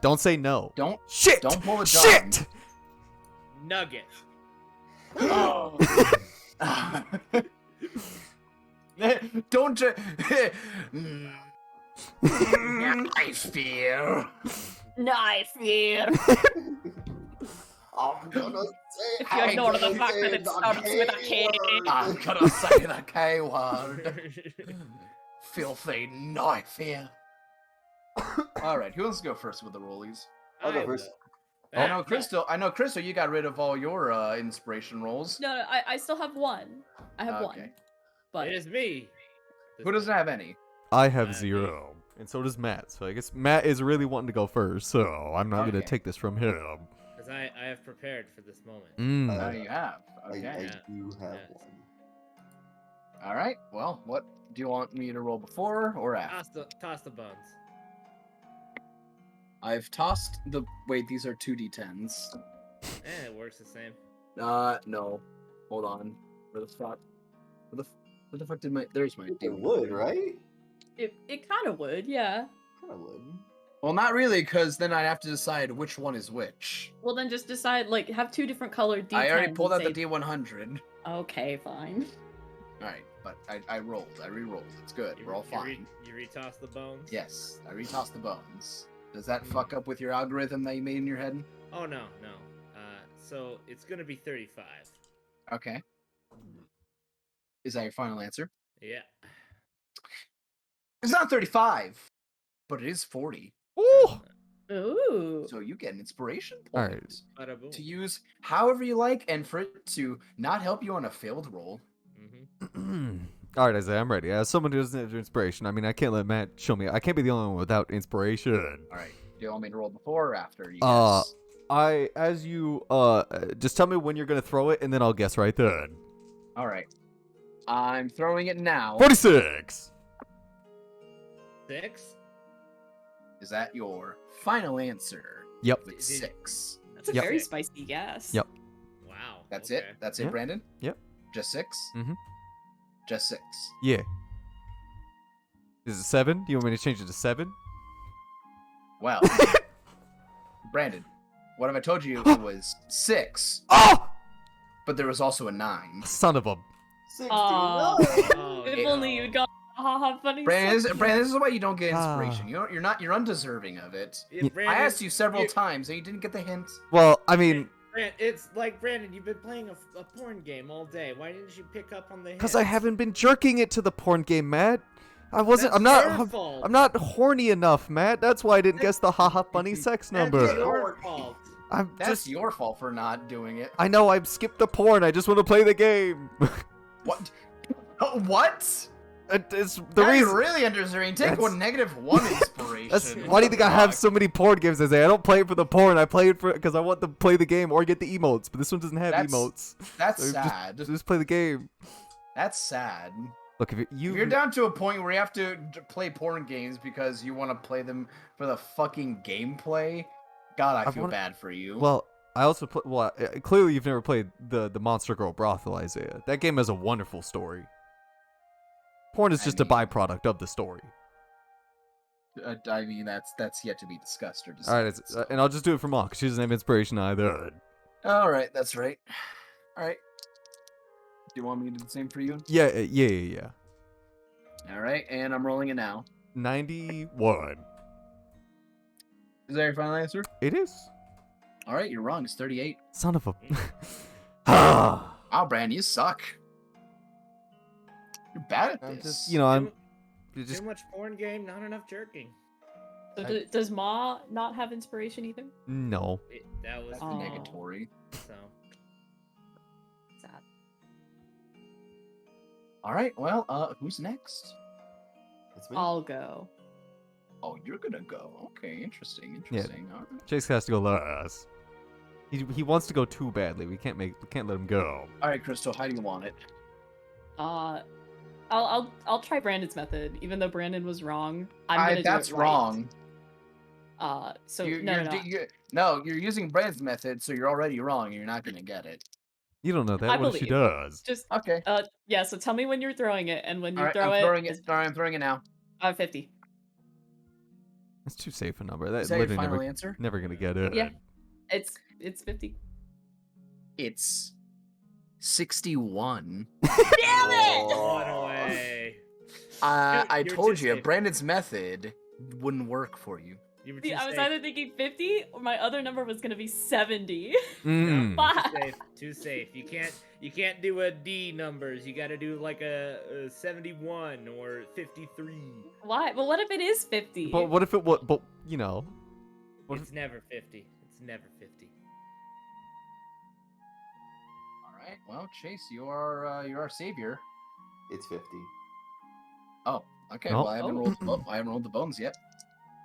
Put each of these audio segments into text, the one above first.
Don't say no. Don't Shit! Don't pull the Shit! Nugget. Oh. Don't you? I fear. Knife here. I'm gonna say. If you ignore the fact that it starts with a K. I'm gonna say the K word. Filthy knife here. All right, who wants to go first with the rollies? I'll go first. I know, Crystal. You got rid of all your inspiration rolls. No, I still have one. I have one. But It is me. Who doesn't have any? I have 0. And so does Matt. So I guess Matt is really wanting to go first. So I'm not going to take this from him. Because I have prepared for this moment. Oh, you have. Okay. I do have one. All right. Well, what do you want me to roll before or after? Toss the bones. I've tossed the. Wait, these are 2d10s. It works the same. No. Hold on. Where the fuck? Where the fuck did my? There's my. It would, right? it kind of would, yeah. Kind of would. Well, not really, because then I'd have to decide which one is which. Well, then just decide, like, have 2 different colored D10s. I already pulled out and the D100. Okay, fine. Alright, but I rolled. I re-rolled. It's good. We're all fine. You retoss the bones? Yes, I retossed the bones. Does that fuck up with your algorithm that you made in your head? Oh, no. So it's going to be 35. Okay. Is that your final answer? Yeah. It's not 35, but it is 40. Ooh! Ooh. So you get an inspiration point Alright. Bada boom. to use however you like and for it to not help you on a failed roll. Alright, Isaiah, I'm ready. As someone who doesn't have inspiration, I mean, I can't let Matt show me. I can't be the only one without inspiration. Alright. Do you want me to roll before or after? You guess? Just tell me when you're going to throw it, and then I'll guess right then. Alright. I'm throwing it now. 46! 6? Is that your final answer? Yep. With 6. That's a Yep. very spicy guess. Yep. Wow. That's okay. it? That's Yeah. it, Brandon? Yep. Just 6? Mm-hmm. Just 6. Yeah. Is it 7? Do you want me to change it to 7? Well, Brandon, what if I told you it was 6, Oh! but there was also a 9? Son of a... 69! Oh, If no. only you'd got haha funny. Brandon, stuff. this is why you don't get Ah. inspiration. You're undeserving of it. Yeah, I Brandon, asked you several you- times and you didn't get the hint. Well, I mean, It's like, Brandon, you've been playing a porn game all day. Why didn't you pick up on the because I hints? haven't been jerking it to the porn game, Matt. I wasn't... That's I'm not... your fault. I'm not horny enough, Matt. That's why I didn't guess the haha funny sex That's number. your fault. I'm That's just... your fault for not doing it. I know, I've skipped the porn. I just want to play the game. What? What? It's the Now reason... you're really undeserving. Take That's- -1 inspiration. Why do you think I have Fuck. so many porn games? I say I don't play it for the porn. I play it for because I want to play the game or get the emotes. But this one doesn't have That's emotes. That's So sad. Just play the game. That's sad. Look, if If you're down to a point where you have to play porn games because you want to play them for the fucking gameplay, God, I feel bad for you. well, I also play. Well, clearly you've never played the Monster Girl Brothel, Isaiah. That game has a wonderful story. Porn is just a byproduct of the story. I mean, that's yet to be discussed or All decided. right, and I'll just do it for Mom because she doesn't have inspiration either. All right, that's right. All right. Do you want me to do the same for you? Yeah. All right, and I'm rolling it now. 91. Is that your final answer? It is. All right, you're wrong. It's 38. Son of a. Ah. Wow, Brand, you suck. You're bad at I'm this. just, you know, I'm. You just Too much porn game, not enough jerking. So does Ma not have inspiration either? no. That was That's Aw. negatory. so. Sad. All right, well, who's next? That's me. I'll go. Oh, you're gonna go. Okay, interesting. Yeah. All right. Chase has to go last. He wants to go too badly. We can't let him go. All right, Crystal, how do you want it? I'll try Brandon's method, even though Brandon was wrong. I'm gonna do That's it right. wrong. So You're using Brand's method, so you're already wrong, and you're not gonna get it. You don't know that. I What if she believe. does? Just Okay. yeah. So tell me when you're throwing it, and when you All right, throw I'm throwing it's it. All right, I'm throwing it now. 50. That's too safe a number. That's Is that your literally final answer? never gonna get it. Yeah. It's 50. It's 61. What away. I You're told too you, safe. Brandon's method wouldn't work for you. You were See, too I was safe. either thinking 50 or my other number was gonna be 70. Mm. No, Fuck. too safe. Too safe. You can't do a D numbers. You got to do like a 71 or 53. Why? Well, what if it is 50? But what if it was? But you know, what It's never 50. It's never 50. All right. Well, Chase, you're our savior. It's 50. Oh, okay. Oh. Well, I haven't rolled. Oh, I haven't rolled the bones yet.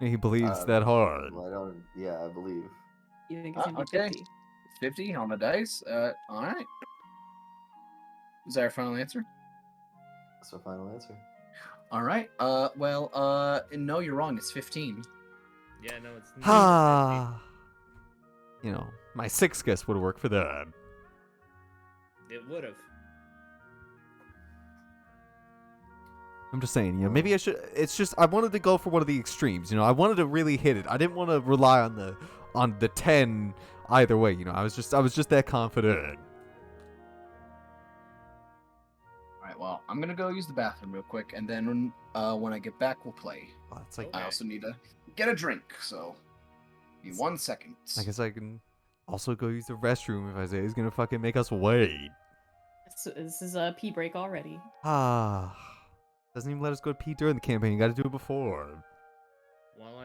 he believes that hard? Well, I don't. Yeah, I believe. You think it's gonna be Okay. 50? 50 on the dice. All right. Is that our final answer? That's my final answer. All right. Well, no, you're wrong. It's 15. Yeah, no, it's never Ha! You know, my sixth guess would have worked for that. 50. It would have. I'm just saying, you know, maybe I should. It's just I wanted to go for one of the extremes. You know, I wanted to really hit it. I didn't want to rely on the 10 either way. You know, I was just that confident. All right. Well, I'm gonna go use the bathroom real quick, and then when I get back, we'll play. Oh, it's like I Okay. also need to get a drink, so give me 1 second. I guess I can also go use the restroom if Isaiah's gonna fucking make us wait. This is a pee break already. Ah, doesn't even let us go to pee during the campaign. You got to do it before. While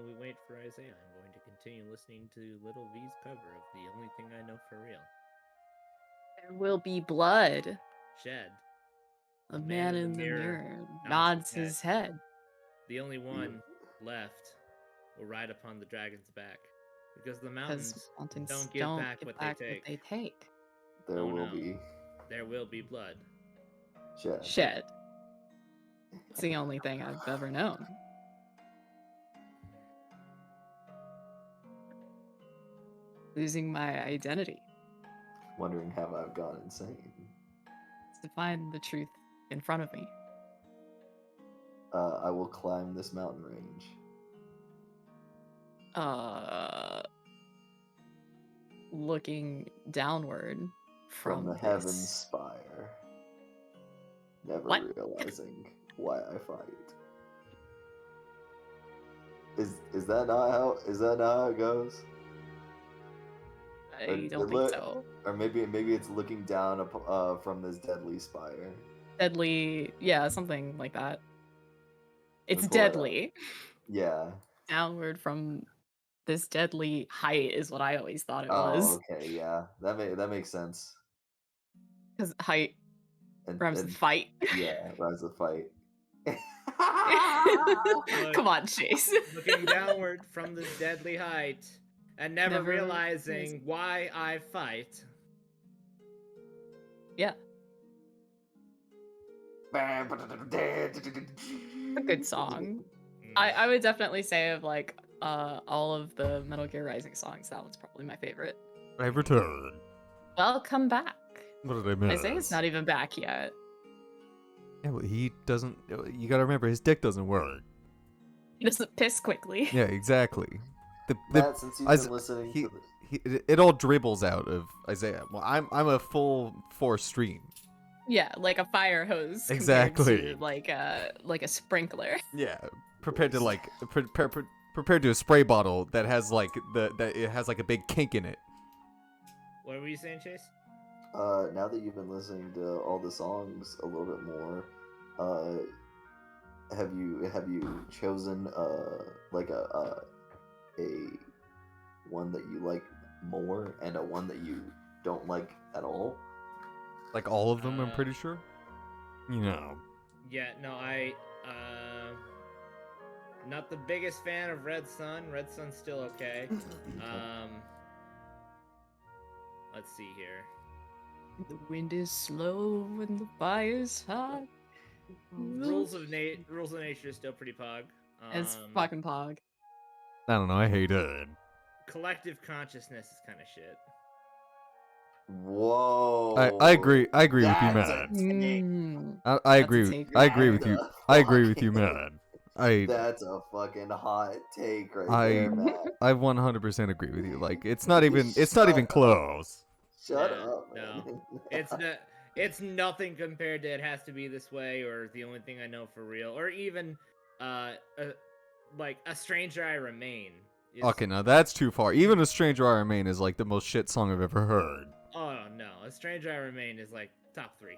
we wait for Isaiah, I'm going to continue listening to Little V's cover of The Only Thing I Know for Real. There will be blood. Shed. A man in the mirror nods nods his his head. The only one left will ride upon the dragon's back. Because the Because mountains mountains don't give back what they take. There Oh, will no. be There will be blood. shed. Shed. It's the only thing I've ever known. Losing my identity Wondering have I gone insane? to find the truth in front of me. I will climb this mountain range. Looking downward From the this. heavens spire, never What? realizing why I fight. Is that not how it goes? I Or- don't think look- so. Or maybe it's looking down from this deadly spire. Deadly, yeah, something like that. It's Let's pull that up. deadly. Yeah. Downward from this deadly height is what I always thought it Oh, was. okay, yeah. That makes sense. Because height And, rhymes with and fight. yeah, rise the fight. Come on, Chase. Looking downward from this deadly height and never Never realizing why I fight. Yeah, a good song. I would definitely say of like all of the Metal Gear Rising songs, that one's probably my favorite. I return. Welcome back. What did I miss? Isaiah's not even back yet. Yeah, well, he doesn't. You gotta remember, his dick doesn't work. He doesn't piss quickly. Yeah, exactly. Matt, since you've Is- been listening he- to the... it all dribbles out of Isaiah. Well, I'm a full force stream. Yeah, like a fire hose. compared Exactly. to, like a sprinkler. Yeah, prepared to like prepared to a spray bottle that has like it has like a big kink in it. What were you saying, Chase? Now that you've been listening to all the songs a little bit more, have you chosen like a one that you like more and a one that you don't like at all? Like all of them, I'm pretty sure. You know. Yeah, no, not the biggest fan of Red Sun. Red Sun's still okay. Let's see here. The wind is slow and the fire's hot. Rules of Nature is still pretty pog. It's fucking pog. I don't know. I hate it. Collective Consciousness is kind of shit. Whoa! I agree. I agree with you, That's man. a take. Mm. I That's a agree. take. I agree with What you. the I agree with you, fuck? man. That's a fucking hot take right I there, Matt. I 100% agree with you. Like it's not even Shut up. close. Shut Yeah, up, no. man. It's nothing compared to It Has to Be This Way or The Only Thing I Know for Real or even like A Stranger I Remain. Okay, now that's too far. Even A Stranger I Remain is like the most shit song I've ever heard. Oh no, A Stranger I Remain is like top 3.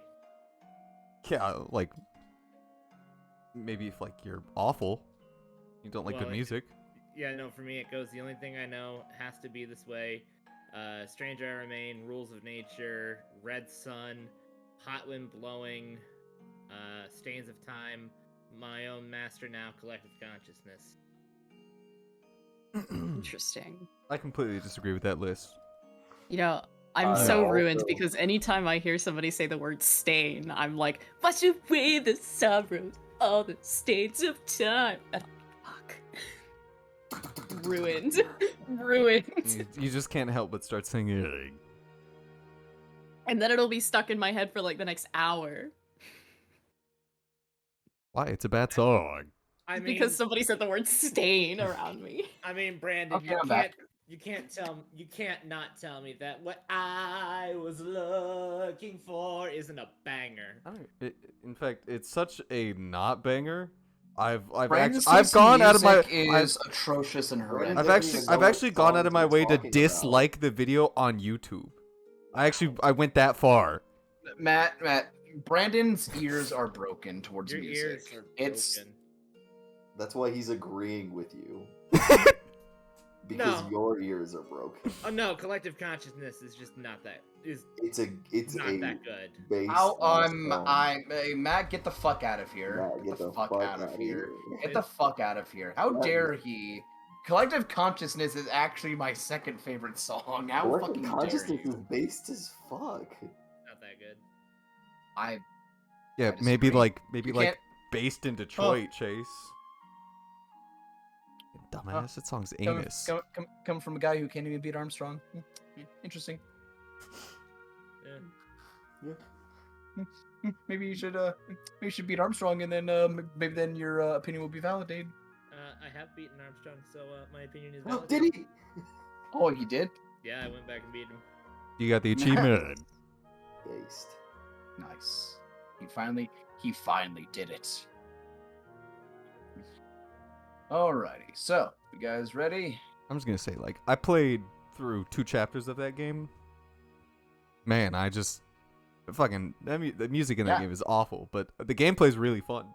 Yeah, like maybe if like you're awful, you don't like Well, good music. Yeah, no, for me it goes The Only Thing I Know, Has to Be This Way, Stranger I Remain, Rules of Nature, Red Sun, Hot Wind Blowing, Stains of Time, My Own Master Now, Collective Consciousness. Interesting. I completely disagree with that list. You know, I'm I so ruined also- because anytime I hear somebody say the word stain, I'm like, wash away the sorrows, all the stains of time. And I'm like, fuck. Ruined. Ruined. You just can't help but start singing. And then it'll be stuck in my head for like the next hour. Why? It's a bad song. I mean, Because somebody said the word stain around me. I mean, Brandon, Okay, I'm back. you can't not tell me that what I was looking for isn't a banger. In fact, it's such a not banger. I've Brandon's I've taste in gone out of my music is atrocious and horrendous. I've actually gone out of my way to Talking about. dislike the video on YouTube. I went that far. Matt, Brandon's ears are broken towards Your music. ears are It's broken. That's why he's agreeing with you. Because No. your ears are broken. Oh no, Collective Consciousness is just not that It's not a that good. bass. hey, Matt, get the fuck out of here. Matt, Get the fuck out of here. Get It- the fuck out of here. How Matt, dare he? Collective Consciousness is actually my second favorite song. How Collective fucking dare consciousness is you? based as fuck. Not that good. Yeah, I maybe disagree. maybe You like can't- based in Detroit, Chase. Dumbass, that song's anus. Come from a guy who can't even beat Armstrong. Interesting. Yeah. Maybe you should beat Armstrong, and then maybe then your opinion will be validated. I have beaten Armstrong, so my opinion is Oh, valid. did he? Oh, he did. Yeah, I went back and beat him. You got the achievement. Based. Nice. He finally did it. Alrighty, so you guys ready? I'm just gonna say, like, I played through 2 chapters of that game. Man, I just fucking the music in that Yeah. game is awful, but the gameplay's really fun.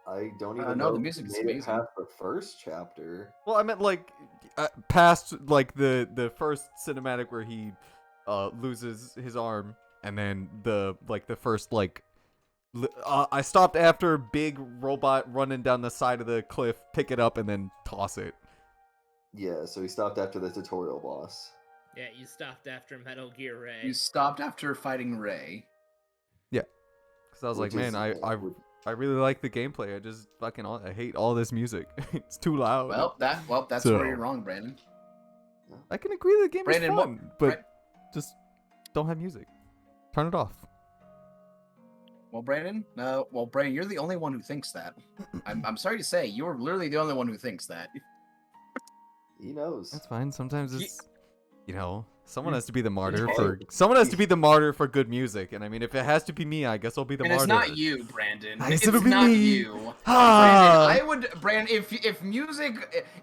I don't No, even the know if music is you made it amazing. past the first chapter. Well, I meant like past like the first cinematic where he loses his arm, and then the first like I stopped after big robot running down the side of the cliff, pick it up, and then toss it. Yeah, so he stopped after the tutorial boss. Yeah, you stopped after Metal Gear Ray. You stopped after fighting Ray. Because I was Which like, man, is, I really like the gameplay. I just fucking I hate all this music. It's too loud. Well, that's So- where you're wrong, Brandon. I can agree the game Brandon, is what- fun, but just don't have music. Turn it off. Brandon, you're the only one who thinks that. I'm sorry to say, you're literally the only one who thinks that. He knows. That's fine. Sometimes it's, someone Mm. has to be the martyr Hey. for good music. And I mean, if it has to be me, I guess I'll be the And martyr. it's not you, Brandon. I guess It's it'll be not me. you. Ah! Brandon,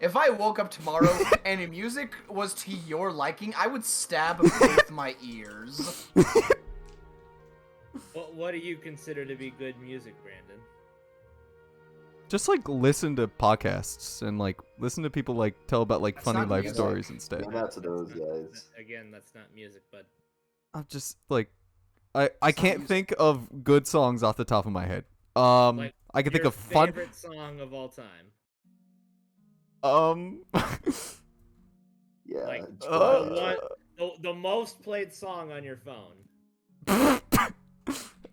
if I woke up tomorrow and music was to your liking, I would stab both my ears. What do you consider to be good music, Brandon? Just like listen to podcasts and like listen to people like tell about like That's funny not life music. stories instead. Shout out to those That's not- guys. Again, that's not music, but I'm just like, I not can't music. think of good songs off the top of my head. Like, I can think your of fun. favorite song of all time. Yeah. Like, try what- The most played song on your phone.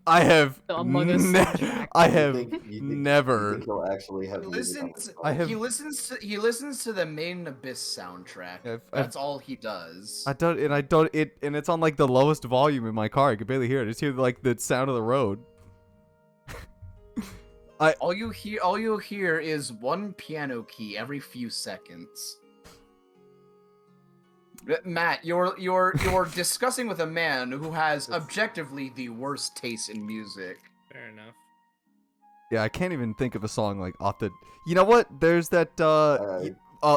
I have The Among Us soundtrack. I You have you never. think he'll actually have He music on listens. his I have- He listens to the Maiden Abyss soundtrack. I've- That's all he does. I don't, and it's on like the lowest volume in my car. I can barely hear it. I just hear like the sound of the road. All you'll hear is one piano key every few seconds. Matt, you're discussing with a man who has objectively the worst taste in music. Fair enough. Yeah, I can't even think of a song like off the. You know what? There's that. I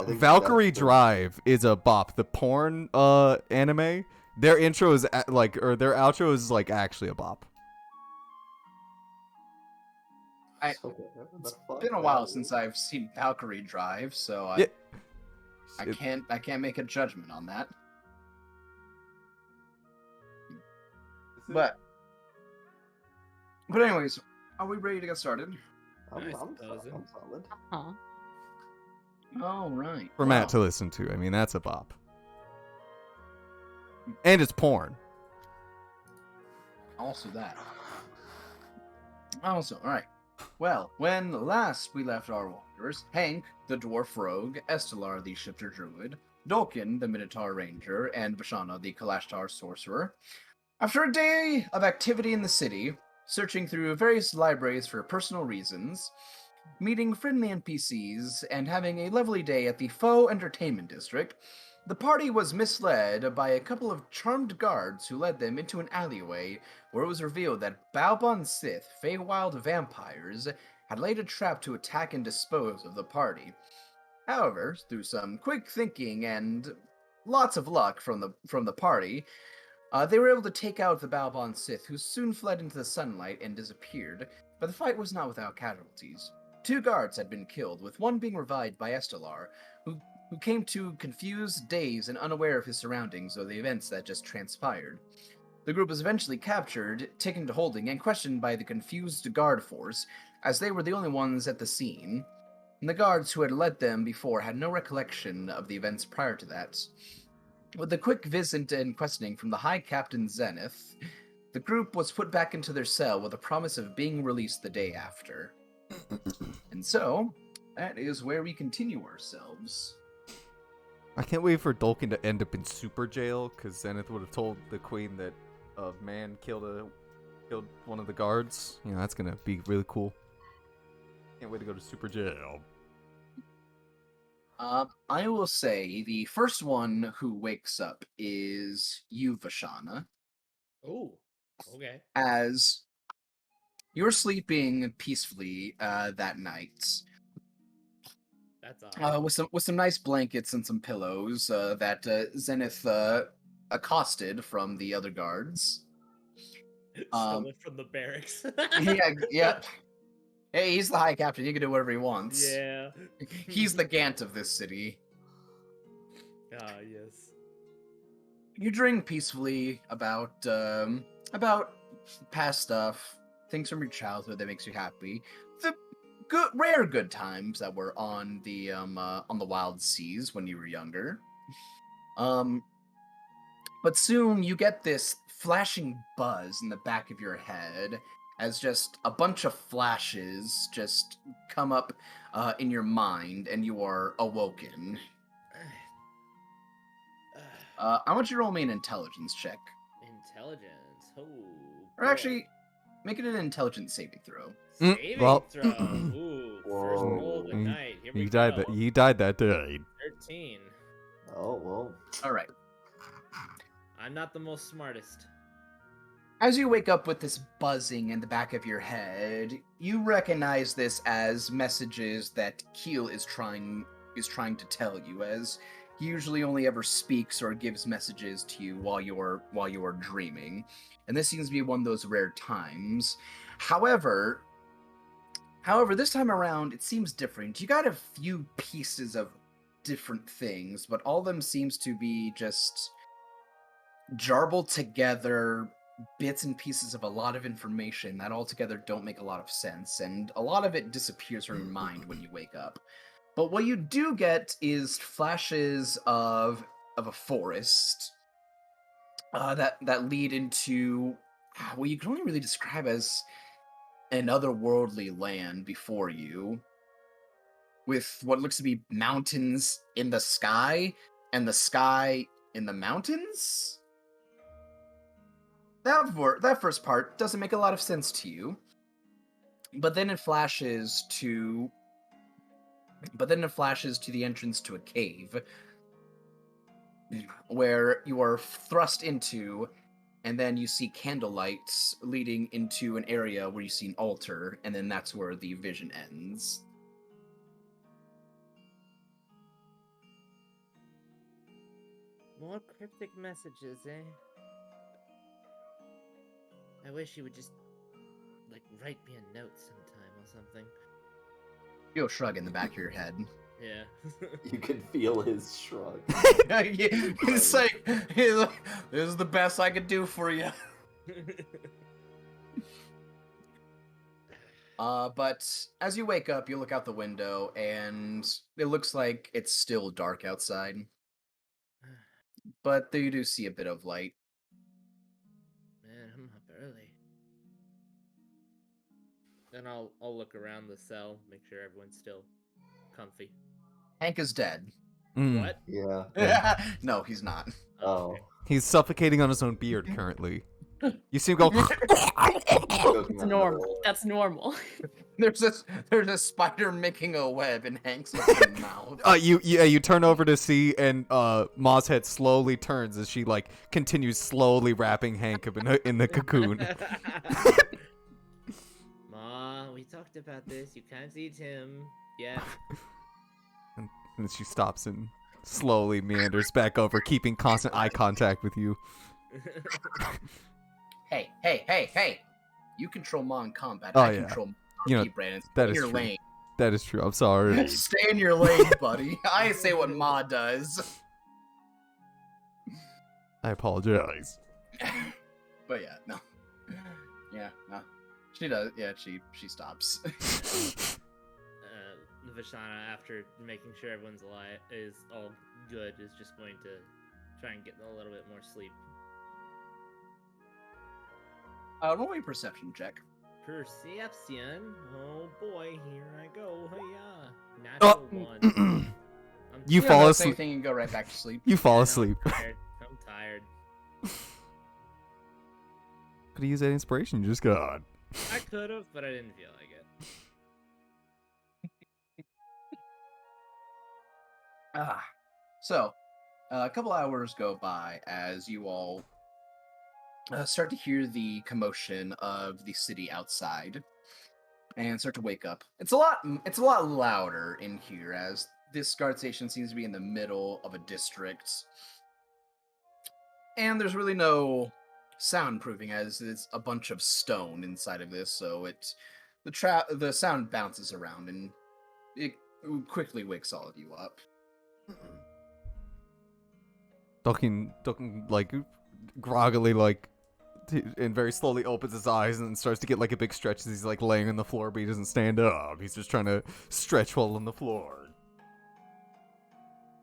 think Valkyrie that's the- Drive is a bop. The porn anime. Their intro is or their outro is like actually a bop. I- So whatever the It's fuck been a that while is. since I've seen Valkyrie Drive, so Yeah. I It- can't make a judgment on that. But anyways, are we ready to get started? I'm, I I'm, suppose. I'm solid. Huh. All right. For Matt to listen to. I mean, that's a bop. And it's porn. Also that. Also, all right. Well, when last we left our wanderers, Hank, the dwarf rogue, Estelar, the shifter druid, Dolkin, the Minotaur ranger, and Vashana, the Kalashtar sorcerer, after a day of activity in the city, searching through various libraries for personal reasons, meeting friendly NPCs, and having a lovely day at the Faux Entertainment District, the party was misled by a couple of charmed guards who led them into an alleyway where it was revealed that Balbon Sith, Feywild vampires, had laid a trap to attack and dispose of the party. However, through some quick thinking and lots of luck from the party, they were able to take out the Balbon Sith, who soon fled into the sunlight and disappeared, but the fight was not without casualties. 2 guards had been killed, with one being revived by Estelar, who came to confused, dazed, and unaware of his surroundings or the events that just transpired. The group was eventually captured, taken to holding, and questioned by the confused guard force, as they were the only ones at the scene. And the guards who had led them before had no recollection of the events prior to that. With a quick visit and questioning from the High Captain Zenith, the group was put back into their cell with a promise of being released the day after. And so, that is where we continue ourselves. I can't wait for Dolkin to end up in super jail, because Zenith would have told the queen that a man killed one of the guards. You know, that's gonna be really cool. Can't wait to go to super jail. I will say the first one who wakes up is you, Vashana, Oh, okay. as you're sleeping peacefully that night. That's odd. With some nice blankets and some pillows that Zenith accosted from the other guards. Stolen from the barracks. Yeah. Hey, he's the High Captain. He can do whatever he wants. Yeah. He's the Gant of this city. Ah, yes. You dream peacefully about past stuff, things from your childhood that makes you happy. The rare good times that were on the wild seas when you were younger. But soon you get this flashing buzz in the back of your head as just a bunch of flashes just come up in your mind and you are awoken. I want you to roll me an intelligence check. Intelligence. Oh. Or actually, make it an intelligence saving throw. Saving well. throw. Ooh. First roll of the Mm, night. Here we He go. died that day. 13. Oh, well. Alright. I'm not the most smartest. As you wake up with this buzzing in the back of your head, you recognize this as messages that Keel is trying to tell you, as he usually only ever speaks or gives messages to you while you're dreaming. And this seems to be one of those rare times. However, this time around, it seems different. You got a few pieces of different things, but all of them seems to be just jarbled together bits and pieces of a lot of information that altogether don't make a lot of sense, and a lot of it disappears from your mind when you wake up. But what you do get is flashes of a forest that lead into what you can only really describe as an otherworldly land before you, with what looks to be mountains in the sky, and the sky in the mountains? That first part doesn't make a lot of sense to you. But then it flashes to the entrance to a cave where you are thrust into, and then you see candlelights leading into an area where you see an altar, and then that's where the vision ends. More cryptic messages, eh? I wish you would just, like, write me a note sometime or something. You'll shrug in the back of your head. Yeah. You can feel his shrug. He's like, this is the best I could do for you. But as you wake up, you look out the window, and it looks like it's still dark outside. But you do see a bit of light. Man, I'm up early. Then I'll look around the cell, make sure everyone's still comfy. Hank is dead. Mm. What? Yeah. No, he's not. Oh. okay. He's suffocating on his own beard currently. You see him go. It's normal. That's normal. There's a spider making a web in Hank's open mouth. You turn over to see, and Ma's head slowly turns as she like continues slowly wrapping Hank up in the cocoon. Ma, we talked about this. You can't eat him. Yeah. And she stops and slowly meanders back over, keeping constant eye contact with you. Hey! You control Ma in combat. Oh, I yeah. control You know, Brandon. Stay that in is your true. lane. That is true. I'm sorry. Stay in your lane, buddy. I say what Ma does. I apologize. But yeah, no. Yeah, no. She does. Yeah, she stops. Vishana, after making sure everyone's alive, is all good, is just going to try and get a little bit more sleep. Roll me a perception check. Perception. Oh boy, here I go. Hiya. Oh. Natural one. You Yeah, fall that's the same asleep. thing, you go right back to sleep. You fall I'm asleep. tired. I'm tired. Could use that inspiration. You just go. I could have, but I didn't feel like it. So, a couple hours go by as you all start to hear the commotion of the city outside, and start to wake up. It's a lot louder in here, as this guard station seems to be in the middle of a district, and there's really no soundproofing, as it's a bunch of stone inside of this. So the sound bounces around, and it quickly wakes all of you up. Ducking, like, groggily, like, and very slowly opens his eyes and then starts to get, like, a big stretch as he's, like, laying on the floor, but he doesn't stand up. He's just trying to stretch while on the floor.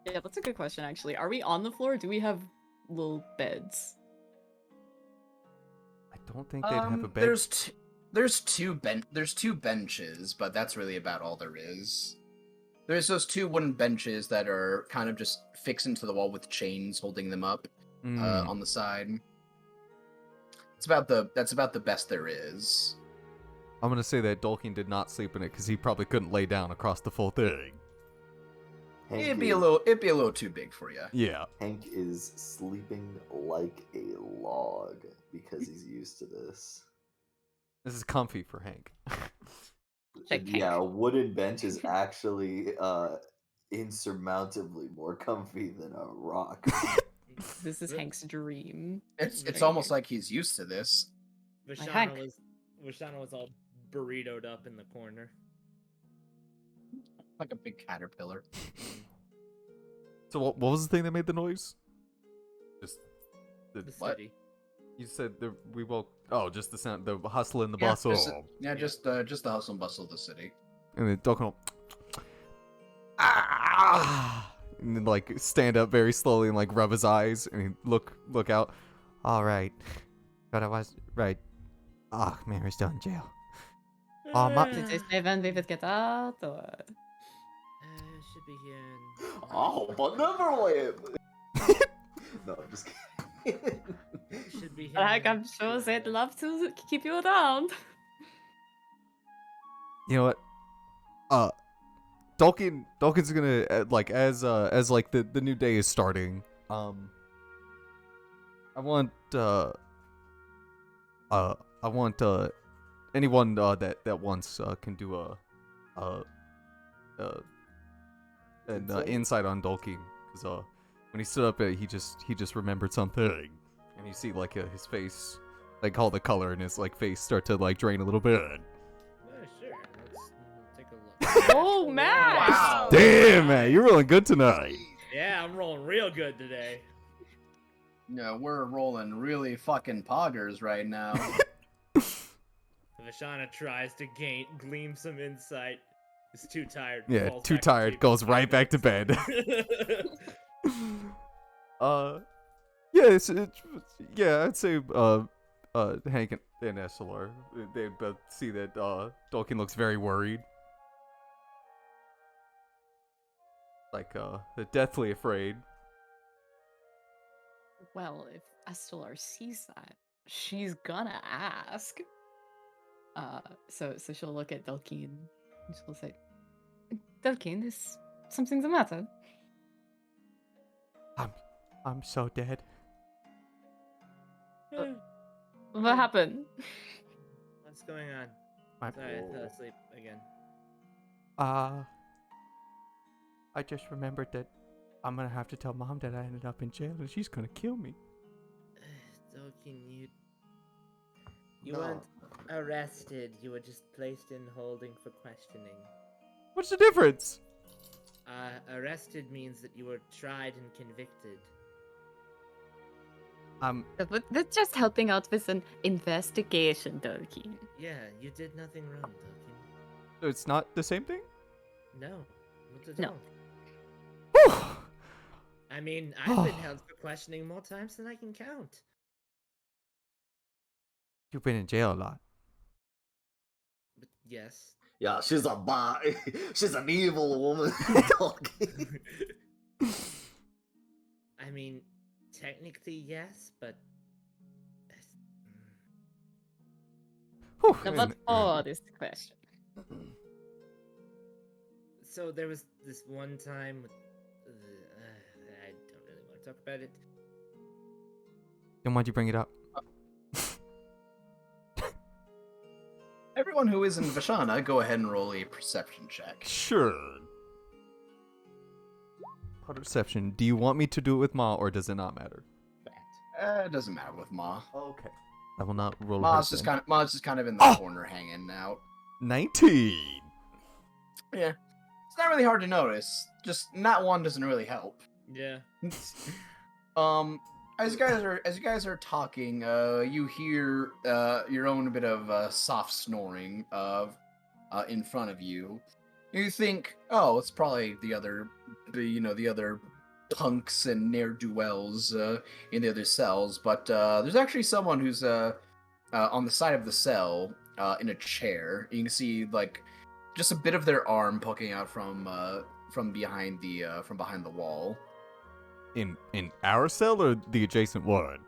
Yeah, that's a good question, actually. Are we on the floor? Do we have little beds? I don't think they'd have a bed. There's two benches, but that's really about all there is. There's those two wooden benches that are kind of just fixed into the wall with chains holding them up on the side. That's about the best there is. I'm gonna say that Dolkin did not sleep in it because he probably couldn't lay down across the full thing. Hank It'd be a little too big for you. Yeah. Hank is sleeping like a log because he's used to this. This is comfy for Hank. Check Yeah, a Hank. wooden bench is actually insurmountably more comfy than a rock. This is Hank's dream. It's almost like he's used to this. Hank. Vishana was all burritoed up in the corner. Like a big caterpillar. So what was the thing that made the noise? Just The What? city. you said we woke. Oh, just the sound, the hustle and the Yeah, bustle. just the hustle and bustle of the city. And then Dolkin and then like stand up very slowly and like rub his eyes and look out. All right, but I was right. Ah, Mary's still in jail. Did they say when we would get out, or...? Should be here in... Oh, but Neverland! No, I'm just kidding. Should be here. Like, I'm sure they'd love to keep you around. You know what? Dulkin's gonna like as like the new day is starting. I want anyone that wants can do an insight on Dulkin, because when he stood up, he just remembered something, and you see like his face, like all the color in his like face start to like drain a little bit. Sure. Let's take a look. Oh, Max! Wow. Damn, man, you're rolling good tonight. Yeah, I'm rolling real good today. No, we're rolling really fucking poggers right now. Vashana tries to gleam some insight. Is too tired. Yeah, falls too back tired, asleep. goes right back to bed. Yeah, yeah, I'd say Hank and Esselar, they both see that Dulkin looks very worried, like deathly afraid. Well, if Estelar sees that, she's gonna ask. So she'll look at Dulkin and she'll say, Dulkin, is something the matter? I'm so dead. What happened? What's going on? My- Sorry, I fell asleep again. I just remembered that I'm gonna have to tell Mom that I ended up in jail and she's gonna kill me. Dokin, you No. weren't arrested. You were just placed in holding for questioning. What's the difference? Arrested means that you were tried and convicted. That's just helping out with an investigation, Dulkin. Yeah, you did nothing wrong, Dokin. So it's not the same thing? No, not at No. all. Whew. I mean, I've been held for questioning more times than I can count. You've been in jail a lot. But yes. Yeah, she's a bot. She's an evil woman. I mean, technically yes, but Whew. But for this question. so there was this one time with I don't really want to talk about it. Then why'd you bring it up? Everyone who is in Vashana, go ahead and roll a perception check. Sure. Perception. Do you want me to do it with Ma, or does it not matter? It doesn't matter with Ma. Okay. I will not roll. Ma's just kind of in the Oh! corner hanging out. 19. Yeah, it's not really hard to notice. Just not one doesn't really help. Yeah. As you guys are talking, you hear your own bit of soft snoring in front of you. You think, oh, it's probably the other punks and ne'er-do-wells in the other cells, but there's actually someone who's on the side of the cell in a chair. You can see like just a bit of their arm poking out from behind the wall. In our cell or the adjacent one?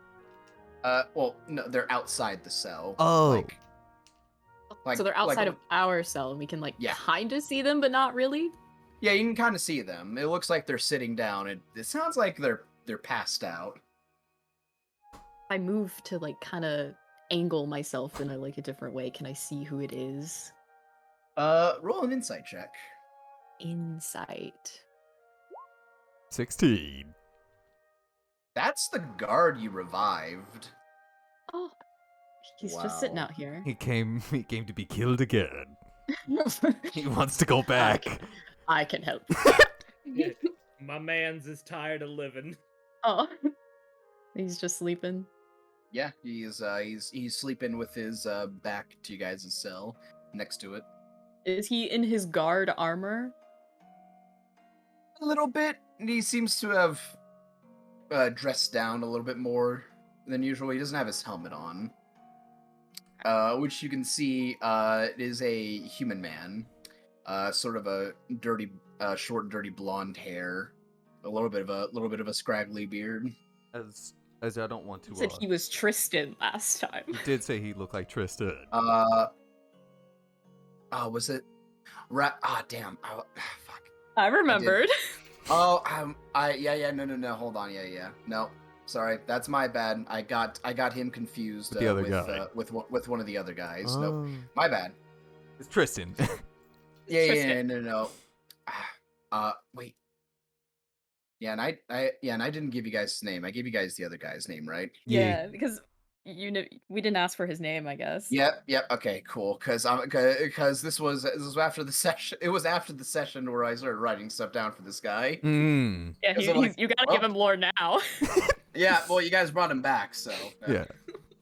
Well, no, they're outside the cell. Oh. So they're outside of our cell, and we can Yeah. kind of see them, but not really. Yeah, you can kind of see them. It looks like they're sitting down. It sounds like they're passed out. I move to kind of angle myself in a different way. Can I see who it is? Roll an insight check. Insight. 16. That's the guard you revived. Oh, he's just sitting Wow. out here. He came to be killed again. He wants to go back. I can help. My man's is tired of living. Oh, he's just sleeping. Yeah, he's sleeping with his back to you guys' cell next to it. Is he in his guard armor? A little bit. He seems to have dressed down a little bit more than usual. He doesn't have his helmet on, which you can see is a human man. Sort of a dirty, short, dirty blonde hair, a little bit of a scraggly beard. As I don't want to. He said he was Tristan last time. He did say he looked like Tristan. was it? Damn. Fuck. I remembered. Oh, yeah, no, hold on, yeah, no, sorry, that's my bad. I got him confused With the other guy. with one of the other guys. Oh. Nope, my bad. It's Tristan. Yeah, no. Wait. Yeah, and I didn't give you guys his name. I gave you guys the other guy's name, right? Yeah, because we didn't ask for his name, I guess. Yep. Okay, cool. Because this was after the session. It was after the session where I started writing stuff down for this guy. Mm. Yeah, 'Cause I'm like, you gotta give him lore now. Yeah, well, you guys brought him back, so Yeah.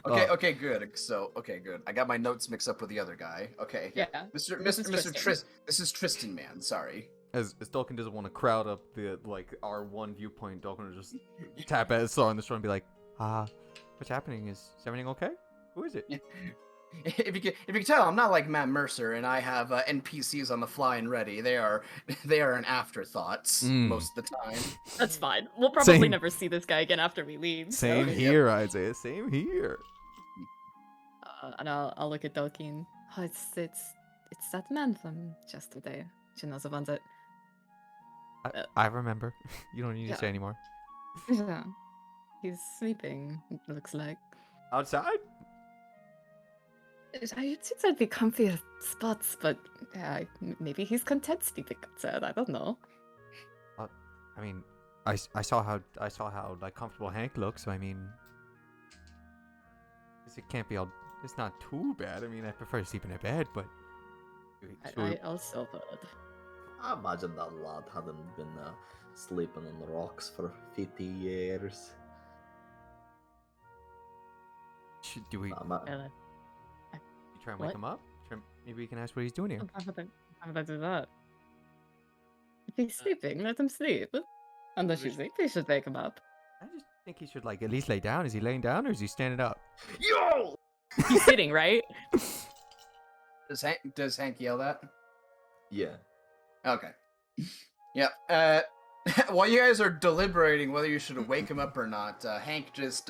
Okay, good. So, okay, good. I got my notes mixed up with the other guy. Okay, Yeah. Mr. This is Tristan. This is Tristan, man. Sorry. As Dalkin doesn't want to crowd up the our one viewpoint, Dalkin will just tap at his saw on the shoulder and be like, what's happening? Is everything okay? Who is it? If you can tell, I'm not like Matt Mercer, and I have NPCs on the fly and ready. They are an afterthought most of the time. That's fine. We'll probably Same. never see this guy again after we leave. Same So. here, Isaiah. Same here. And I'll look at Dolkin. Oh, it's that man from yesterday. You know, the one that. I remember. You don't need to Yeah. say anymore. Yeah. He's sleeping. It looks like. Outside? You'd think there'd be comfier spots, but maybe he's content sleeping outside. I don't know. I mean, I saw how like comfortable Hank looks. So I mean, it can't be all. It's not too bad. I mean, I prefer sleeping in bed, but. I also heard. I imagine that lad hadn't been sleeping on the rocks for 50 years. Do we? Nah, Yeah, You try and wake What? him up? Maybe we can ask what he's doing here. how would I do that? If he's sleeping, let him sleep. Unless you think we should wake him up. I just think he should like at least lay down. Is he laying down or is he standing up? Yo! He's sitting, right? Does Hank yell that? yeah. Okay. Yeah. While you guys are deliberating whether you should wake him up or not, Hank just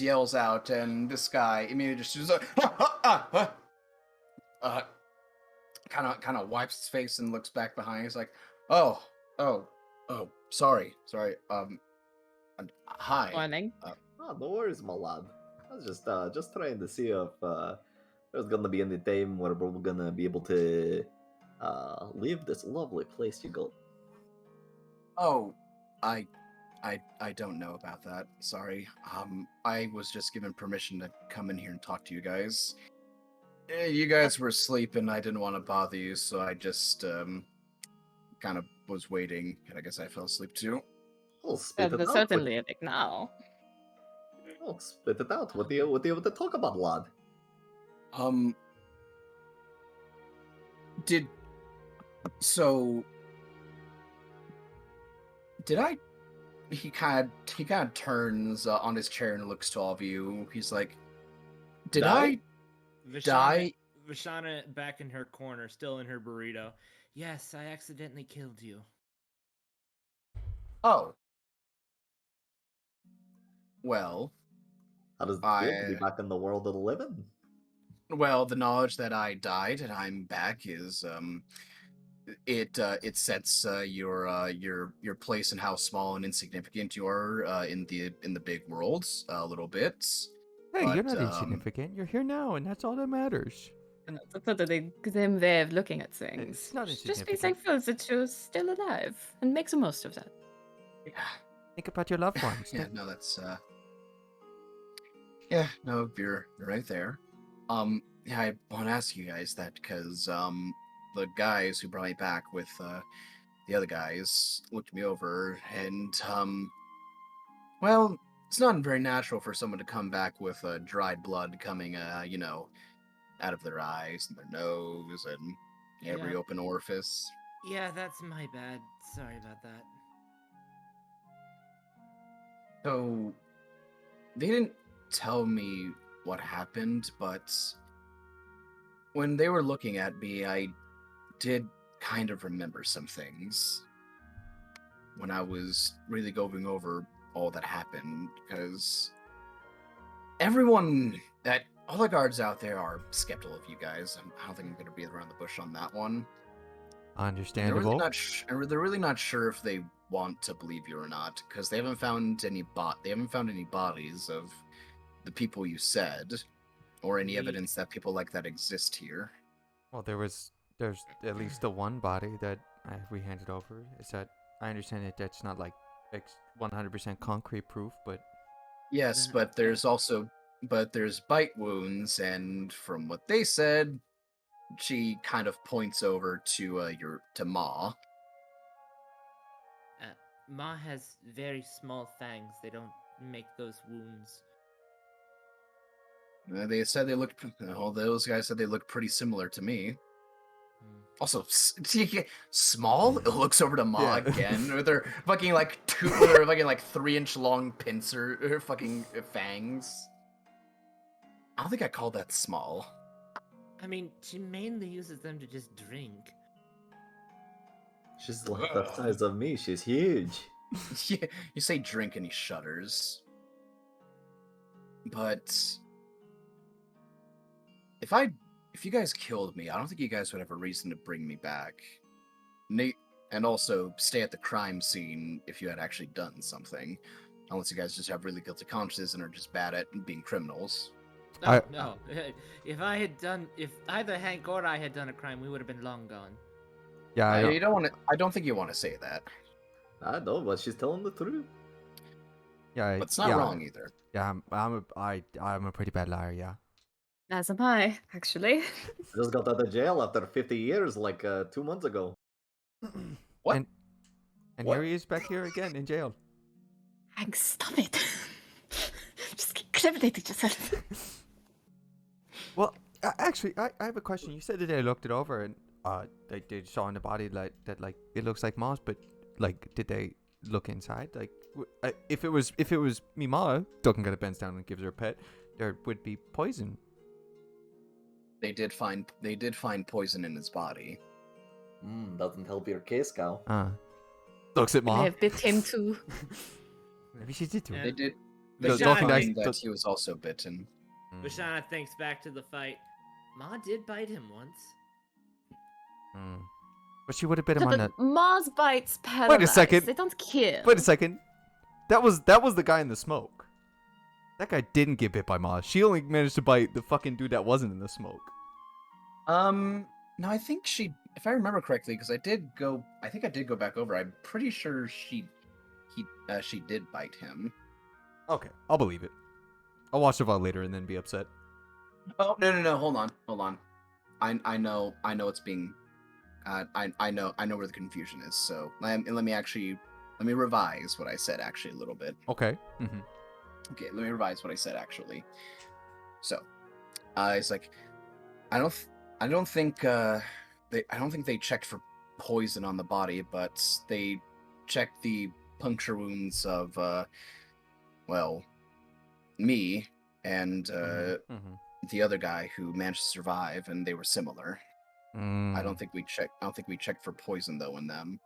yells out, and this guy immediately just kind of wipes his face and looks back behind. He's like, oh, sorry. Hi. Morning. No worries, my lad. I was just trying to see if there's gonna be any time where we're gonna be able to leave this lovely place you got. Oh, I don't know about that. Sorry. I was just given permission to come in here and talk to you guys. You guys were asleep, and I didn't want to bother you, so I just kind of was waiting, and I guess I fell asleep too. I'll spit it But out. certainly, like now. I'll spit it out. What do you want to talk about, lad? He kind of turns on his chair and looks to all of you. He's like, did Die? I die? Vashana back in her corner, still in her burrito. Yes, I accidentally killed you. Oh. Well, How does it feel to be back in the world of the living? well, the knowledge that I died and I'm back is it sets your place and how small and insignificant you are in the big world a little bit. Hey, you're But, not insignificant. You're here now, and that's all that matters. That's not a grim way of looking at things. It's not Just be insignificant. thankful that you're still alive and make the most of that. Yeah, Think about your loved ones. yeah, no, that's yeah, no, you're right there. Yeah, I want to ask you guys that because the guys who brought me back with the other guys looked me over, and well, it's not very natural for someone to come back with dried blood coming, out of their eyes and their nose and every Yeah. open orifice. Yeah, that's my bad. Sorry about that. So they didn't tell me what happened, but when they were looking at me, I did kind of remember some things when I was really going over all that happened, because everyone that all the guards out there are skeptical of you guys. I don't think I'm going to beat around the bush on that one. Understandable. They're really not sure if they want to believe you or not, because they haven't found any bodies of the people you said, or any evidence that people like that exist here. Well, there's at least the one body that we handed over. Is that I understand that that's not like 100% concrete proof, but Yes, but there's bite wounds, and from what they said, she kind of points over to Ma. Ma has very small fangs. They don't make those wounds. They said they looked. All those guys said they looked pretty similar to me. Also, small. It looks over to Ma Yeah. again. With their fucking like 3-inch long pincer, fucking fangs. I don't think I called that small. I mean, she mainly uses them to just drink. She's like the size of me. She's huge. Yeah, you say drink and he shudders. But if you guys killed me, I don't think you guys would have a reason to bring me back. And also stay at the crime scene if you had actually done something. Unless you guys just have really guilty consciences and are just bad at being criminals. No. If either Hank or I had done a crime, we would have been long gone. yeah, I don't think you want to say that. I know, but she's telling the truth. yeah, But it's not wrong either. Yeah, I'm a pretty bad liar. Yeah. As am I, actually. I just got out of jail after 50 years, like 2 months ago. What? And What? here he is back here again in jail. Hank, stop it. Just incriminating yourself. Well, actually, I have a question. You said that they looked it over and they saw in the body like that, like it looks like moss, but like did they look inside? Like if it was Mima, Ducking bends down and gives her a pet, there would be poison. They did find poison in his body. Doesn't help your case, Cal. Looks at I Ma. have bit him too. Maybe she did to Yeah. him. They did. No, They did Dolphin find dice- that he was also bitten. Vashana thinks back to the fight. Ma did bite him once. But she would have bit him No, on but the. Mars bites paralyze. second. They don't kill. Wait a second. That was the guy in the smoke. That guy didn't get bit by Ma. She only managed to bite the fucking dude that wasn't in the smoke. No, I think if I remember correctly, because I think I did go back over. I'm pretty sure she did bite him. Okay, I'll believe it. I'll watch the VOD later and then be upset. Oh no! Hold on. I know it's being. I know where the confusion is. So let me revise what I said actually a little bit. Okay. Mm-hmm. Okay, let me revise what I said actually. So, it's like, I don't think they checked for poison on the body, but they checked the puncture wounds of, me and the other guy who managed to survive, and they were similar. I don't think we checked for poison though in them.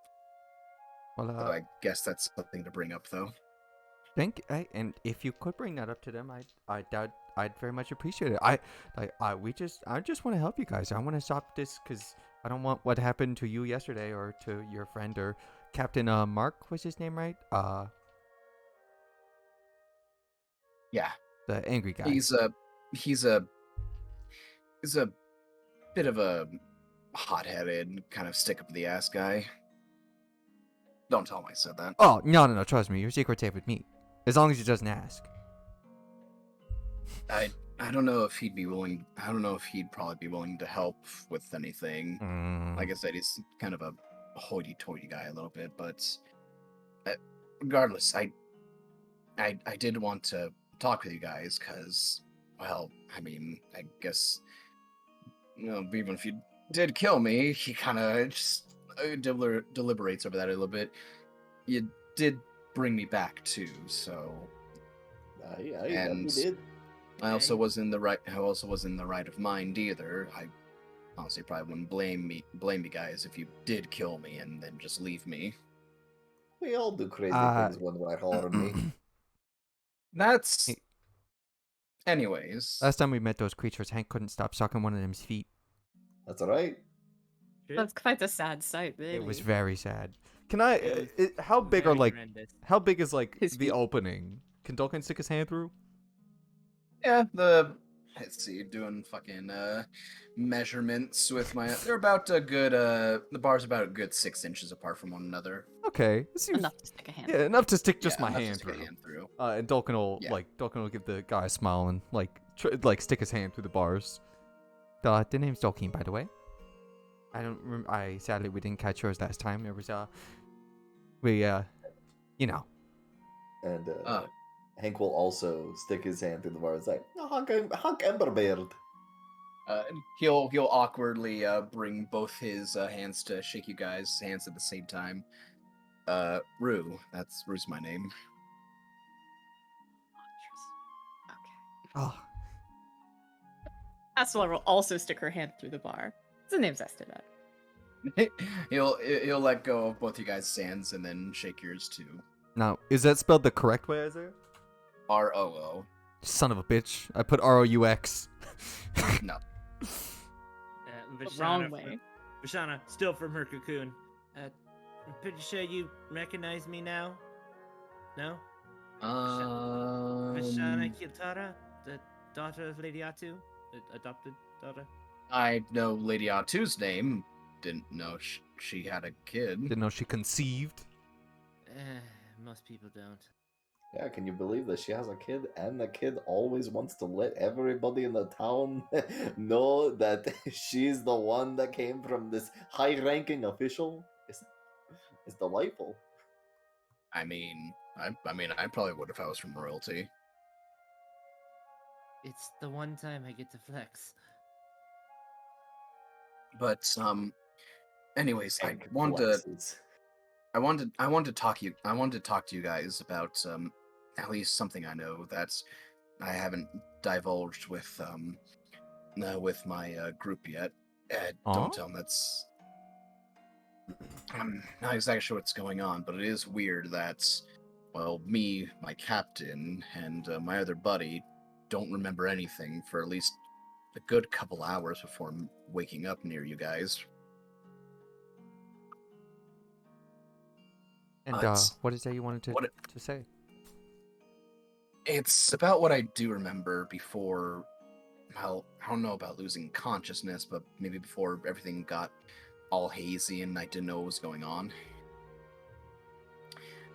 Well, So I guess that's something to bring up though. and if you could bring that up to them, I'd very much appreciate it. I just want to help you guys. I want to stop this because I don't want what happened to you yesterday or to your friend or Captain Mark was his name, right? Yeah, the angry guy. he's a bit of a hot-headed kind of stick up the ass guy. Don't tell him I said that. Oh no! Trust me, your secret's safe with me, as long as he doesn't ask. I don't know if he'd be willing. I don't know if he'd probably be willing to help with anything. Like I said, he's kind of a hoity-toity guy a little bit, but regardless, I did want to talk with you guys because, well, I mean, I guess, even if you did kill me, he kind of just deliberates over that a little bit. You did bring me back too, so. Yeah, and you did. I also was in the right. I also was in the right of mind either. I honestly probably wouldn't blame you guys if you did kill me and then just leave me. We all do crazy things when we're horny. That's Anyways, Last time we met those creatures, Hank couldn't stop sucking one of them's feet. That's alright. That's quite a sad sight, really. It was very sad. Can I? It was How big are very like? horrendous. How big is like His the feet? opening? Can Dolkin stick his hand through? yeah, let's see, doing fucking measurements with my. They're about a good. The bar's about a good 6 inches apart from one another. Okay, this seems Enough to stick a hand. yeah enough to stick just Yeah, my enough to hand stick a through. hand through. And Dolkin will Yeah. give the guy a smile and like stick his hand through the bars. The name's Dolkin, by the way. I don't. Sadly we didn't catch yours last time. There was you know. And Uh. Hank will also stick his hand through the bar and say, "No, Hank Emberbeard." He'll awkwardly bring both his hands to shake you guys' hands at the same time. Rue, Rue's my name. Okay. Oh, Astelar will also stick her hand through the bar. His name's Esteban. He'll let go of both you guys' hands and then shake yours too. now is that spelled the correct way, Isaiah? ROO. Son of a bitch! I put ROUX. No. The wrong way. Vashana, still from her cocoon. I'm pretty sure you recognize me now. No? Vashana Kiltara, the daughter of Lady Atu, the adopted daughter. I know Lady Atu's name. Didn't know she had a kid. Didn't know she conceived. Most people don't. Yeah, can you believe that she has a kid, and the kid always wants to let everybody in the town know that she's the one that came from this high-ranking official? It's delightful. I mean, I probably would if I was from royalty. It's the one time I get to flex. But anyways, Hank I wanted flexes. to talk to you guys about at least something I know that I haven't divulged with my group yet. Aw. Don't tell them that's. I'm not exactly sure what's going on, but it is weird that, well, me, my captain, and my other buddy don't remember anything for at least a good couple hours before waking up near you guys. And It's- what is that you wanted to say? It's about what I do remember before. Well, I don't know about losing consciousness, but maybe before everything got all hazy and I didn't know what was going on.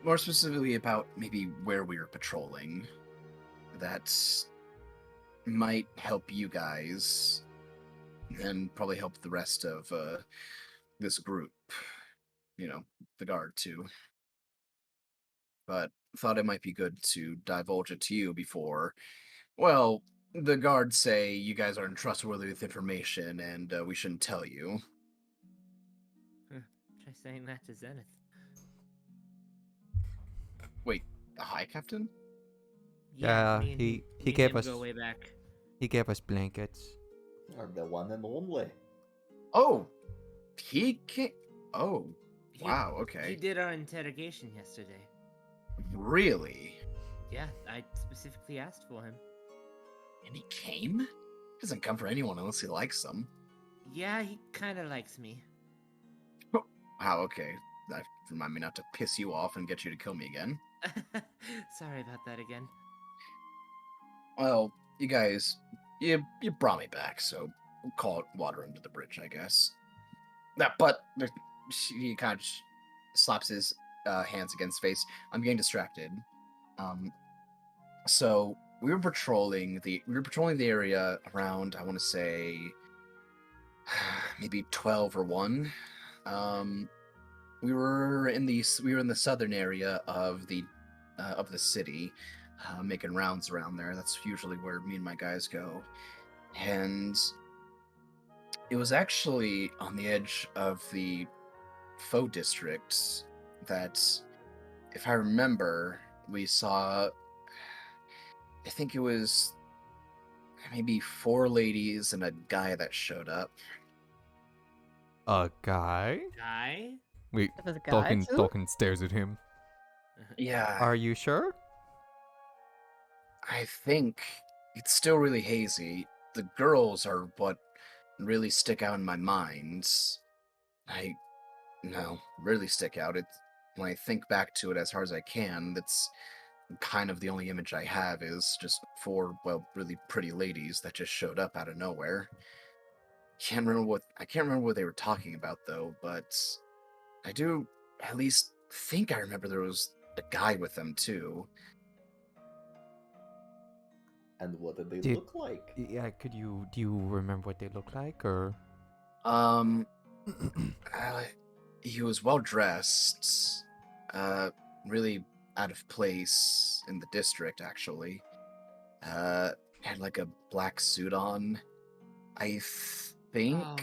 More specifically about maybe where we were patrolling. That might help you guys, and probably help the rest of this group. You know, the guard too. But thought it might be good to divulge it to you before. Well, the guards say you guys aren't trustworthy with information, and we shouldn't tell you. Try saying that to Zenith. Wait, the High Captain? Yeah, me and he me and gave him us- go way back. He gave us blankets. Or the one and only. Oh, he can't. Oh, He- wow. He Okay, did our interrogation yesterday. really? Yeah, I specifically asked for him. And he came? He doesn't come for anyone unless he likes them. Yeah, he kind of likes me. Wow. Okay, that remind me not to piss you off and get you to kill me again. Sorry about that again. Well, you guys, you brought me back, so we'll call it water under the bridge, I guess. He kind of slaps his hands against his face. I'm getting distracted. So we were patrolling the area around, I want to say, maybe 12 or 1. We were in the southern area of the city, making rounds around there. That's usually where me and my guys go. And it was actually on the edge of the Faux district that, if I remember, we saw, I think it was maybe 4 ladies and a guy that showed up. A guy? Guy? Wait, It was a guy too? Dolkin stares at him. Yeah, Are you sure? I think it's still really hazy. The girls are what really stick out in my mind. I no, really stick out. It's when I think back to it as hard as I can, that's kind of the only image I have is just four, well, really pretty ladies that just showed up out of nowhere. I can't remember what they were talking about though, but I do at least think I remember there was a guy with them too. And what did they Did- look like? Yeah, do you remember what they look like, or? Um, he was well dressed, really out of place in the district actually. Had like a black suit on. I think Oh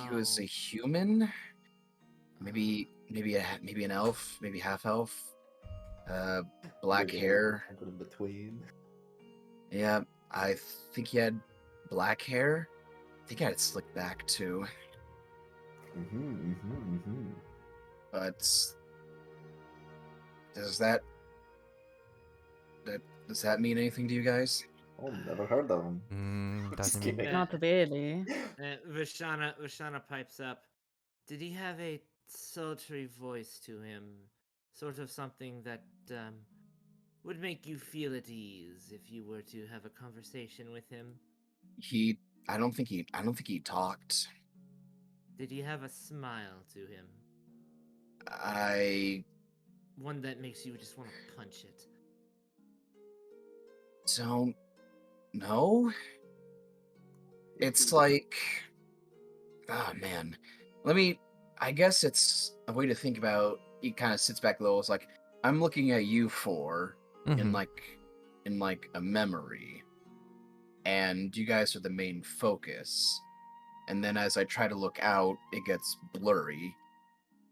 he was a no. human, maybe an elf, maybe half elf. Black Maybe hair. something in between. Yeah, I think he had black hair. I think he had it slicked back too. But does that does that mean anything to you guys? Oh, never heard of him. Just Doesn't mean. kidding. Not really. Vashana pipes up. Did he have a sultry voice to him? Sort of something that would make you feel at ease if you were to have a conversation with him? I don't think he talked. Did he have a smile to him? I One that makes you just want to punch it. don't know. It's like, oh man. I guess it's a way to think about, he kind of sits back a little. It's like, I'm looking at you four in Mhm. like a memory. And you guys are the main focus. And then as I try to look out, it gets blurry.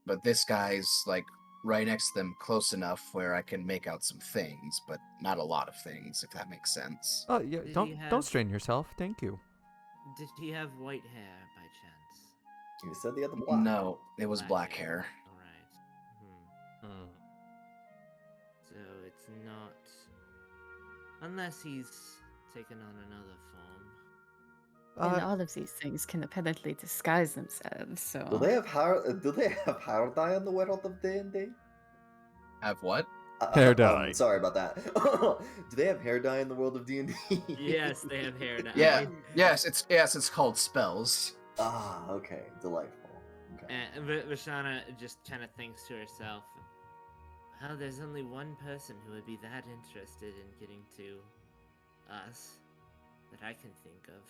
But this guy's like right next to them, close enough where I can make out some things, but not a lot of things, if that makes sense. Oh yeah, Did he don't have- strain yourself. Thank you. Did he have white hair by chance? You said he had the black. No, it was black hair. Alright. So it's not. Unless he's taken on another form. And Uh, all of these things can apparently disguise themselves, so. Do they have hair? Do they have hair dye in the world of D&D? Have what? Hair dye. Sorry about that. Do they have hair dye in the world of D&D? Yes, they have hair dye. Yeah, it's called spells. Ah, okay, delightful. Okay. And Vashana just kind of thinks to herself, well, there's only one person who would be that interested in getting to us that I can think of.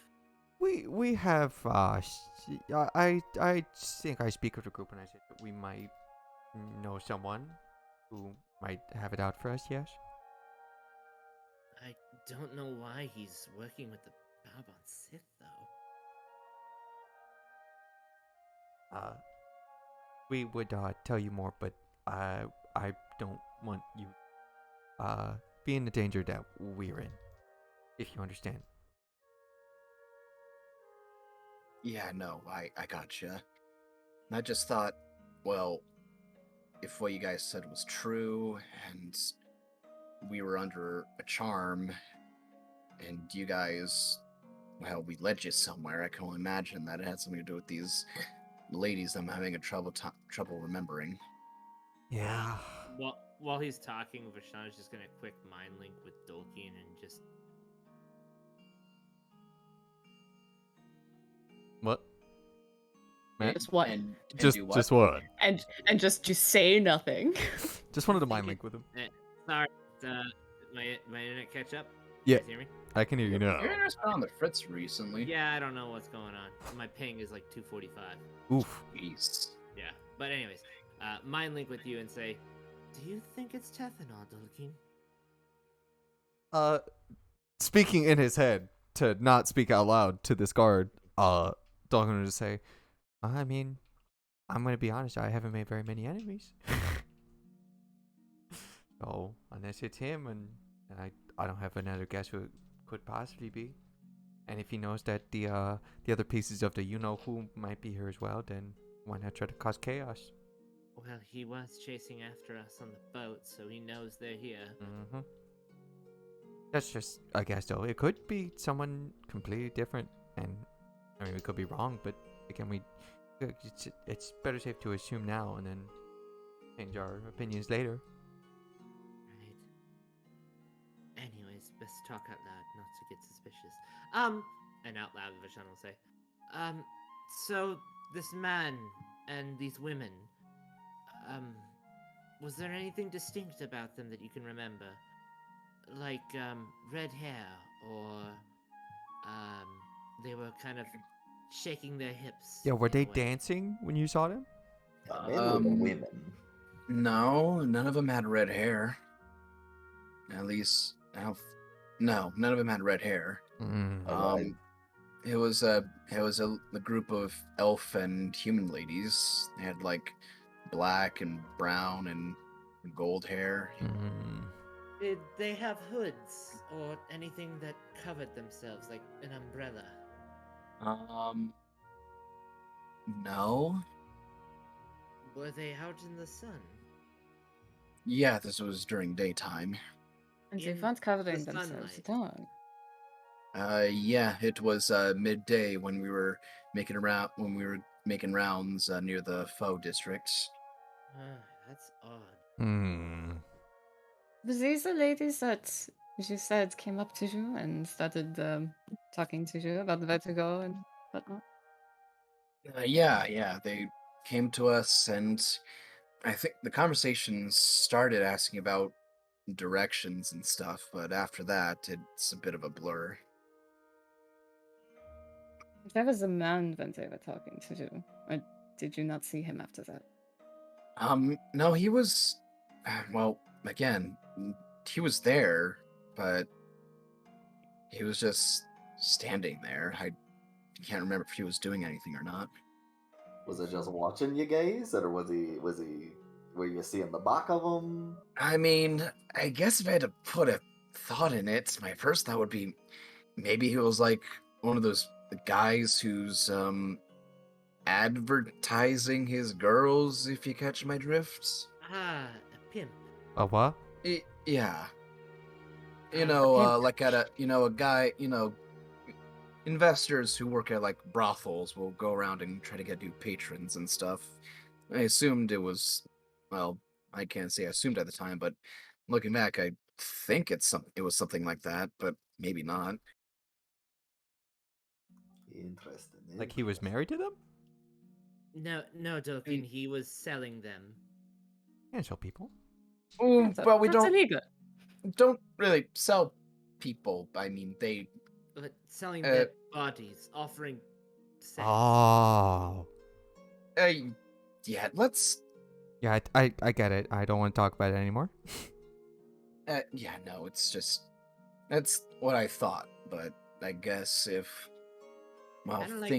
we have I think I speak of the group when I say that we might know someone who might have it out for us. Yes. I don't know why he's working with the Bourbon Sith, though. We would tell you more, but I don't want you be in the danger that we're in, if you understand. Yeah, no, I gotcha. And I just thought, well, if what you guys said was true, and we were under a charm, and you guys, well, we led you somewhere, I can only imagine that it had something to do with these ladies I'm having a trouble remembering. Yeah. While he's talking, Vashana's just gonna quick mind link with Dolkeen and just What? Man, Just what? And just do what? just what? And just say nothing. Just wanted to mind link with him. sorry, my internet catch up. Yeah. You guys hear me? I can hear you now. Your internet's been on the fritz recently. Yeah, I don't know what's going on. My ping is like 245. Oof. Jeez. Yeah, but anyways, mind link with you and say, do you think it's Tethanol, Dolkeen? Speaking in his head to not speak out loud to this guard, Dalton would just say, I mean, I'm gonna be honest, I haven't made very many enemies. So unless it's him, and I don't have another guess who it could possibly be. And if he knows that the other pieces of the you-know-who might be here as well, then why not try to cause chaos? Well, he was chasing after us on the boat, so he knows they're here. Mm-hmm. That's just a guess, though. It could be someone completely different, and I mean, we could be wrong, but again, it's better safe to assume now and then change our opinions later. Right. Anyways, best talk out loud, not to get suspicious. And out loud, Vishan will say, so this man and these women, was there anything distinct about them that you can remember? Like, red hair, or, they were kind of shaking their hips. Yeah, were in a they way. dancing when you saw them? Maybe with the Um, women. No, none of them had red hair. At least, no, none of them had red hair. Mm. Alright. It was a group of elf and human ladies. They had like black and brown and gold hair. Mm. Did they have hoods, or anything that covered themselves, like an umbrella? No. Were they out in the sun? Yeah, this was during daytime. And they In weren't covering the themselves sunlight. at all. Yeah, it was midday when we were making rounds near the Faux district. That's odd. Hmm. Were these the ladies that you said came up to you and started talking to you about where to go and whatnot? Yeah, they came to us, and I think the conversation started asking about directions and stuff, but after that, it's a bit of a blur. There was a man when they were talking to you, or did you not see him after that? No, he was, well, again, he was there, but he was just standing there. I can't remember if he was doing anything or not. Was it just watching you guys, or were you seeing the back of him? I mean, I guess if I had to put a thought in it, my first thought would be maybe he was like one of those guys who's advertising his girls, if you catch my drift. A pimp. A what? Yeah. You Ah, know, pimp. like at a guy, investors who work at like brothels will go around and try to get new patrons and stuff. I assumed it was, well, I can't say I assumed at the time, but looking back, I think it was something like that, but maybe not. Interesting. Like he was interesting. married to them? No, Dokin, he was selling them. Can't show people. Ooh, well, we That's illegal. don't really sell people. I mean, they But selling Uh, their bodies, offering sex. Oh. yeah, let's Yeah, I get it. I don't want to talk about it anymore. yeah, no, it's just that's what I thought, but I guess if Kinda like-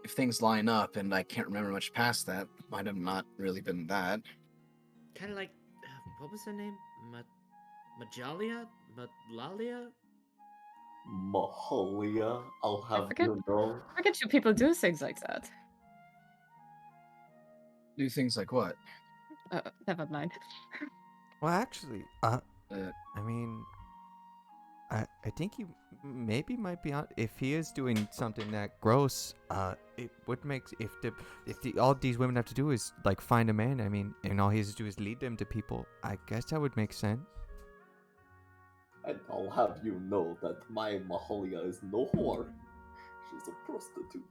if things line up and I can't remember much past that, might have not really been that. Kind of like, what was her name? Majalia? Matlalia? Mahalia, I'll have forget- you know. Forget you people do things like that. Do things like what? Never mind. Well, actually, Uh, I mean, I think he maybe might be on. If he is doing something that gross, it would make if all these women have to do is like find a man. I mean, and all he has to do is lead them to people. I guess that would make sense. And I'll have you know that my Mahalia is no whore. She's a prostitute.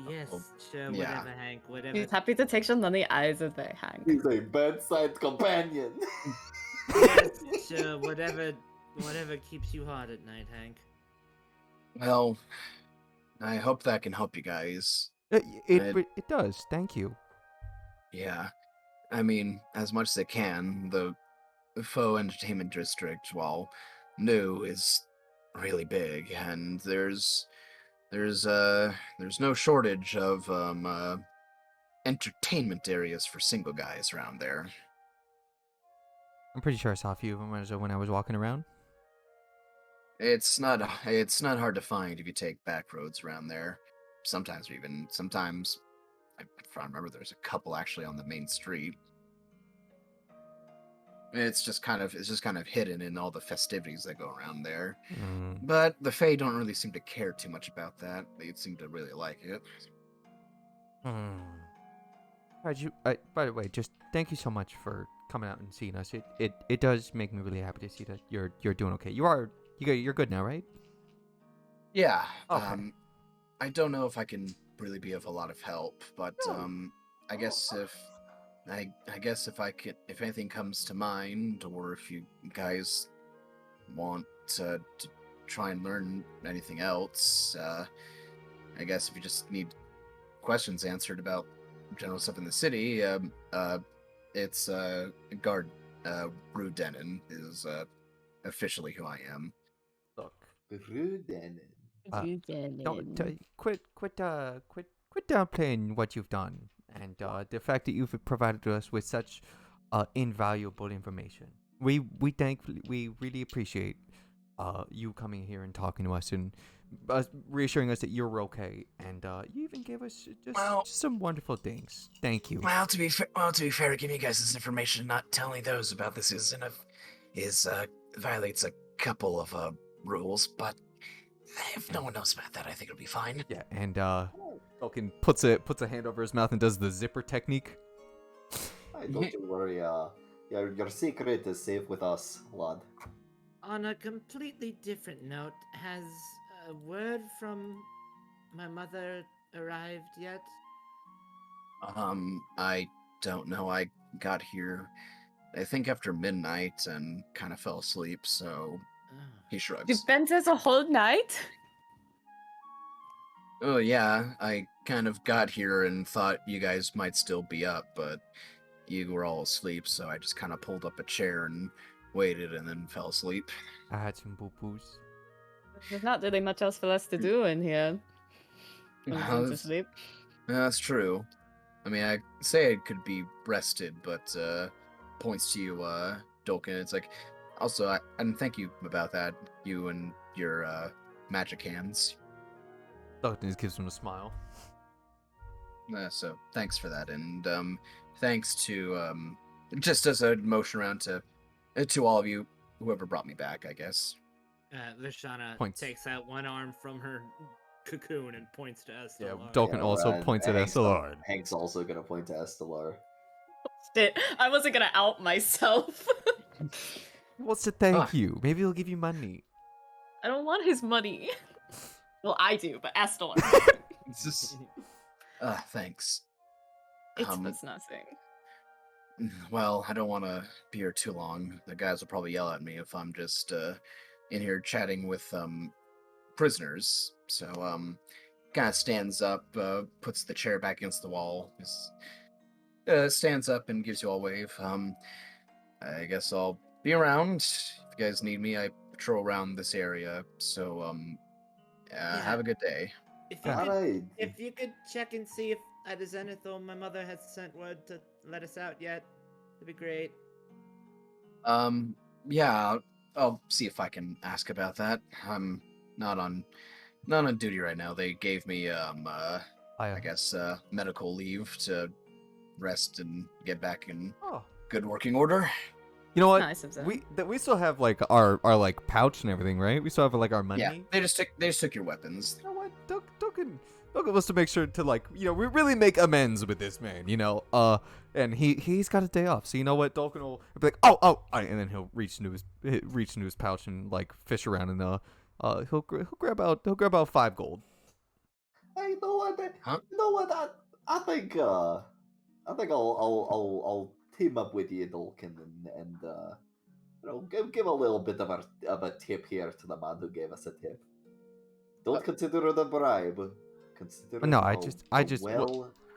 Yes, sure, Yeah. whatever, Hank, whatever. He's happy to take your money either way, Hank. He's a bedside companion. Yes, sure, whatever keeps you hard at night, Hank. well, I hope that can help you guys. It does. Thank you. Yeah, I mean, as much as it can. The Faux Entertainment District, while new, is really big, and there's no shortage of entertainment areas for single guys around there. I'm pretty sure I saw a few of them when I was walking around. It's not hard to find if you take back roads around there. Sometimes if I remember, there's a couple actually on the main street. It's just kind of hidden in all the festivities that go around there. Mm. But the Fae don't really seem to care too much about that. They seem to really like it. Hmm. By the way, just thank you so much for coming out and seeing us. It does make me really happy to see that you're doing okay. You're good now, right? Yeah. Okay. I don't know if I can really be of a lot of help, but No. I guess if anything comes to mind, or if you guys want to try and learn anything else, I guess if you just need questions answered about general stuff in the city, it's guard Rude Denon is officially who I am. Look. Ruden. Quit downplaying what you've done and the fact that you've provided us with such invaluable information. We really appreciate you coming here and talking to us and reassuring us that you're okay. And you even gave us just some wonderful things. Thank you. Well, to be fair, giving you guys this information, not telling those about this violates a couple of rules. But if no one knows about that, I think it'll be fine. Yeah, and Tolkien puts a hand over his mouth and does the zipper technique. Hey, don't you worry. Your secret is safe with us, lad. On a completely different note, has a word from my mother arrived yet? I don't know. I got here, I think after midnight, and kind of fell asleep. So Oh. he You shrugs. spent as a whole night? Oh yeah, I kind of got here and thought you guys might still be up, but you were all asleep, so I just kind of pulled up a chair and waited and then fell asleep. I had some boo-boos. There's not really much else for us to do in here. When Well, someone's asleep. That's true. I mean, I say it could be rested, but points to you, Dolkin. It's like, also, and thank you about that, you and your magic hands. Tolkien just gives him a smile. So thanks for that, and thanks to just as a motion around to all of you, whoever brought me back, I guess. Vishana Points. takes out one arm from her cocoon and points to Estelar. Yeah, Dolkin also Ryan, points at Estelard. Hank's also gonna point to Estelar. Shit, I wasn't gonna out myself. He wants to thank you. Maybe he'll give you money. I don't want his money. Well, I do, but Estelar. It's just, thanks. It's nothing. Well, I don't want to be here too long. The guys will probably yell at me if I'm just in here chatting with prisoners. So kind of stands up, puts the chair back against the wall, stands up and gives you all a wave. I guess I'll be around if you guys need me. I patrol around this area, so have a good day. If you could check and see if at Zenithal my mother has sent word to let us out yet, that'd be great. Yeah, I'll see if I can ask about that. I'm not on duty right now. They gave me I guess medical leave to rest and get back in good working order. You know what? Nice of them. We still have like our like pouch and everything, right? We still have like our money. Yeah, they just took your weapons. You know what? Dolkin wants to make sure to like, we really make amends with this man, and he's got a day off, so you know what? Dolkin will be like, and then he'll reach into his pouch and like fish around and he'll grab out 5 gold. You know what? Huh? You know what? I think I'll team up with you, Dolkin, and give a little bit of a tip here to the man who gave us a tip. Don't consider it a bribe. Consider No, it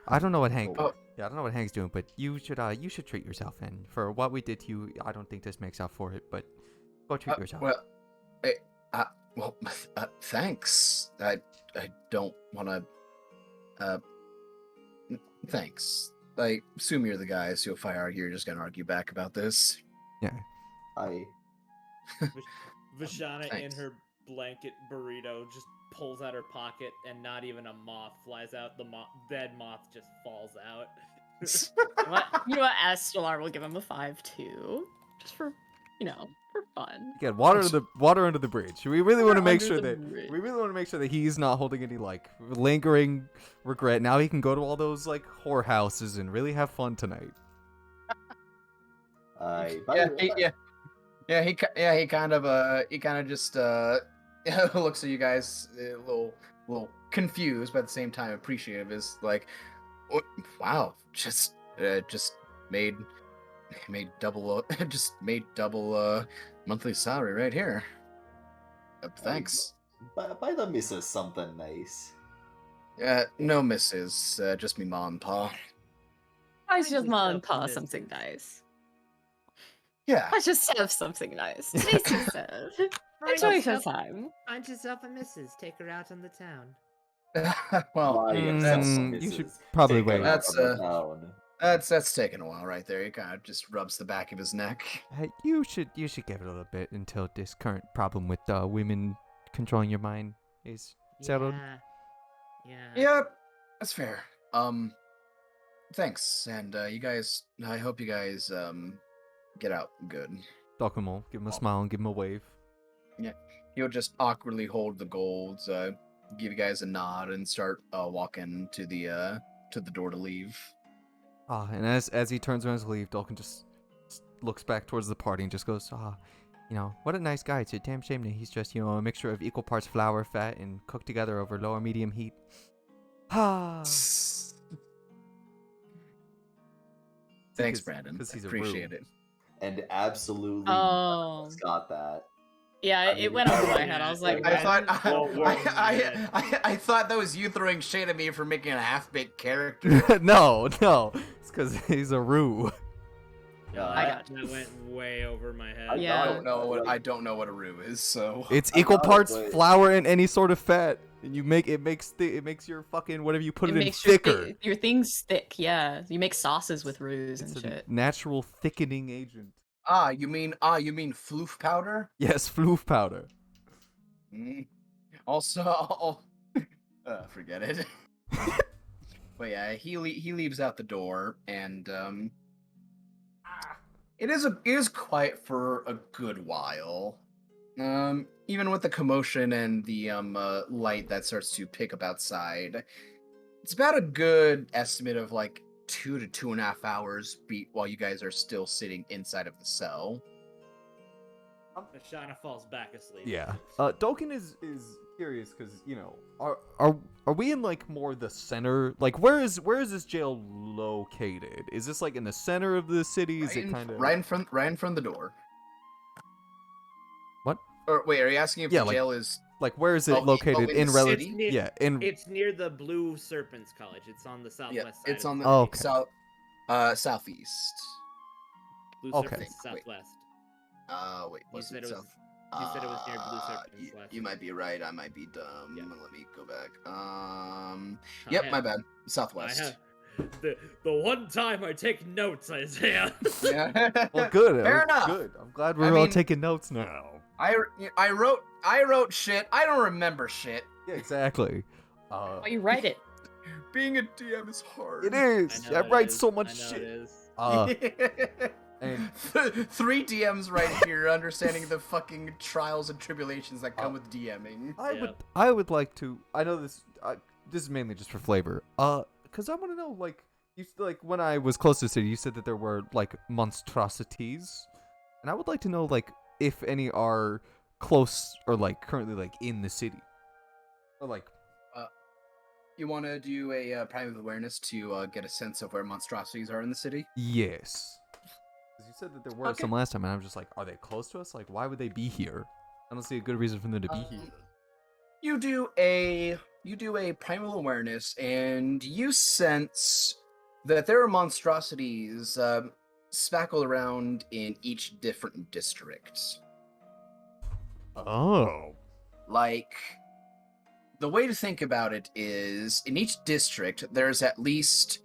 I don't know what Hank. Oh. Yeah, I don't know what Hank's doing, but you should treat yourself. And for what we did to you, I don't think this makes up for it. But go treat yourself. Well, thanks. I don't want to. Thanks. I assume you're the guys who, if I argue, you're just gonna argue back about this. Yeah. I Vishana in Thanks. her blanket burrito just pulls out her pocket, and not even a moth flies out. The dead moth just falls out. You know what? Estelar will give him a 5 too, just for for fun. Again, water under the bridge. We really want to make sure Under the that bridge. we really want to make sure that he's not holding any like lingering regret. Now he can go to all those like whorehouses and really have fun tonight. He kind of just looks at you guys a little confused, but at the same time appreciative. Is like, wow, just made double monthly salary right here. Thanks. Buy the missus something nice. No misses, just me mom and pa. I just yourself mom a and pa missus. something nice. Yeah. I just have something nice. Stacy said. Enjoy your time. Find yourself a missus. Take her out on the town. Well, Buy yourself a you should missus. probably Take her wait. out That's, on the town. that's taking a while right there. He kind of just rubs the back of his neck. Hey, you should give it a little bit until this current problem with women controlling your mind is settled. Yeah. Yep, that's fair. Thanks, and you guys. I hope you guys get out good. Talk him all, give him a smile and give him a wave. He'll just awkwardly hold the golds, give you guys a nod, and start walking to the door to leave. And as he turns around to leave, Dalkin just looks back towards the party and just goes, what a nice guy. It's a damn shame that he's just, a mixture of equal parts flour, fat, and cooked together over low or medium heat. Thanks, Brandon. 'cause he's a Appreciate rube. it. And absolutely Oh. got that. Yeah, I it mean, went over my yeah, head. I was like, I Brandon thought is well worth it. I thought that was you throwing shade at me for making a half-baked character. No, it's because he's a roo. Yeah, I got That went way over my head. Yeah. I don't know what a roux is, so It's I equal got it, parts but- flour and any sort of fat, and it makes your fucking whatever you put it in makes thicker. your things thick. Yeah, you make sauces with roux It's and a shit. natural thickening agent. you mean floof powder? Yes, floof powder. Mm. Also, forget it. But yeah, he leaves out the door, and it is quiet for a good while. Even with the commotion and the light that starts to pick up outside, it's about a good estimate of like 2 to 2.5 hours beat while you guys are still sitting inside of the cell. Ashana falls back asleep. Yeah. Dolkin is curious because are we in like more the center? Like where is this jail located? Is this like in the center of the city? Is it kind of right in front of the door? What? Or wait, are you asking if Yeah, the like- jail is? like where is it Oh, located in in the relative? city? Yeah, in It's near the Blue Serpents College. It's on the southwest Yeah, side. it's on the Oh, okay. southeast. Blue Okay. Serpents Wait. southwest. Wait, You was said it it was- south? you said it was near Blue Serpents last You time. might be right. I might be dumb. Yeah. Let me go back. Yep, my bad. Southwest. The one time I take notes, Isaiah. Yeah. well, good. Fair enough. Good. I'm glad I we're all mean- taking notes now. I wrote shit. I don't remember shit. Yeah, exactly. Oh, you write it. Being a DM is hard. It is. I write so much shit. And 3 DMs right here, understanding the fucking trials and tribulations that come with DMing. I would like to. I know this. This is mainly just for flavor. Because I want to know, like, when I was close to the city, you said that there were like monstrosities, and I would like to know, like, if any are close or like currently like in the city, or like. You want to do a private awareness to get a sense of where monstrosities are in the city? Yes. Because you said that there were Okay. some last time, and I'm just like, are they close to us? Like, why would they be here? I don't see a good reason for them to be here. You do a primal awareness, and you sense that there are monstrosities spackled around in each different district. Oh. Like, the way to think about it is, in each district, there's at least,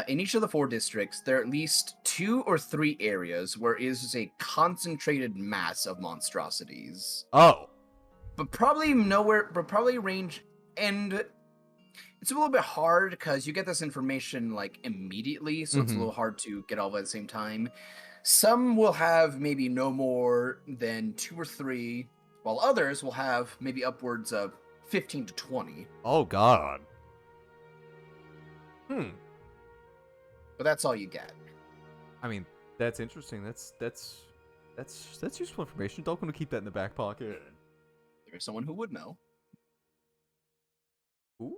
in each of the 4 districts, there are at least 2 or 3 areas where is a concentrated mass of monstrosities. Oh. but probably nowhere. But probably range, and it's a little bit hard because you get this information like immediately, so it's a Mhm. little hard to get all at the same time. Some will have maybe no more than 2 or 3, while others will have maybe upwards of 15 to 20. Oh God. But that's all you get. I mean, that's interesting. That's useful information. Don't want to keep that in the back pocket. There's someone who would know. Who?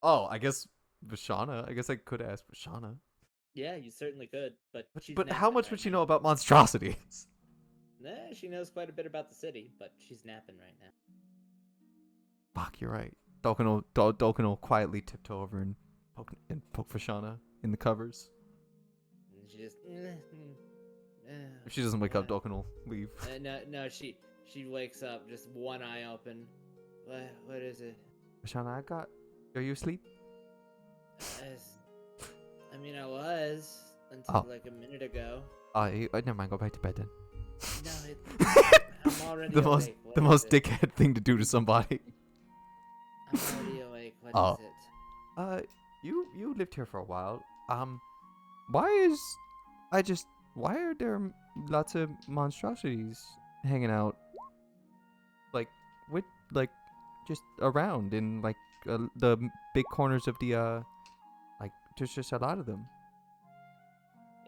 Oh, I guess Vashana. I guess I could ask Vashana. Yeah, you certainly could, but she's But how napping much right would she now. know about monstrosities? Nah, she knows quite a bit about the city, but she's napping right now. Fuck, you're right. Dolkin will quietly tiptoe over and poke Vashana in the covers. And she just. If she doesn't wake up, Dolkin will leave. No, she wakes up, just one eye open. What is it? Vashana, are you asleep? I mean, I was until like a minute ago. Never mind. Go back to bed then. No, I'm already the awake. most dickhead thing to do to somebody. I'm already awake. What is it? You lived here for a while. Why are there lots of monstrosities hanging out, just around in the big corners of the there's just a lot of them.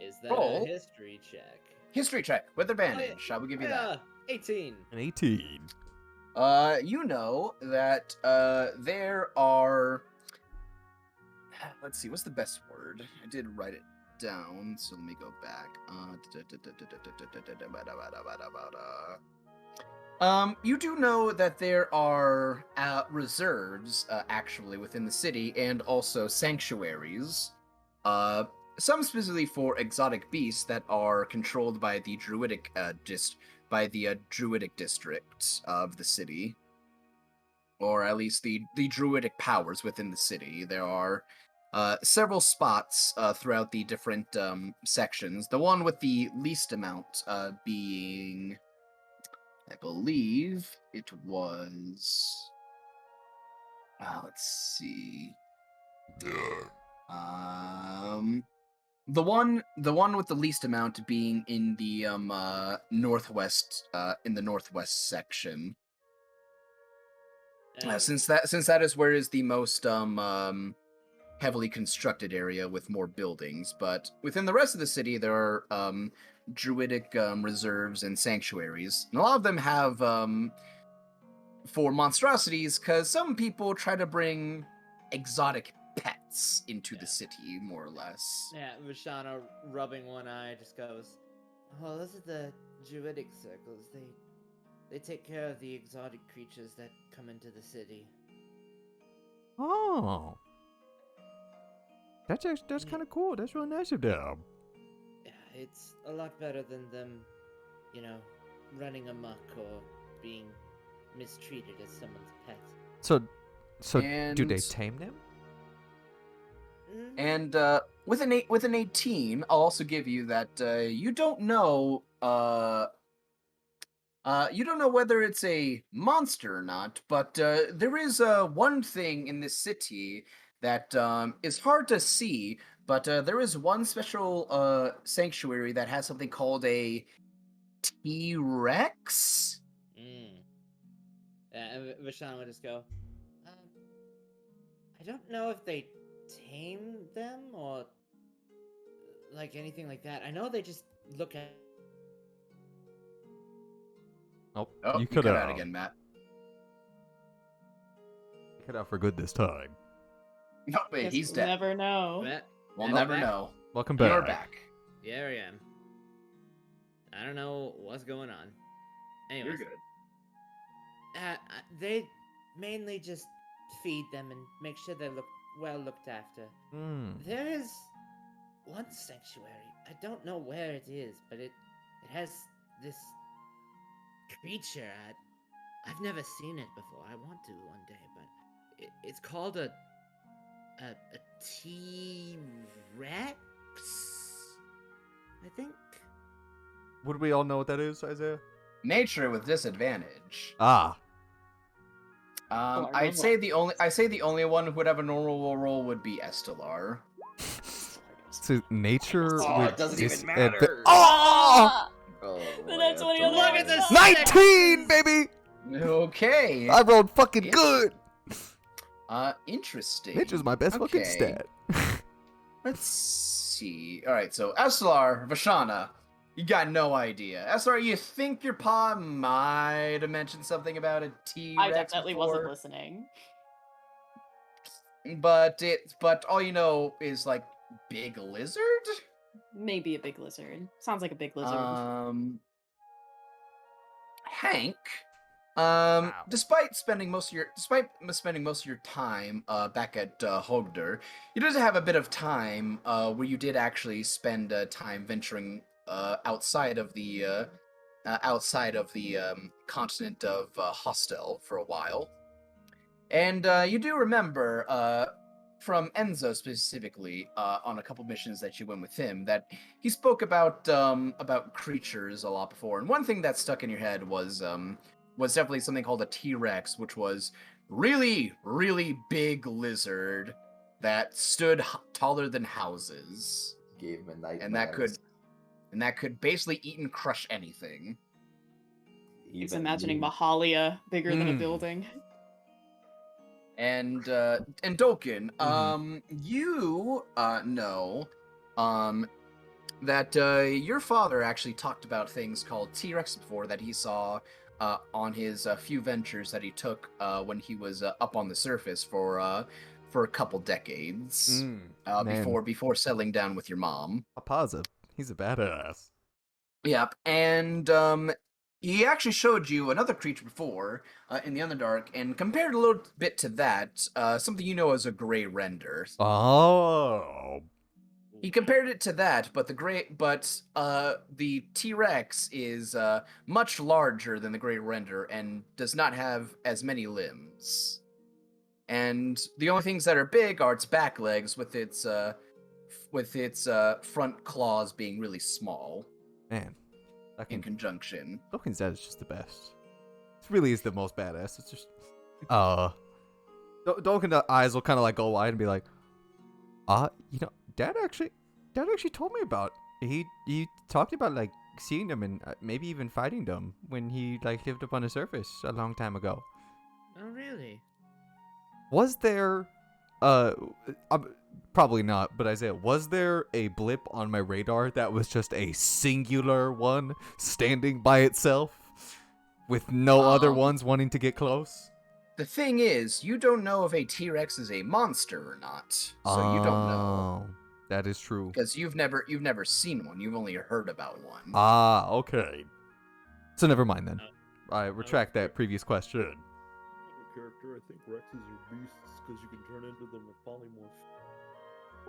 Is that Roll. a history check? History check with advantage. Shall we give you that? 18. An 18. You know that there are. Let's see, what's the best word? I did write it down, so let me go back. You do know that there are reserves actually within the city, and also sanctuaries. Some specifically for exotic beasts that are controlled by the druidic druidic district of the city, or at least the druidic powers within the city. There are several spots throughout the different sections. The one with the least amount being, I believe it was. Let's see. The one with the least amount being in the northwest section. Since that is where is the most heavily constructed area with more buildings, but within the rest of the city there are druidic reserves and sanctuaries, and a lot of them have for monstrosities, because some people try to bring exotic pets into the city, more or less. Yeah, Vashana, rubbing one eye, just goes, "Oh, those are the druidic circles. They take care of the exotic creatures that come into the city." Oh. That's kind of cool. That's really nice of them. Yeah, it's a lot better than them, running amok or being mistreated as someone's pet. So do they And- tame them? And with an 18, I'll also give you that you don't know whether it's a monster or not, but there is one thing in this city that is hard to see, but there is one special sanctuary that has something called a T-Rex. Yeah, and Vashana would just go, I don't know if they tame them or like anything like that. I know they just look at. Oh, You cut out again, Matt. You cut out for good this time. No, wait, Guess he's we'll dead. never know. Matt, We'll I'm never back. know. Welcome back. You're back. Yeah, I am. I don't know what's going on. Anyways, You're good. they mainly just feed them and make sure they look well looked after. There is one sanctuary. I don't know where it is, but it has this creature. I've never seen it before. I want to one day, but it's called a T-Rex, I think. Would we all know what that is, Isaiah? Nature with disadvantage. Ah. Estelar I'd goes say last. the only one who would have a normal roll would be Estelar. So nature Oh, with it doesn't even disadva- matter. Oh! Oh, The next one, he boy, Look at this this. 19, baby! Okay. I rolled fucking Yeah. good. Interesting. Nature's my best fucking Okay. stat. Let's see. All right, so Estelar, Vashana, you got no idea. Estelar, you think your pa might have mentioned something about a T-Rex I definitely wasn't before, listening. but all you know is like big lizard. Maybe a big lizard. Sounds like a big lizard. Hank. Wow. Despite spending most of your time back at Hogder, you did have a bit of time where you did actually spend time venturing outside of the continent of Hostel for a while, and you do remember from Enzo specifically on a couple missions that you went with him that he spoke about creatures a lot before, and one thing that stuck in your head was definitely something called a T-Rex, which was really, really big lizard that stood taller than houses, Gave him a nightmare. and that could basically eat and crush anything. He's imagining Mahalia bigger than a building. And Dolkin, Mhm. you know that your father actually talked about things called T-Rex before that he saw on his few ventures that he took when he was up on the surface for a couple decades Man, before settling down with your mom. Papaza, he's a badass. Yep, and he actually showed you another creature before in the Underdark, and compared a little bit to that, something you know as a gray render. Oh. He compared it to that, but the T-Rex is much larger than the Great Render and does not have as many limbs. And the only things that are big are its back legs, with its front claws being really small Man, in conjunction. Dokin's dad is just the best. This really is the most badass. It's just, Dokin's eyes will kind of like go wide and be like, Dad actually told me about. He talked about like seeing them and maybe even fighting them when he like lived up on the surface a long time ago. Oh, really? Was there, probably not, but Isaiah, was there a blip on my radar that was just a singular one standing by itself with no other ones wanting to get close? The thing is, you don't know if a T-Rex is a monster or not, so you don't know. That is true. Because you've never seen one. You've only heard about one. Okay. So never mind then. I retract that previous question. Character, I think Rexes are beasts because you can turn into them with polymorph.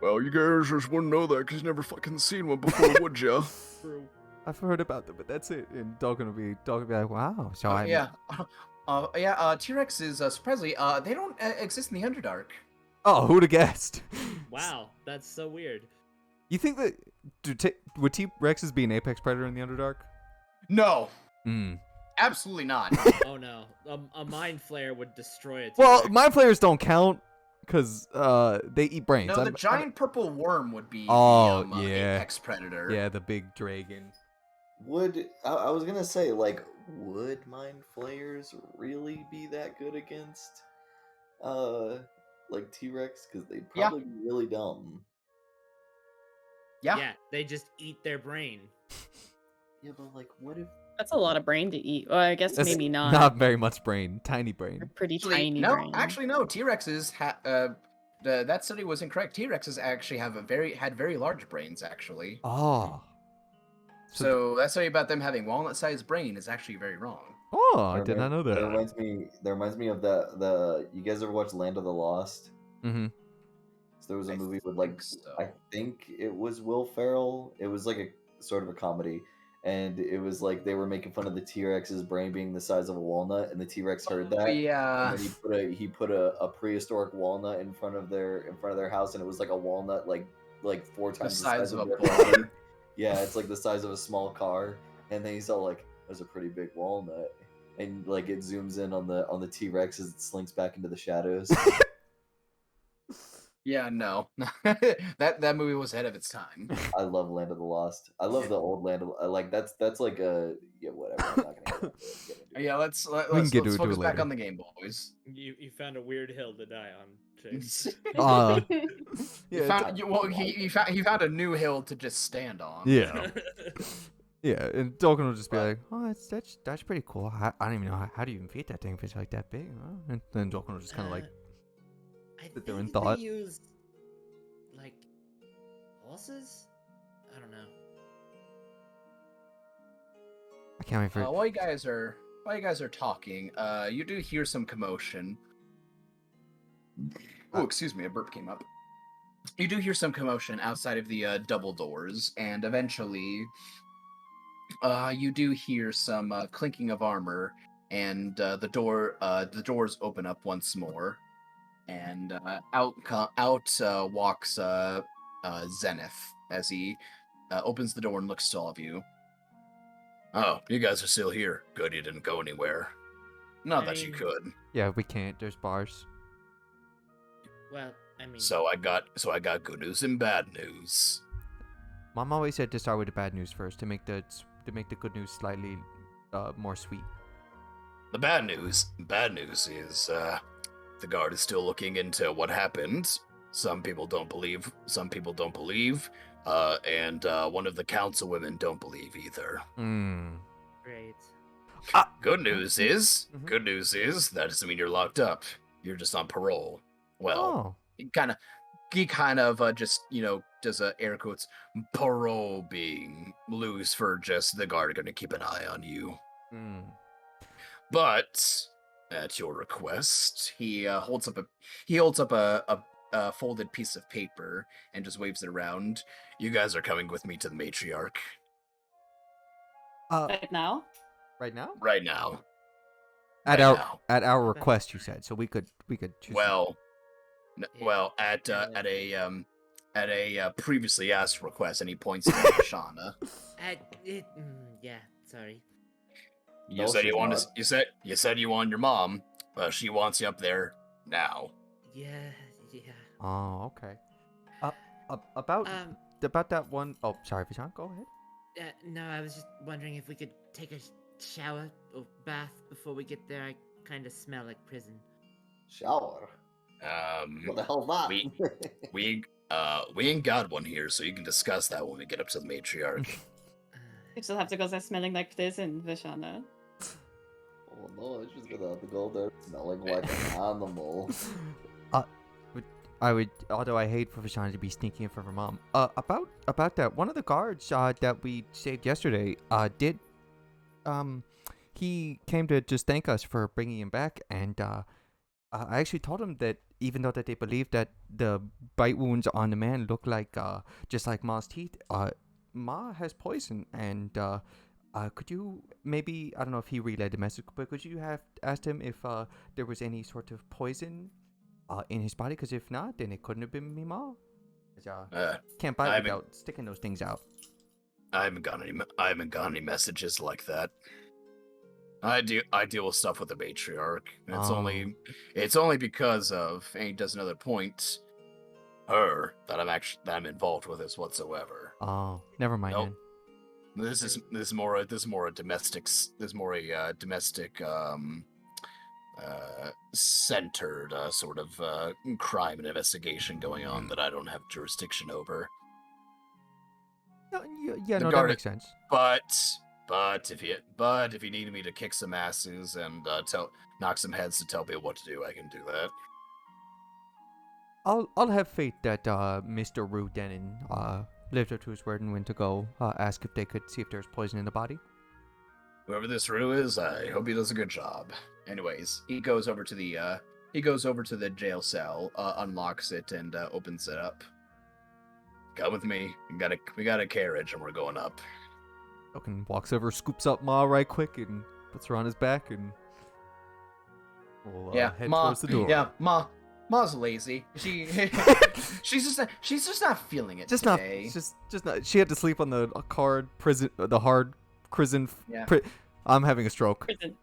Well, you guys just wouldn't know that because you never fucking seen one before, would ya? True. I've heard about them, but that's it. And Dogan will be like, wow. So T-Rexes, surprisingly, they don't exist in the Underdark. Oh, who'd have guessed? Wow, that's so weird. You think that would T-Rexes be an apex predator in the Underdark? No, Hmm. absolutely not. Oh no, a mind flare would destroy it. Well, mind flayers don't count because they eat brains. No, the giant purple worm would be Oh, the yeah. apex predator. Yeah, the big dragon. I was gonna say, like, would mind flayers really be that good against like T-Rex? Because they'd probably be really dumb. Yeah. They just eat their brain. Yeah, but like, what if That's a lot of brain to eat. Well, I guess That's maybe not. Not very much brain. Tiny They're brain. pretty Actually, tiny no, brain. actually, no. T-Rexes that study was incorrect. T-Rexes actually had very large brains, actually. Oh. So that study about them having walnut-sized brain is actually very wrong. Oh, I did not know that. That reminds me of the you guys ever watch Land of the Lost? Mm-hmm. So there was a I movie with, like, think so. I think it was Will Ferrell. It was like a sort of a comedy, and it was like they were making fun of the T-Rex's brain being the size of a walnut, and the T-Rex heard that. Yeah. And then he put a prehistoric walnut in front of their house, and it was like a walnut like 4 The times size of a their boulder. body. Yeah, it's like the size of a small car. And then he's all like, "That's a pretty big walnut." and like it zooms in on the T-Rex as it slinks back into the shadows. Yeah, no. that movie was ahead of its time. I love Land of the Lost. I love the old Land of like that's like a whatever. I'm not gonna get into it. Yeah, let's We can get to it focus back later. on the Game Boys. You found a weird hill to die on, Chase. You found a new hill to just stand on. Yeah. Yeah, and Dolgan will just be like, "Oh, that's pretty cool. I don't even know how do you even feed that thing if it's like that big." Huh? And then Dolgan will just kind of like, I sit there in think thought. they used like horses. I don't know. "I can't wait for." While you guys are talking, you do hear some commotion. Oh, excuse me, a burp came up. You do hear some commotion outside of the double doors, and eventually, you do hear some clinking of armor, and the doors open up once more, and out walks Zenith as he opens the door and looks to all of you. Oh, you guys are still here. Good, you didn't go anywhere. Not that you could. Yeah, we can't. There's bars. Well, I mean, So I got good news and bad news. Mom always said to start with the bad news first to make the good news slightly more sweet. The bad news is the guard is still looking into what happened. Some people don't believe. And one of the councilwomen don't believe either. great. Good news is Mhm. that doesn't mean you're locked up. You're just on parole. Well, Oh, he kind of just does a air quotes parole being loose for just the guard going to keep an eye on you. But at your request, he holds up a folded piece of paper and just waves it around. You guys are coming with me to the matriarch Right now? right now? right now. At Right our now. at our request, you said, so we could choose. Well, Yeah. at a previously asked request, and he points to Shauna. Yeah, sorry. You No, said she's you want not. you said you want your mom. She wants you up there now. Yeah. Oh, okay. About that one oh sorry, Vishal, go ahead. No, I was just wondering if we could take a shower or bath before we get there. I kind of smell like prison. Shower. What the hell's that? we ain't got one here, so you can discuss that when we get up to the matriarch. You still have to go there smelling like prison, Vishana. Oh no, it's just gonna have to go there smelling like an animal. I would, although I hate for Vishana to be sneaking in front of her mom. About that, one of the guards that we saved yesterday, he came to just thank us for bringing him back, and I actually told him that even though that they believe that the bite wounds on the man look like just like Ma's teeth, Ma has poison, and could you maybe, I don't know if he relayed the message, but could you have asked him if there was any sort of poison in his body? Because if not, then it couldn't have been me, Ma. Can't I bite haven't- without sticking those things out. I haven't got any messages like that. I deal with stuff with the matriarch. It's only because of, and he does another point, her that I'm involved with this whatsoever. Oh, never mind Nope. then. This is more a domestic centered sort of crime and investigation going on that I don't have jurisdiction over. No, The that guard- makes sense. But if you need me to kick some asses and knock some heads to tell people what to do, I can do that. I'll have faith that Mr. Rue Denon lived up to his word and went to go ask if they could see if there's poison in the body. Whoever this Rue is, I hope he does a good job. Anyways, he goes over to the jail cell, unlocks it, and opens it up. Come with me. We got a carriage, and we're going up. Logan walks over, scoops up Ma right quick, and puts her on his back, and we'll head towards the door. Yeah, Ma's lazy. She's just not feeling it Just today. not. Just not. She had to sleep on the hard prison. Yeah. I'm having a stroke. Prison.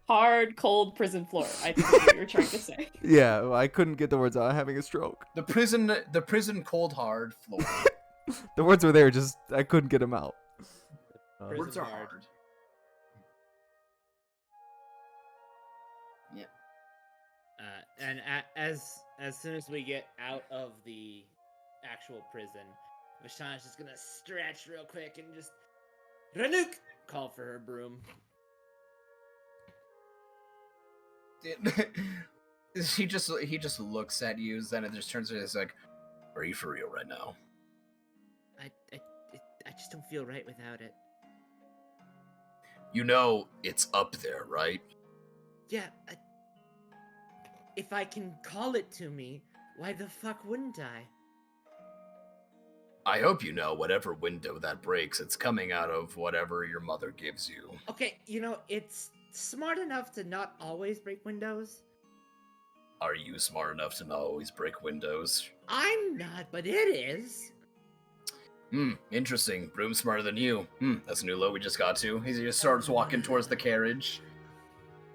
Hard, cold prison floor. I think is what you're trying to say. Yeah, well, I couldn't get the words out. I'm having a stroke. The prison cold hard floor. The words were there, just I couldn't get them out. Prison Words are hard. hard. Yeah. And as soon as we get out of the actual prison, Vashana's just gonna stretch real quick and just Ranuk call for her broom. he just looks at you, then it just turns to it's like, are you for real right now? I just don't feel right without it. You know it's up there, right? Yeah, if I can call it to me, why the fuck wouldn't I? I hope you know whatever window that breaks, it's coming out of whatever your mother gives you. Okay, it's smart enough to not always break windows. Are you smart enough to not always break windows? I'm not, but it is. Interesting. Broom's smarter than you. That's a new low we just got to. He just starts walking towards the carriage.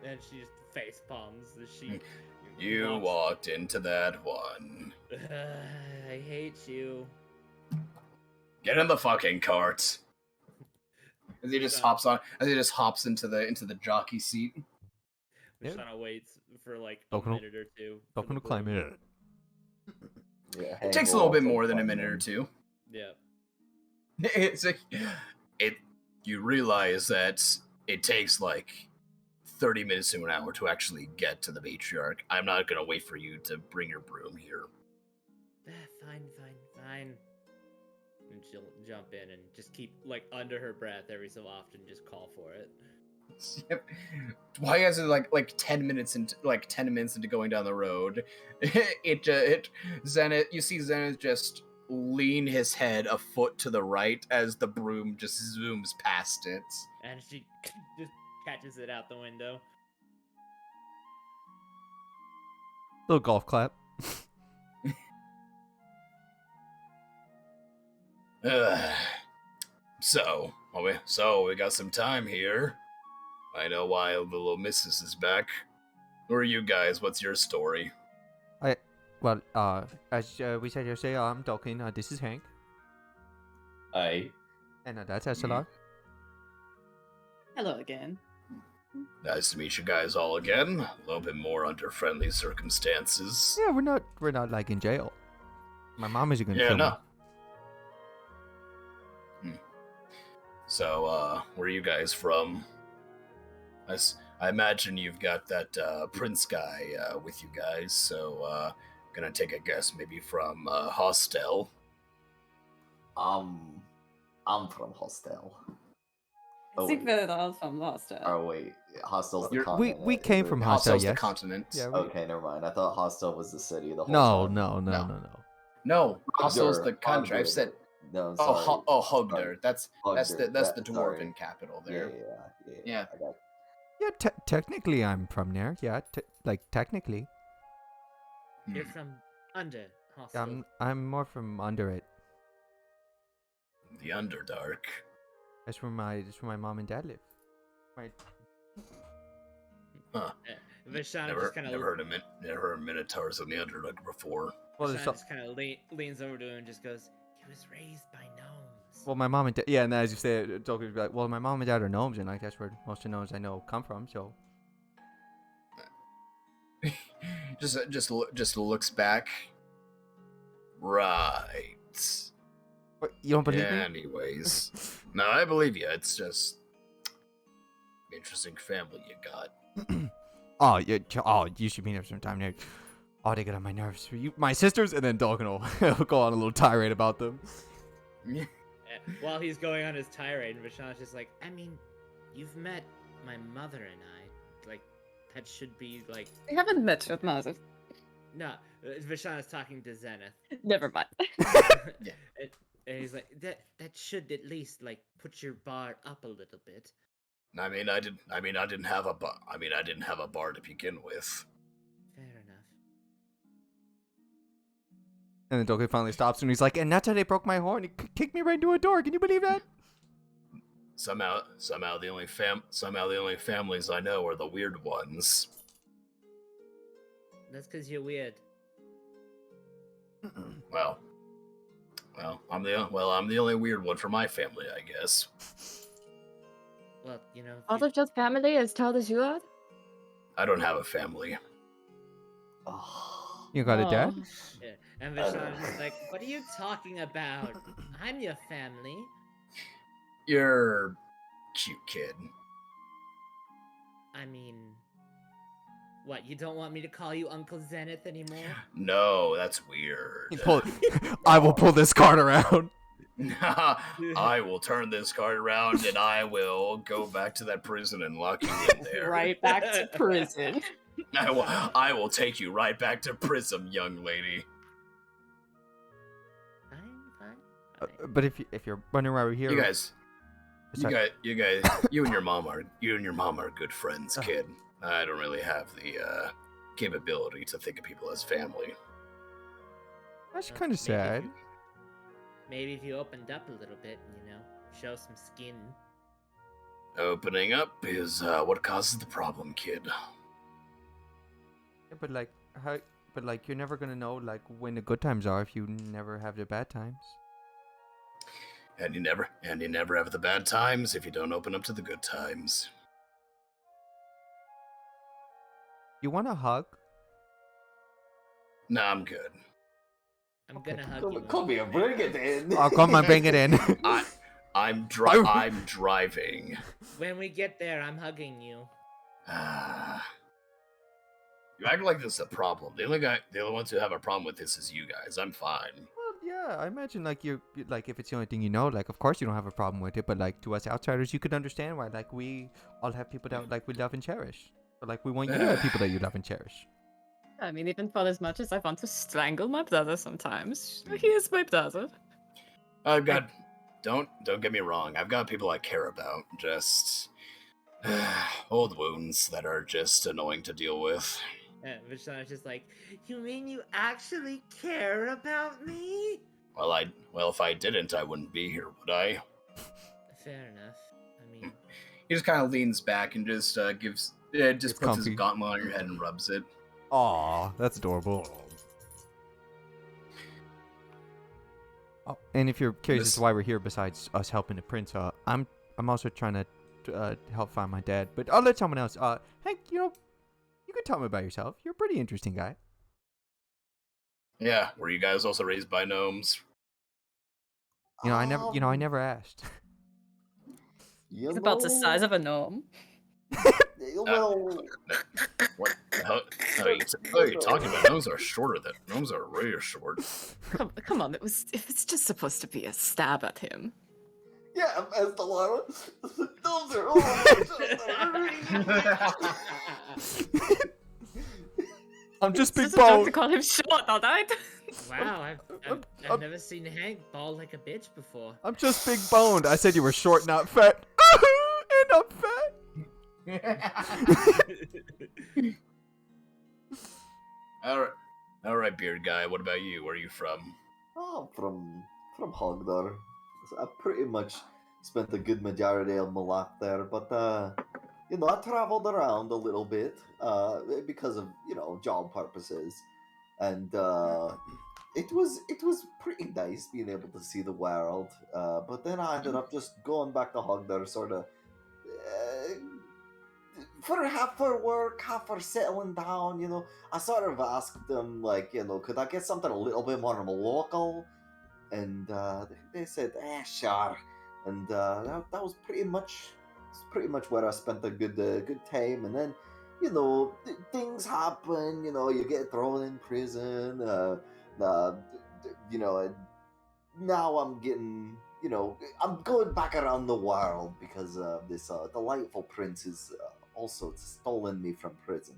And she just face palms the sheet. You walked into that one. I hate you. Get in the fucking cart. As he just hops into the jockey seat. Vashana waits for like a Talking to- minute or two. Talking to climb in. Yeah, It takes a little bit more than a minute or two. Yeah. It's like you realize that it takes like 30 minutes to an hour to actually get to the matriarch. I'm not gonna wait for you to bring your broom here. Fine. And she'll jump in and just keep like under her breath every so often, just call for it. Why is it like 10 minutes into going down the road? Zenith, you see Zenith just lean his head a foot to the right as the broom just zooms past it. And she just catches it out the window. Little golf clap. So we got some time here. I know why the little missus is back. Who are you guys? What's your story? Well, as we said yesterday, I'm talking. This is Hank, Aye. and that's SLR. Hello again. Nice to meet you guys all again. A little bit more under friendly circumstances. Yeah, we're not like in jail. My mom isn't gonna Yeah, kill no. me. So, where are you guys from? I imagine you've got that prince guy with you guys, so gonna take a guess, maybe from Hostel. I'm from Hostel. I think that I was from Hostel. Oh wait, Hostel's the You're- continent. We came is from it? Hostel, Hostel's yes. the continent. Yeah, Okay, never mind. I thought Hostel was the city. The whole No, time. no. No, Hostel's the Hogder, country. I've Hogder. said. No, I'm Oh, sorry. Hogder. Sorry. That's Hogder, the dwarven sorry. capital Yeah, there. Yeah. I got Yeah, technically I'm from there. Yeah, technically. You're from under hostel. I'm more from under it. The Underdark. That's where my mom and dad live. Right. Huh. Vashana Never just kind of heard of Minotaurs in the Underdark before. Well, Vashana there's just kind of leans over to him and just goes, "He was raised by gnomes." well, my mom and dad. Yeah, and as you say, talking like, well, my mom and dad are gnomes, and like that's where most of the gnomes I know come from. So just looks back. Right. what, you don't believe me? Anyways, no, I believe you. It's just interesting family you got. You should meet up sometime, Nick. Oh, they get on my nerves. My sisters, and then Dalton will go on a little tirade about them. While he's going on his tirade, Vashana's just like, I mean, you've met my mother and I. Like, that should be like. I haven't met your mother. No, Vashana's talking to Zenith. Never mind. Yeah. And he's like, that should at least like put your bar up a little bit. I didn't have a bar to begin with. Fair enough. And then Dalton finally stops, and he's like, and that's how they broke my horn. He kicked me right into a door. Can you believe that? somehow the only families I know are the weird ones. That's because you're weird. Well, I'm the only weird one for my family, I guess. Well, you know. Out of your family as tall as you are? I don't have a family. Oh, You got a dad? Yeah. And Vishal is like, "What are you talking about? I'm your family." You're cute, kid. I mean, what? You don't want me to call you Uncle Zenith anymore? No, that's weird. I will pull this card around. I will turn this card around and I will go back to that prison and lock you in there. Right back to prison. I will take you right back to prison, young lady. Fine. But if you're running around here, You and your mom are good friends, kid. I don't really have the capability to think of people as family. That's Well, kind of sad. Maybe if you opened up a little bit, show some skin. Opening up is what causes the problem, kid. Yeah, but like how? But like you're never gonna know like when the good times are if you never have the bad times. And you never have the bad times if you don't open up to the good times. You want a hug? Nah, I'm good. I'm gonna hug you. come here, bring it in. Oh, come on, bring it in. I'm driving. When we get there, I'm hugging you. You act like this is a problem. The only ones who have a problem with this is you guys. I'm fine. Well, yeah, I imagine like you're like if it's the only thing you know, like of course you don't have a problem with it, but like to us outsiders, you could understand why like we all have people that like we love and cherish, but like we want you to have people that you love and cherish. I mean, even for as much as I want to strangle my brother sometimes, he is my brother. God, don't get me wrong. I've got people I care about. Just old wounds that are just annoying to deal with. And Vishnu's just like, "You mean you actually care about me?" Well, if I didn't, I wouldn't be here, would I? Fair enough. I mean, He just kind of leans back and just puts his comfy. gauntlet on your head and rubs it. Aw, that's adorable. Oh, and if you're curious as to why we're here, besides us helping the prince, I'm also trying to help find my dad. But I'll let someone else. Hank, you could tell me about yourself. You're a pretty interesting guy. Yeah, were you guys also raised by gnomes? I never asked. He's about the size of a gnome. Well, What the hell are you talking about? Gnomes are shorter than gnomes are really short. Come on, it's just supposed to be a stab at him. yeah, as Delara, those are I'm just big It's just a joke to boned. call him short, alright? wow, I've never seen Hank bald like a bitch before. I'm just big boned. I said you were short, not fat. And I'm fat. All right, beard guy. What about you? Where are you from? Oh, from Hogdar. So I pretty much spent a good majority of my life there, but I traveled around a little bit because of job purposes, and it was pretty nice being able to see the world. But then I ended up just going back to Hogdar, sort of. For half for work, half for settling down, I sort of asked them, like, could I get something a little bit more local? And they said, sure. And that was pretty much where I spent a good time. And then, things happen. You get thrown in prison. And now I'm getting. I'm going back around the world because this delightful prince is also stolen me from prison.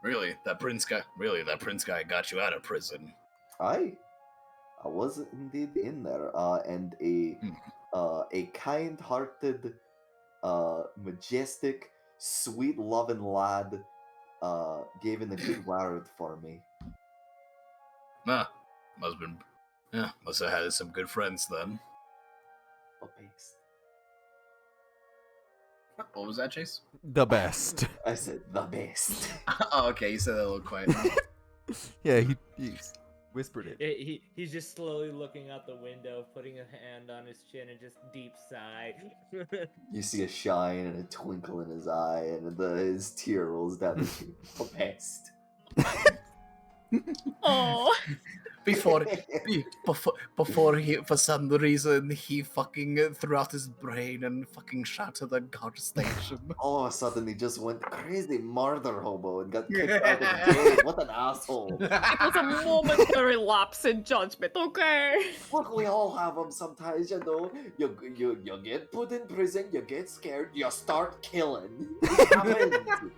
Really, that prince guy got you out of prison. I was indeed in there, and a kind-hearted, majestic, sweet-loving lad gave in a good word for me. Must have had some good friends then. The best. What was that, Chase? The best. I said the best. Oh, okay. You said that a little quiet. Yeah, he whispered it. He's just slowly looking out the window, putting a hand on his chin, and just deep sigh. You see a shine and a twinkle in his eye, and his tear rolls down his cheek. The best. Oh. before he, for some reason, he fucking threw out his brain and fucking shot to the guard station. All of a sudden, he just went crazy murder hobo and got kicked out of the jail. What an asshole. It was a momentary lapse in judgment, okay? Look, we all have them sometimes, you know. You get put in prison, you get scared, you start killing. It happens.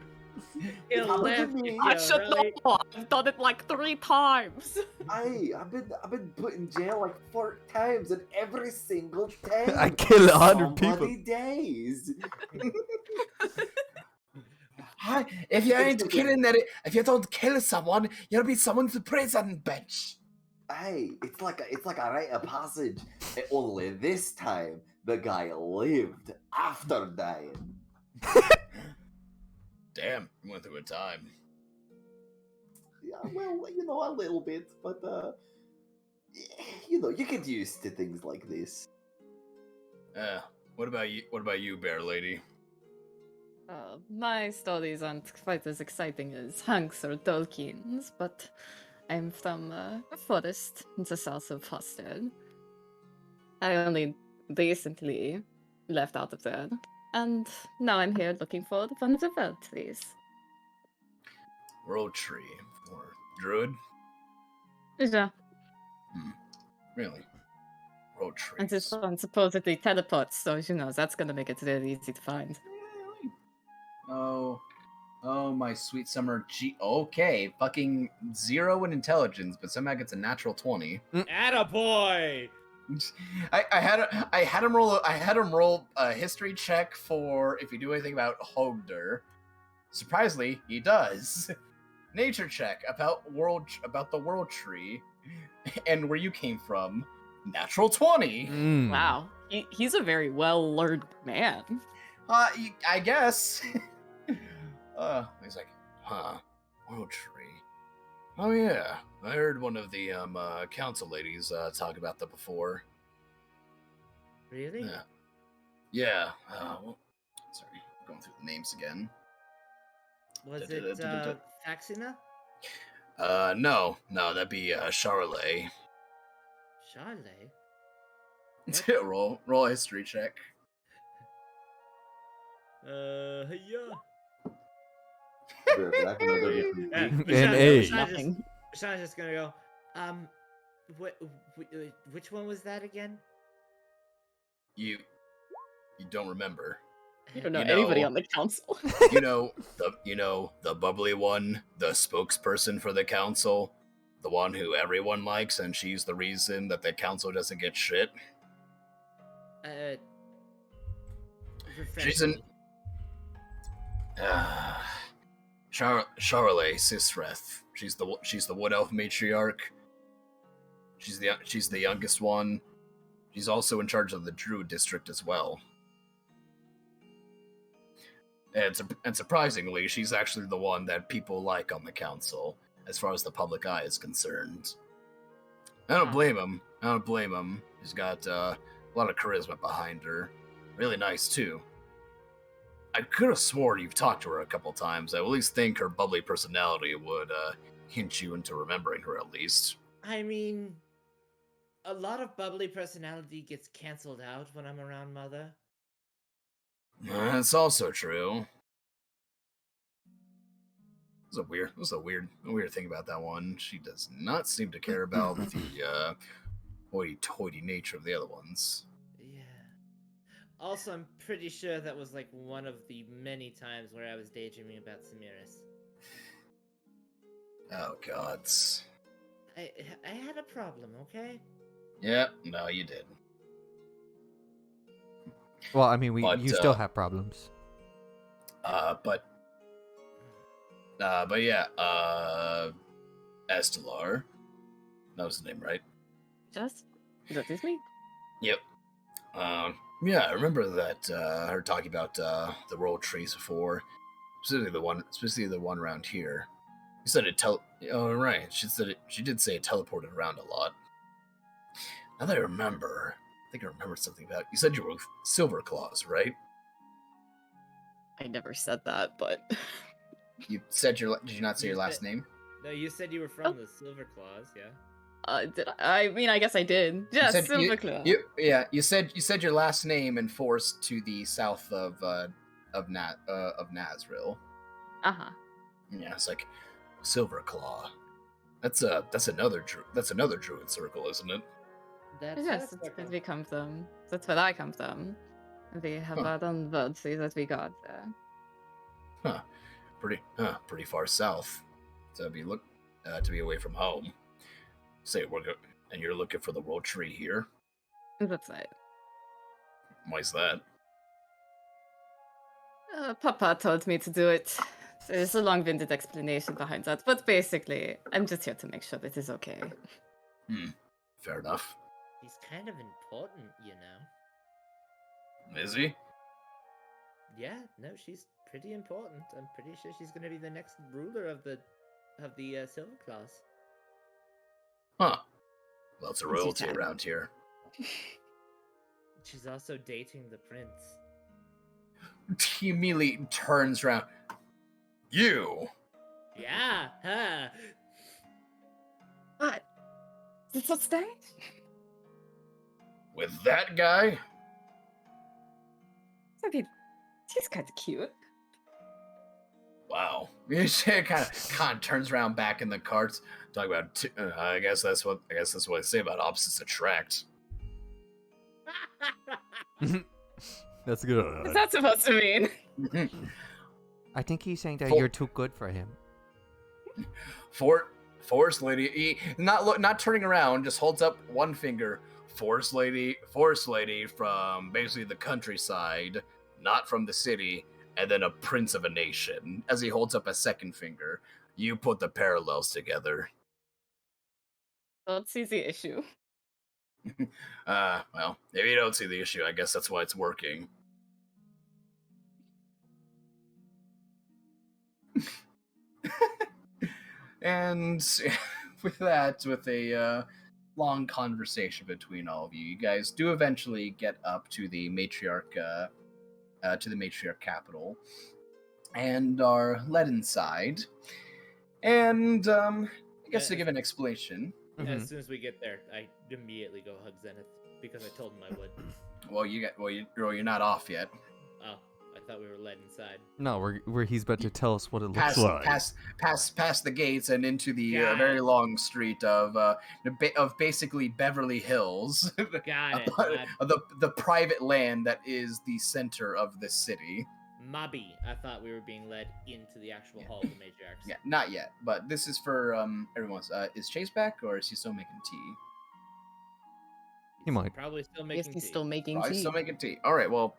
It happened to me. I should know. I've done it like 3 times. I've been put in jail like 4 times, and every single time I kill 100 people. somebody dies. Hi, if you ain't killing that, if you don't kill someone, you'll be someone's prison bench. Hey, it's like a rite of passage. Only this time, the guy lived after dying. Damn, you went through a time. Yeah, well, you know, a little bit, but you know, you get used to things like this. What about you? What about you, Bear Lady? My stories aren't quite as exciting as Hank's or Tolkien's, but I'm from a forest in the south of Hostel. I only recently left out of there, and now I'm here looking for one of the world trees. World Tree or Druid? Yeah, Really? World Tree. and this one supposedly teleports, so you know that's gonna make it very easy to find. Oh, my sweet summer G. Okay, fucking 0 in intelligence, but somehow gets a natural 20. Attaboy! I had him roll a history check for if you do anything about Hogder. Surprisingly, he does. Nature check about the world tree and where you came from. Natural 20. Mm. Wow, he's a very well-learned man. I guess. He's like, World Tree. Oh yeah, I heard one of the council ladies talk about that before. Really? Yeah. Yeah. Well, sorry, going through the names again. Was it Faxina? No, that'd be Charlotte. Charlotte? roll a history check. Yeah. An A. Nothing. Bashana's just gonna go, which one was that again? You don't remember. You don't know You know- anybody on the council. You know the bubbly one, the spokesperson for the council, the one who everyone likes, and she's the reason that the council doesn't get shit. She's an Charlotte Sisreth. She's the Wood Elf matriarch. She's the youngest one. She's also in charge of the Druid district as well. And surprisingly, she's actually the one that people like on the council, as far as the public eye is concerned. I don't blame him. She's got a lot of charisma behind her. Really nice, too. I could have sworn you've talked to her a couple times. I at least think her bubbly personality would hint you into remembering her at least. I mean, a lot of bubbly personality gets canceled out when I'm around Mother. That's also true. There's a weird thing about that one. She does not seem to care about the hoity-toity nature of the other ones. Yeah. Also, I'm pretty sure that was like one of the many times where I was daydreaming about Samiris. Oh gods. I had a problem, okay? Yeah, no, you did. Well, I mean, you still But, have problems. But yeah, Estelar. That was the name, right? Just? That is me? Yep. Yeah, I remember that her talking about the world trees before, specifically the one around here. You said it Oh, right. She did say it teleported around a lot. Now that I remember, I think I remember something about. You said you were with Silver Claws, right? I never said that, but You said your. Did you not say You your last said- name? No, you said you were from the Silver Claws, yeah. did I mean, I guess I did. Yes, said Silverclaw. You said your last name and forced to the south of Nazril. Uh-huh. Yeah, it's like Silverclaw. That's another druid circle, isn't it? That's Yes, that's where we come from. That's where I come from. We have Huh. our own world, see that we got there. Huh. Pretty far south. To be away from home. Say and you're looking for the world tree here. That's right. Why's that? Papa told me to do it. There's a long-winded explanation behind that, but basically, I'm just here to make sure that it's okay. Fair enough. He's kind of important, you know. Is he? Yeah, no, she's pretty important. I'm pretty sure she's gonna be the next ruler of the Silver Claws. Huh. Lots of Is he royalty dead? around here. She's also dating the prince. He immediately turns around. You! Yeah, huh? What? Is this stay? With that guy? I mean, he's kind of cute. Wow. He kind of turns around back in the carts. Talk about. I guess that's what I say about opposites attract. That's good. What's that supposed to mean? I think he's saying that Full- you're too good for him. Forest lady, not turning around, just holds up one finger. Forest lady from basically the countryside, not from the city, and then a prince of a nation. As he holds up a second finger, you put the parallels together. Don't see the issue. Well, if you don't see the issue, I guess that's why it's working. And with a long conversation between all of you, you guys do eventually get up to the matriarch capital, and are led inside. And I guess to give an explanation. Mhm. As soon as we get there, I immediately go hug Zenith because I told him I would. You're not off yet. Oh, I thought we were led inside. No, we're he's about to tell us what it looks Past, like. past the gates and into the Got very it. long street of basically Beverly Hills, Got it. the private land that is the center of the city. Mobby. I thought we were being led into the actual hall of the matriarchs. Yeah, not yet, but this is for everyone's. Is Chase back, or is he still making tea? He might. Probably still I making guess he's tea. still making Probably tea. still making tea. All right, well,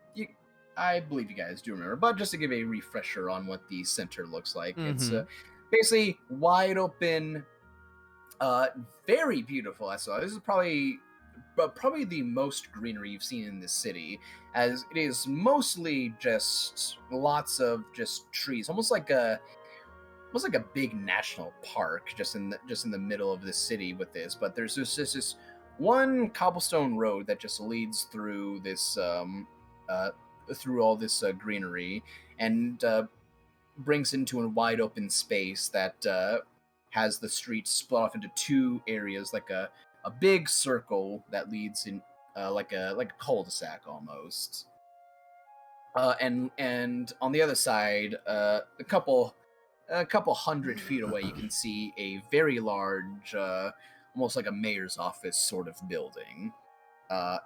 I believe you guys do remember, but just to give a refresher on what the center looks like, it's basically wide open, very beautiful. I saw this is probably the most greenery you've seen in this city, as it is mostly just lots of just trees, almost like a big national park, just in the middle of the city with this. But there's just this one cobblestone road that just leads through this through all this greenery, and brings into a wide open space that has the street split off into two areas, like a big circle that leads in like a cul-de-sac almost. And on the other side, a couple 100 feet away, you can see a very large, almost like a mayor's office sort of building.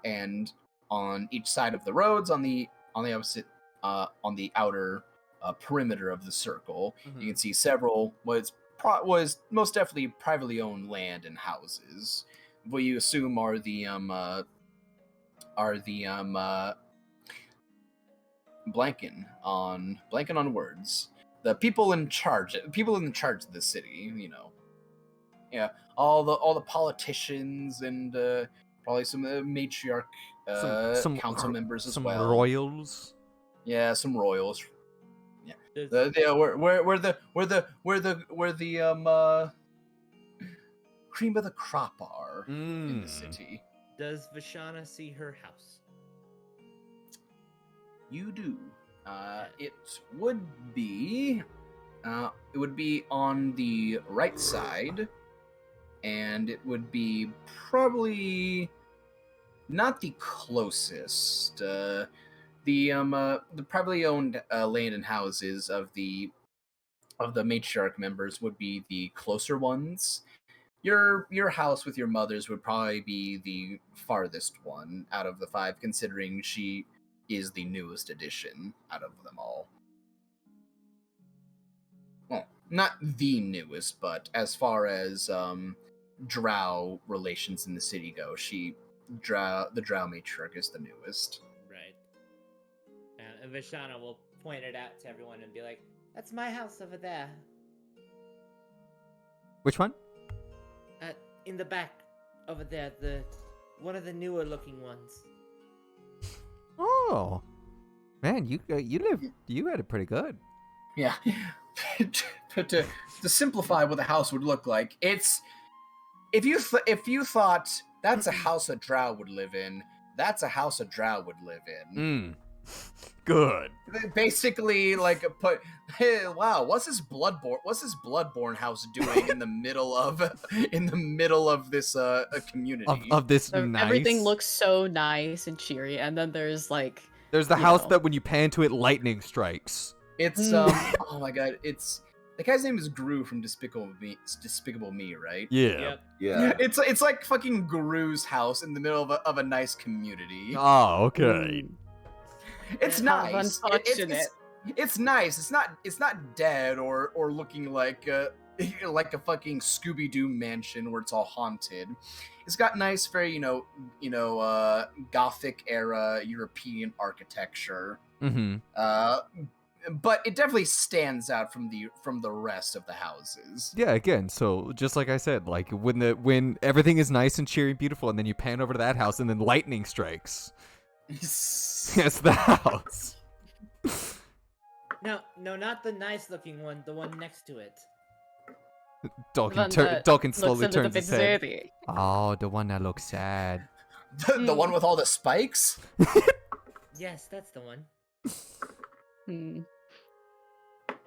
And on each side of the roads, on the opposite, on the outer perimeter of the circle, you can see several was most definitely privately owned land and houses. What you assume are the blanking on words. The people in charge of the city, yeah, all the politicians and probably some of the council members as some well. royals. Yeah, some royals. Yeah, Does, where the cream of the crop are in the city. does Vishana see her house? You do. It would be on the right side, and it would be probably not the closest. The privately owned land and houses of the matriarch members would be the closer ones. Your house with your mother's would probably be the farthest one out of the 5, considering she is the newest addition out of them all. Well, not the newest, but as far as drow relations in the city go, the drow matriarch is the newest. Right. And Vishana will point it out to everyone and be like, "That's my house over there, Which one? in the back, over there, one of the newer looking ones." Oh, man, you had it pretty good. Yeah, but to simplify what the house would look like, it's if you thought that's a house a drow would live in, that's a house a drow would live in. Good. Basically, like hey, wow, what's this bloodborne house doing in the middle of this community Of this So nice. everything looks so nice and cheery, and then there's like There's the you house know. that when you pan to it, lightning strikes. It's oh my god, it's the guy's name is Gru from Despicable Me, right? Yeah. Yep. Yeah. It's like fucking Gru's house in the middle of a nice community. Oh, okay. It's How nice. unfortunate. It's nice. It's not dead or looking like like a fucking Scooby Doo mansion where it's all haunted. It's got nice, very Gothic era European architecture. Mm-hmm. But it definitely stands out from the rest of the houses. Yeah, again, so just like I said, like when everything is nice and cheery and beautiful, and then you pan over to that house, and then lightning strikes. It's the house. No, not the nice looking one, the one next to it. Dalkin one that looks slowly a little turns bit his head. dirty. Oh, the one that looks sad. The one with all the spikes? Yes, that's the one.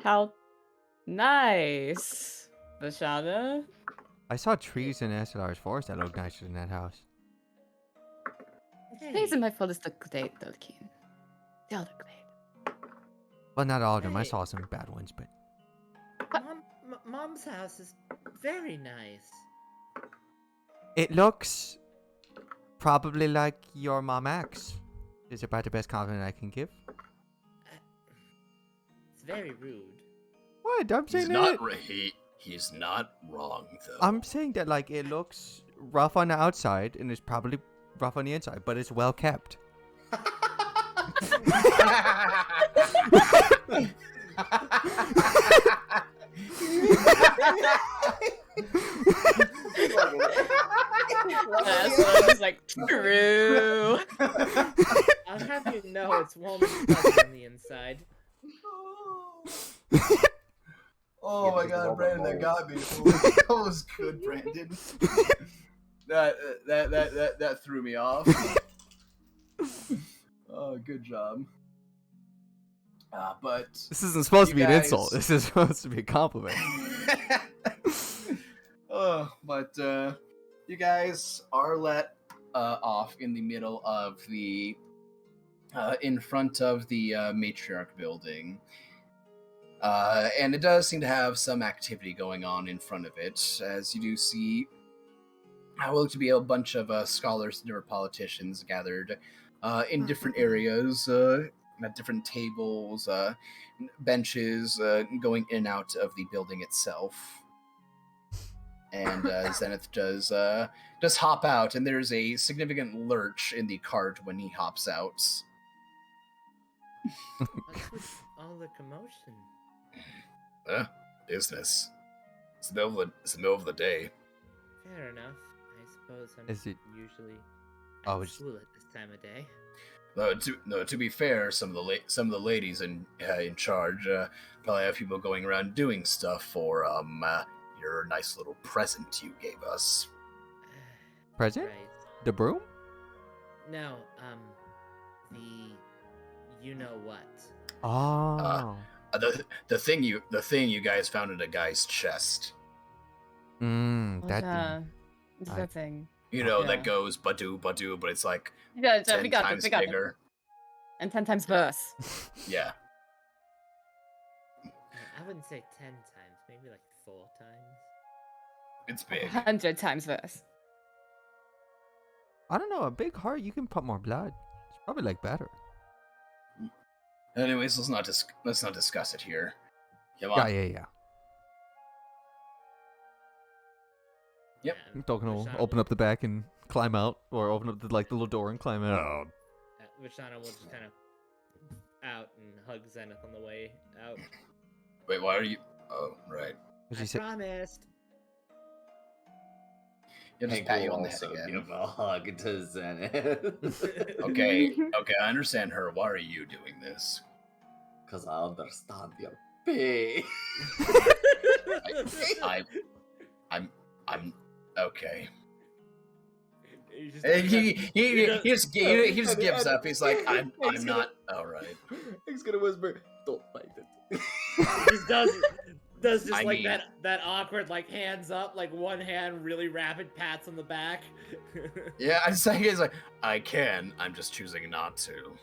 How nice, Vishana. I saw trees in Estelar's forest that look nicer than that house. These are my forest look great, Dolkin. They all look great. Well, not all of them. I Hey. saw some bad ones, but Mom's house is very nice. it looks probably like your mom acts. Is about the best compliment I can give. It's very rude. What? I'm He's saying not that. he's not wrong though. I'm saying that like it looks rough on the outside and it's probably rough on the inside, but it's well kept. That's what I was like, true. I'll have you know it's warm and fuzzy on the inside. Oh my Yeah, god, Brandon, that got me. That was good, Brandon. That threw me off. Oh, good job. But This isn't supposed to You be an insult. guys- This is supposed to be a compliment. but you guys are let off in the middle of the in front of the matriarch building. And it does seem to have some activity going on in front of it, as you do see how look to be a bunch of scholars and different politicians gathered in different areas, at different tables, benches, going in and out of the building itself. And Zenith does hop out, and there's a significant lurch in the cart when he hops out. What's with all the commotion? Business. It's the middle of the day. Fair enough. I suppose I'm Is it- usually Oh, at it's- school at this time of day. To be fair, some of the ladies in charge probably have people going around doing stuff for your nice little present you gave us. Present? Right. The broom? No, the you know what. Oh. The thing you guys found in a guy's chest. That thing. It's I- that thing. You know Yeah. that goes badu, but it's like Yeah, 10 we got times it. bigger. And 10 times worse. Yeah. I wouldn't say 10 times, maybe like 4 times. It's big. 100 times worse. I don't know. A big heart, you can put more blood. It's probably like better. Anyways, let's not discuss it here. Come on. Yeah. Yep. Yeah, Token will Vashana open up the back and climb out, or open up the little door and climb out. Vashana will just kind of out and hug Zenith on the way out. Wait, why are you? Oh, right. What'd I you say? promised. You'll just Hank pat you will on the head also again. give a hug to Zenith. Okay, I understand her. Why are you doing this? Because I understand your pain. I'm okay. He just- He just gives up. He's like, I'm He's gonna- not. All right. He's gonna whisper, "Don't fight it." He just does just I like mean- that awkward like hands up, like one hand really rapid pats on the back. Yeah, I just say he's like, I can. I'm just choosing not to.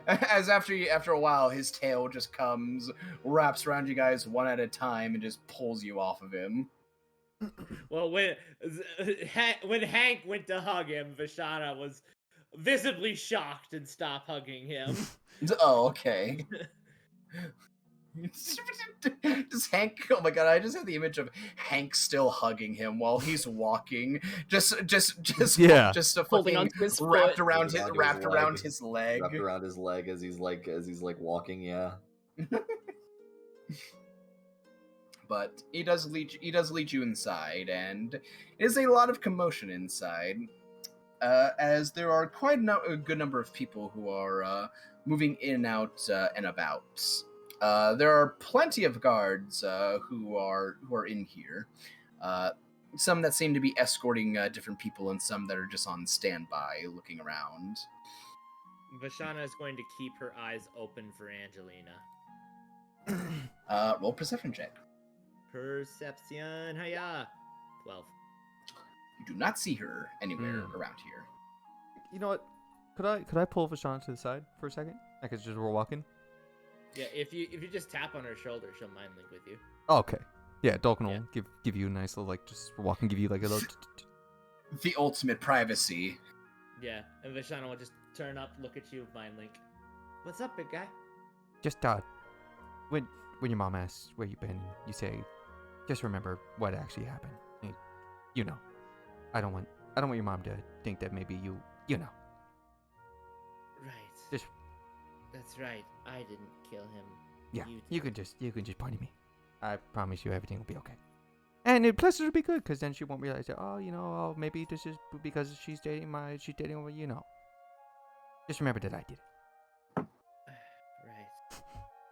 As after a while, his tail just comes, wraps around you guys one at a time, and just pulls you off of him. Well, when Hank went to hug him, Vashana was visibly shocked and stopped hugging him. Oh, okay. Just Hank. Oh my god! I just had the image of Hank still hugging him while he's walking. Just Yeah. Just a Holding fucking onto his wrapped foot. around his Holding wrapped onto his around leg. his leg. Wrapped around his leg as he's like walking. Yeah. But he does lead you inside, and it is a lot of commotion inside, as there are quite a good number of people who are moving in and out and about. There are plenty of guards who are in here. Some that seem to be escorting different people, and some that are just on standby, looking around. Vashana is going to keep her eyes open for Angelina. Roll perception check. Perception, hiya. 12. You do not see her anywhere around here. You know what? Could I pull Vashana to the side for a second? I could just we're walking. Yeah, if you just tap on her shoulder, she'll mind link with you. Oh, okay. Yeah, Dolkin Yeah. will give you a nice little just walk and give you like a little. The ultimate privacy. Yeah, and Vashana will just turn up, look at you, mind link. What's up, big guy? Just when your mom asks where you've been, you say, just remember what actually happened. You know, I don't want your mom to think that maybe you know. Right. Just That's right. I didn't kill him. yeah, You you can just point at me. I promise you everything will be okay. And plus it'll be good because then she won't realize that maybe this is because she's dating you know. Just remember that I did it.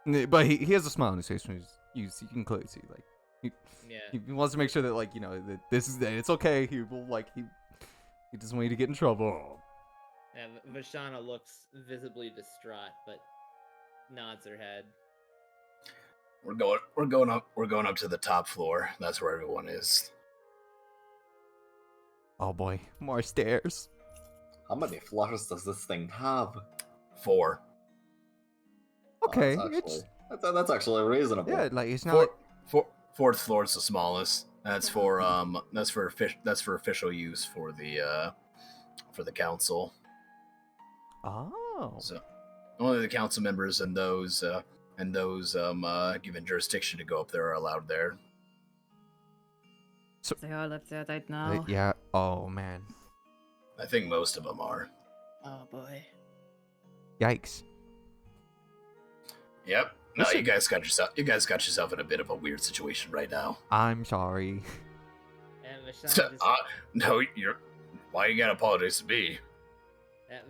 Right. But he has a smile on his face when you can clearly see like Yeah. he wants to make sure that like that it's okay. He will he doesn't want you to get in trouble. Yeah, Vashana looks visibly distraught, but nods her head. We're going up to the top floor. That's where everyone is. Oh boy, more stairs. How many floors does this thing have? 4. Okay, That's actually reasonable. yeah, like it's not. Fourth floor is the smallest. That's for official use for the council. Oh. So only the council members and those given jurisdiction to go up there are allowed there. They all up there right now. Yeah. Oh man. I think most of them are. Oh boy. Yikes. Yep. No, Listen- you guys got yourself in a bit of a weird situation right now. I'm sorry. And Vashana So, just... no, Why you gotta apologize to me?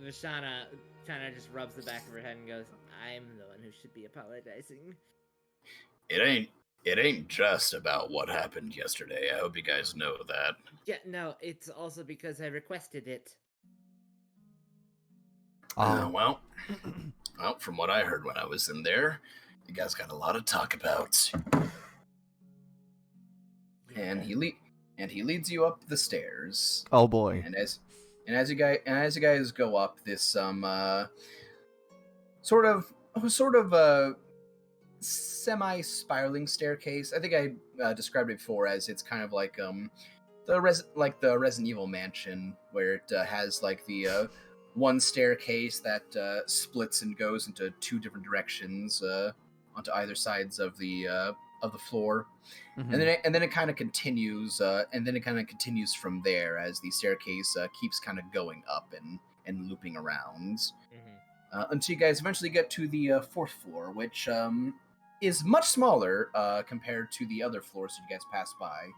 Vishana kind of just rubs the back of her head and goes, I'm the one who should be apologizing. It ain't just about what happened yesterday. I hope you guys know that. Yeah, no, it's also because I requested it. Well, from what I heard when I was in there, you guys got a lot to talk about. And he leads you up the stairs. Oh boy. And as you guys go up this sort of semi-spiraling staircase. I think I described it before as it's kind of like the Resident Evil mansion, where it has like the one staircase that splits and goes into two different directions onto either sides of the floor. Mhm. And then it kind of continues, from there as the staircase keeps kind of going up and looping around until you guys eventually get to the fourth floor, which is much smaller compared to the other floors that you guys passed by.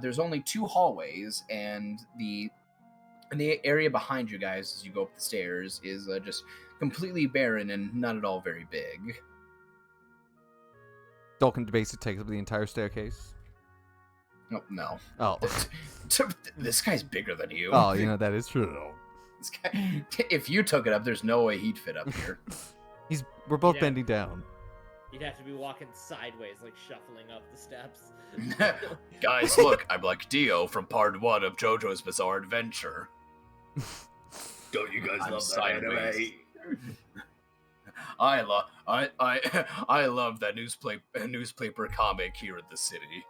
There's only two hallways, and the area behind you guys as you go up the stairs is just completely barren and not at all very big. Dolkin basically takes up the entire staircase. No. Oh. This guy's bigger than you. Oh, that is true. This guy, if you took it up, there's no way he'd fit up here. We're both Yeah. bending down. You'd have to be walking sideways, like shuffling up the steps. Guys, look, I'm like Dio from part 1 of JoJo's Bizarre Adventure. Don't you guys I'm love that sideways. anime? I love that newspaper comic here in the city.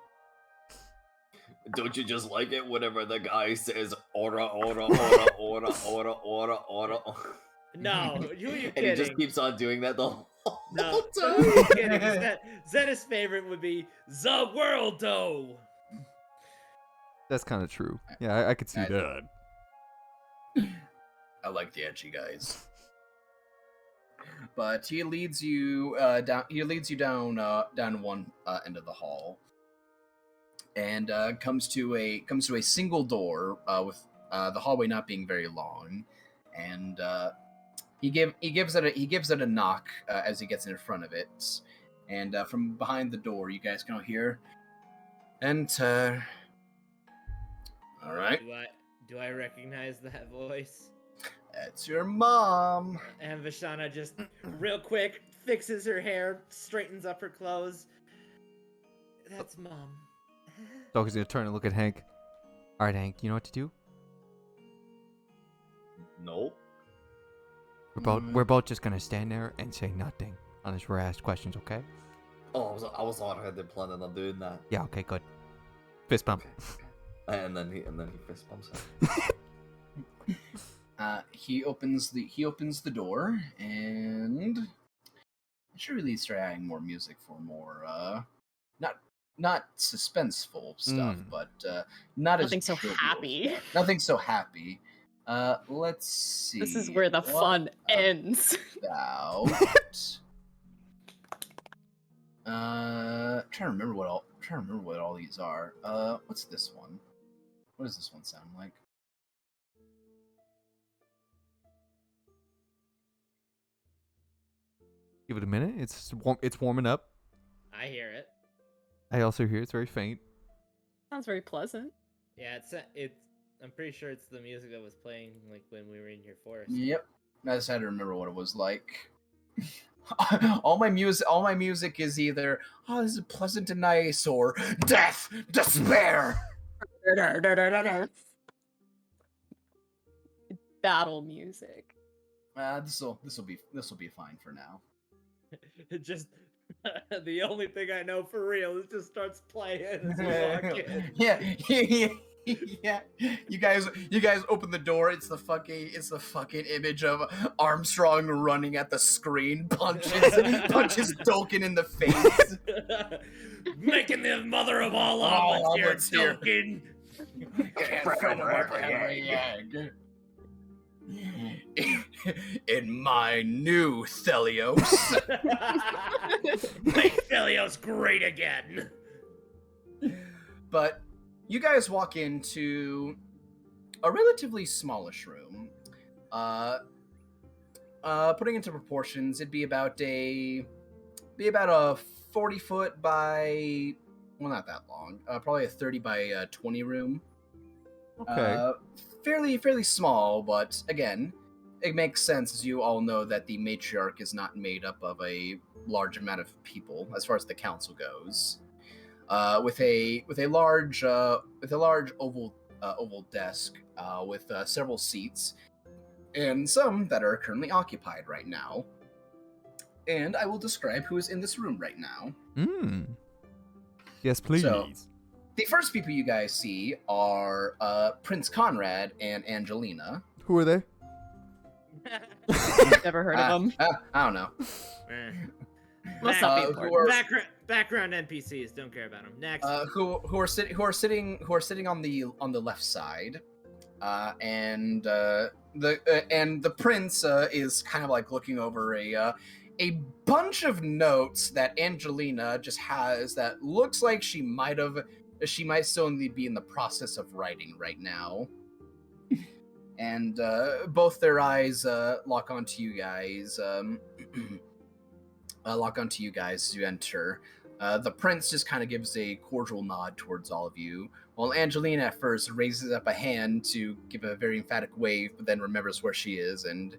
Don't you just like it whenever the guy says "ora, ora, ora, ora, ora, ora, ora"? No, who are you And he kidding? just keeps on doing that the whole No, time. who are you kidding? Zena's favorite would be The Worldo. That's kind of true. Yeah, I could see that. I like the edgy guys. But he leads you down. He leads you down one end of the hall, and comes to a single door with the hallway not being very long, and he gives it a knock as he gets in front of it, and from behind the door you guys can hear, "Enter." All right, Do I recognize that voice? that's your mom. And Vishana just real quick fixes her hair, straightens up her clothes. That's Mom. Dolkin's gonna turn and look at Hank. All right, Hank, you know what to do? Nope. We're both just gonna stand there and say nothing unless we're asked questions, okay? Oh, I was already planning on doing that. Yeah, okay, good. Fist bump. And then he fist bumps her. He opens the door, and I should really start adding more music for more not suspenseful stuff, but not Nothing as so trivial happy. stuff. Nothing so happy. Let's see. This is where the fun ends. About trying to remember what all these are. What's this one? What does this one sound like? Give it a minute. It's warming up. I hear it. I also hear it's very faint. Sounds very pleasant. Yeah, it's. I'm pretty sure it's the music that was playing like when we were in your forest. Yep. I just had to remember what it was like. all my music is either this is pleasant and nice or death, despair. Battle music. This will be fine for now. It just the only thing I know for real is just starts playing as we walk in. Yeah. You guys open the door. It's the fucking image of Armstrong running at the screen, punches Dolkin in the face. Making the mother of all omelets here, Tolkien. In my new Thelios. Make Thelios great again. But you guys walk into a relatively smallish room. Putting into proportions, it'd be about a 40-foot by, well, not that long. Probably a 30 by 20 room. Okay. Fairly small, but again, it makes sense, as you all know, that the matriarch is not made up of a large amount of people as far as the council goes. With a large oval desk with several seats, and some that are currently occupied right now. And I will describe who is in this room right now. Yes, please. So, the first people you guys see are Prince Conrad and Angelina. Who are they? Never heard of them. I don't know. Eh. Must not be who important. are- Background NPCs. Don't care about them. Next. Who are sitting on the left side, and the prince is kind of like looking over a bunch of notes that Angelina just has that looks like she might still only be in the process of writing right now. And both their eyes lock onto you guys. Lock onto you guys as you enter. The prince just kind of gives a cordial nod towards all of you, while Angelina at first raises up a hand to give a very emphatic wave, but then remembers where she is and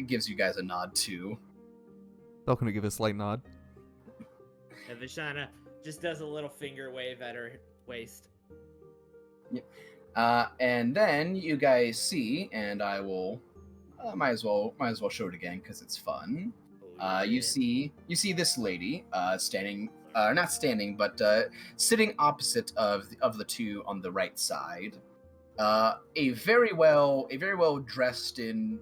gives you guys a nod too. Falcon to give a slight nod. And Vishana just does a little finger wave at her waist. And then you guys see, and I will might as well show it again because it's fun. You see this lady standing, not standing, but sitting opposite of the two on the right side. A very well dressed in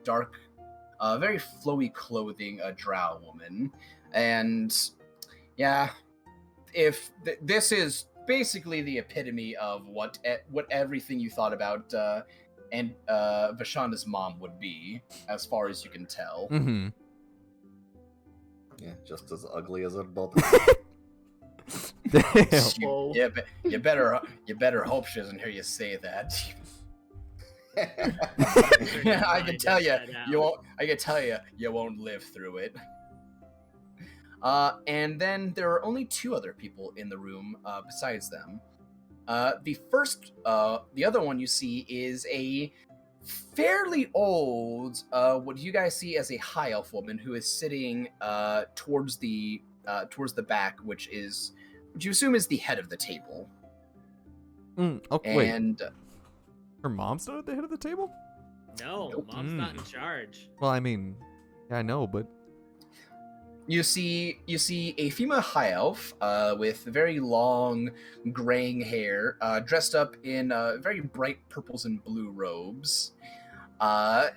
dark, very flowy clothing, a drow woman, and yeah, if this is basically the epitome of what everything you thought about and Vashana's mom would be, as far as you can tell. Mm-hmm. Yeah, just as ugly as her daughter. Damn. You better hope she doesn't hear you say that. Yeah, I can tell you, you won't live through it. And then there are only two other people in the room besides them. The other one you see is a fairly old, what you guys see as a high elf woman who is sitting towards the back, which you assume is the head of the table. Okay, wait. And Her mom's not at the head of the table? No, Nope. mom's not in charge. Well, I mean, yeah, I know, but you see a female high elf with very long graying hair, dressed up in very bright purples and blue robes,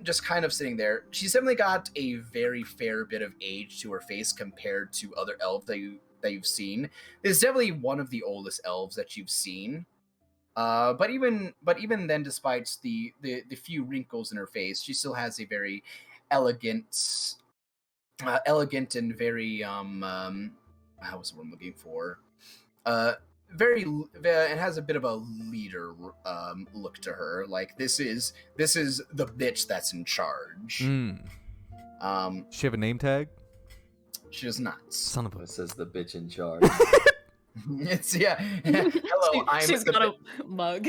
just kind of sitting there. She's definitely got a very fair bit of age to her face compared to other elves that you've seen. This is definitely one of the oldest elves that you've seen. But even then, despite the few wrinkles in her face, she still has a very elegant and very how was the word I'm looking for? It has a bit of a leader look to her. Like this is the bitch that's in charge. does she have a name tag? She does not. Son of a. It says the bitch in charge. It's hello, She's the got a mug.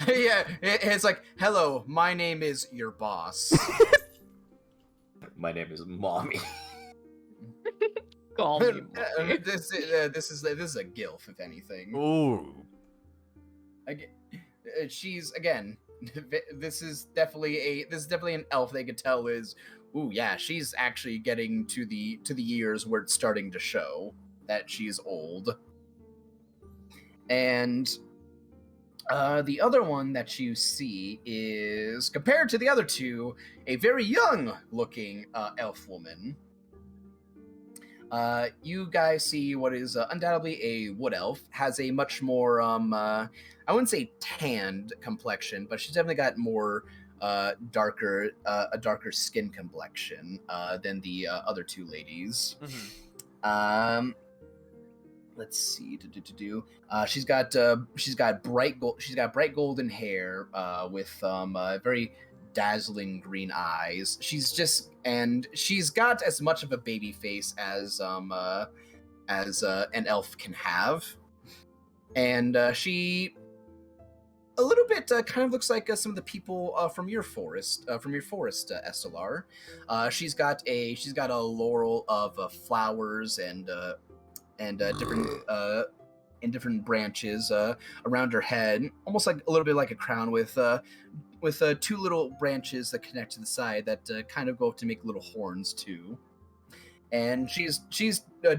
yeah, it's like, hello, my name is your boss. My name is Mommy. Call me. Mommy. This is a gilf, if anything. Ooh. She's again. This is definitely an elf. They could tell is, ooh yeah, she's actually getting to the years where it's starting to show that she's old. And the other one that you see is, compared to the other two, a very young-looking elf woman. You guys see what is undoubtedly a wood elf. Has a much more, I wouldn't say tanned complexion, but she's definitely got more a darker skin complexion than the other two ladies. let's see. She's got bright golden hair with very dazzling green eyes. She's got as much of a baby face as an elf can have, and she a little bit kind of looks like some of the people from your forest, Estelar. She's got a laurel of flowers and different branches around her head, almost like a little bit like a crown with two little branches that connect to the side that kind of go up to make little horns too. And she's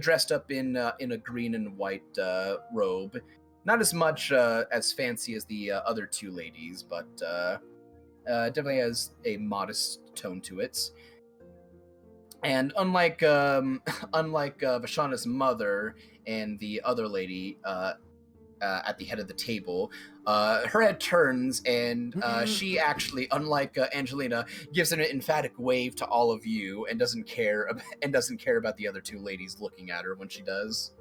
dressed up in a green and white robe, not as much as fancy as the other two ladies, but definitely has a modest tone to it. And unlike Vashana's mother and the other lady at the head of the table, her head turns, and she actually, unlike Angelina, gives an emphatic wave to all of you, and doesn't care about the other two ladies looking at her when she does.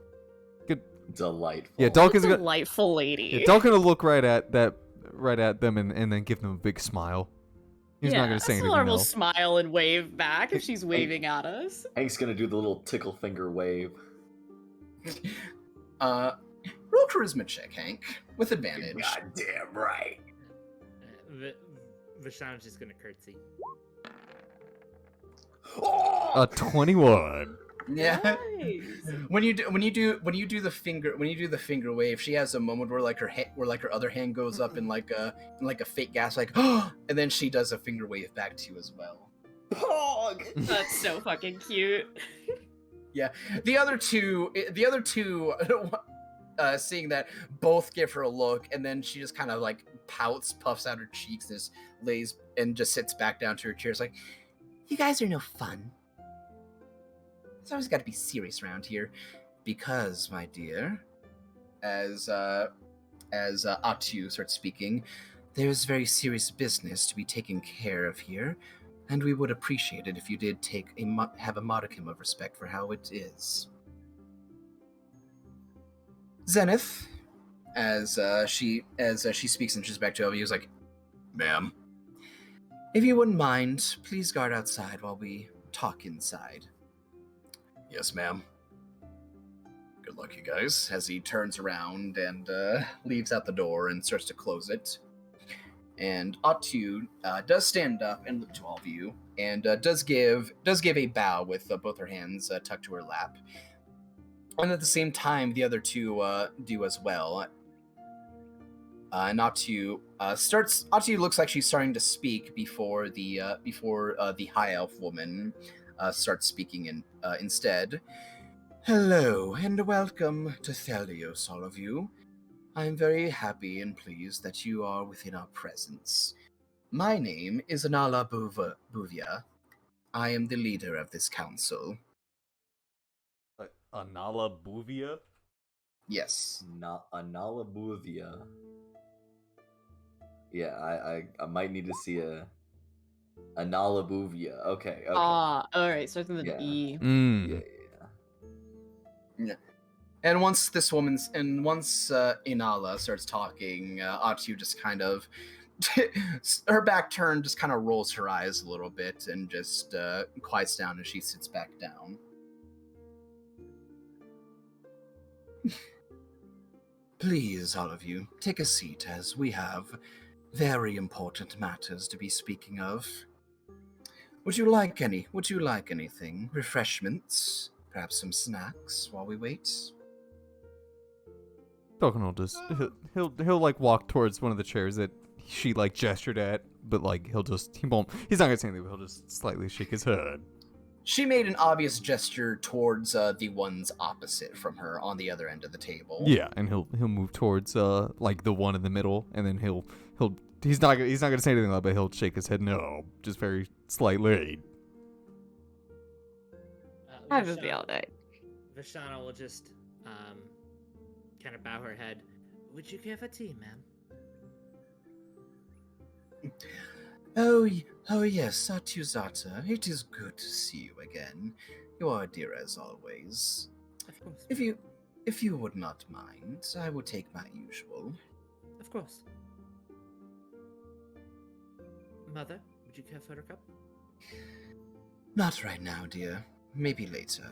Good. Delightful. Yeah, What a Dalkin's gonna. delightful lady. Yeah, Dalkin will look right at them, and then give them a big smile. He's not gonna say anything. Estelar will No. smile and wave back if she's waving at us. Hank's gonna do the little tickle finger wave. Roll charisma check, Hank, with advantage. Goddamn right. Vashana's just gonna curtsy. A 21. Yeah. Nice. When you do the finger wave, she has a moment where her other hand goes up in like a fake gasp, like, oh, and then she does a finger wave back to you as well. Pog! That's so fucking cute. Yeah, the other two, seeing that, both give her a look, and then she just kind of like pouts, puffs out her cheeks, and just lays and just sits back down to her chair. It's like, you guys are no fun. It's always got to be serious around here, because, my dear, as Atu starts speaking, there's very serious business to be taken care of here, and we would appreciate it if you did have a modicum of respect for how it is. Zenith, as she speaks and she's back to you, is like, Ma'am. if you wouldn't mind, please guard outside while we talk inside. Yes, ma'am. Good luck, you guys. As he turns around and leaves out the door and starts to close it. And Atu does stand up and look to all of you, and does give a bow with both her hands tucked to her lap. And at the same time, the other two do as well. And Atu looks like she's starting to speak before the high elf woman starts speaking instead. Hello, and welcome to Thelios, all of you. I'm very happy and pleased that you are within our presence. My name is Anala Buvia. I am the leader of this council. Anala Buvia? Yes. Analabuvia. Yeah, I might need to see a Analabuvia. Okay. Alright, starts with an Yeah. E. Mm. Yeah. And once Inala starts talking, Atu just kind of, her back turned, just kind of rolls her eyes a little bit and just quiets down as she sits back down. Please, all of you, take a seat, as we have very important matters to be speaking of. Would you like anything? Refreshments? Perhaps some snacks while we wait? Dalkin will just he'll like walk towards one of the chairs that she like gestured at, but like he's not gonna say anything, but he'll just slightly shake his head. She made an obvious gesture towards the ones opposite from her on the other end of the table. Yeah, and he'll move towards like the one in the middle, and then he's not gonna say anything like that, but he'll shake his head no, just very slightly. I would be all day. Vashana will just kind of bow her head. Would you give a tea, ma'am? Oh yes, Satuzata. It is good to see you again. You are dear as always. Of course. If you if you would not mind, I will take my usual. Of course. Mother, would you care for a cup? Not right now, dear. Maybe later.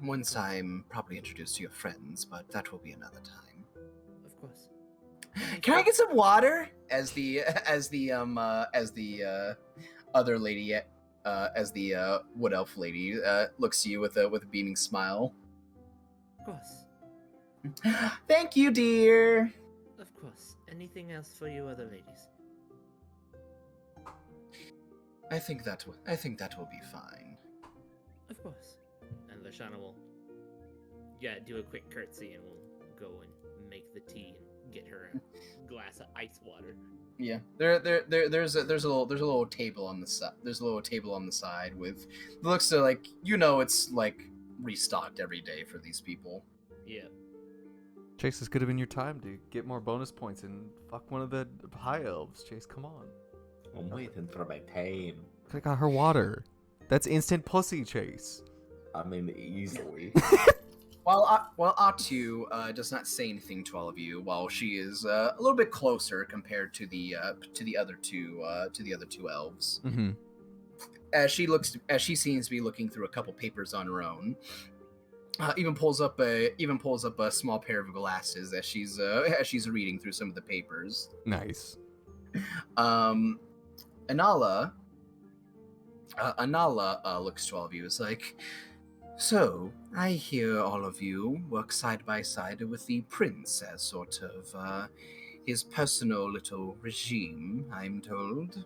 Once I'm properly introduced to your friends, but that will be another time. Of course. Can I get some water? As the other lady, as the wood elf lady looks to you with a beaming smile. Of course. Thank you, dear. Of course. Anything else for you other ladies? I think that will be fine. Of course. And Lashana will do a quick curtsy and we'll go and make the tea and get her a glass of ice water. Yeah, there's a little table on the side. There's a little table on the side with looks to like it's like restocked every day for these people. Yeah. Chase, this could have been your time to get more bonus points and fuck one of the high elves. Chase, come on. I'm waiting for my time. Could have got her water. That's instant pussy, Chase. I mean, easily. While Atu does not say anything to all of you, while she is a little bit closer compared to the other two elves. Mm-hmm. As she seems to be looking through a couple papers on her own. Even pulls up a small pair of glasses as she's reading through some of the papers. Nice. Anala looks to all of you. Is like, so I hear all of you work side by side with the prince as sort of his personal little regime. I'm told.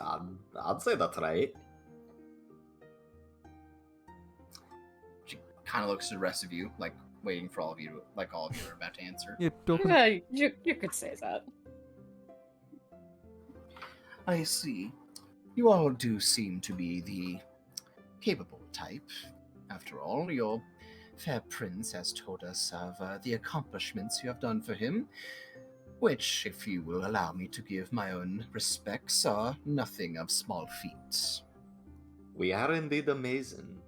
I'd say that's right. She kind of looks to the rest of you, like waiting for all of you are about to answer. Yeah, don't. Yeah, you could say that. I see. You all do seem to be the capable type. After all, your fair prince has told us of the accomplishments you have done for him, which, if you will allow me to give my own respects, are nothing of small feats. We are indeed amazing.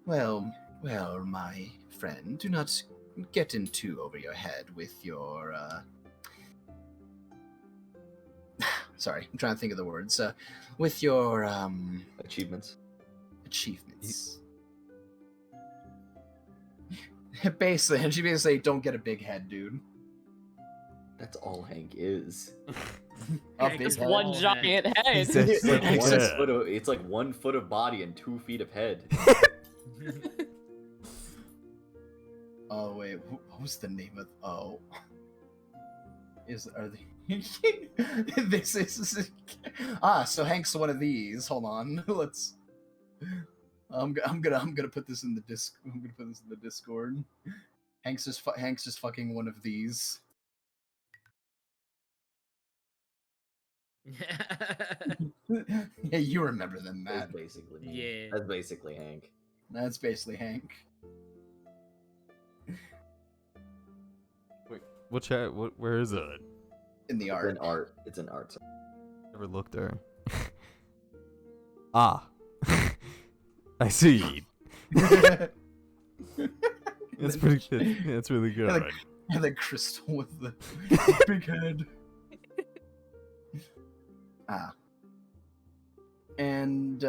Well, my friend, do not get in too over your head with your, Sorry, I'm trying to think of the words. With your, Achievements. achievements. Basically, and she basically don't get a big head, dude. That's all Hank is. A Hank big is Just head. one giant head. He's a- It's like, Hank's it's like 1 foot of body and 2 feet of head. Oh wait, what was the name of? Oh, are they? This is so Hank's one of these. Hold on, let's. I'm gonna put this in the Discord. Hank's just fucking one of these. Yeah, you remember them, That's Matt. basically me. Yeah. That's basically Hank. That's basically Hank. Wait, what chat? Where is it? In the It's art. an art. It's an art. Never looked there. Ah. I see. That's pretty good. Yeah, that's really good. And the crystal with the big head. And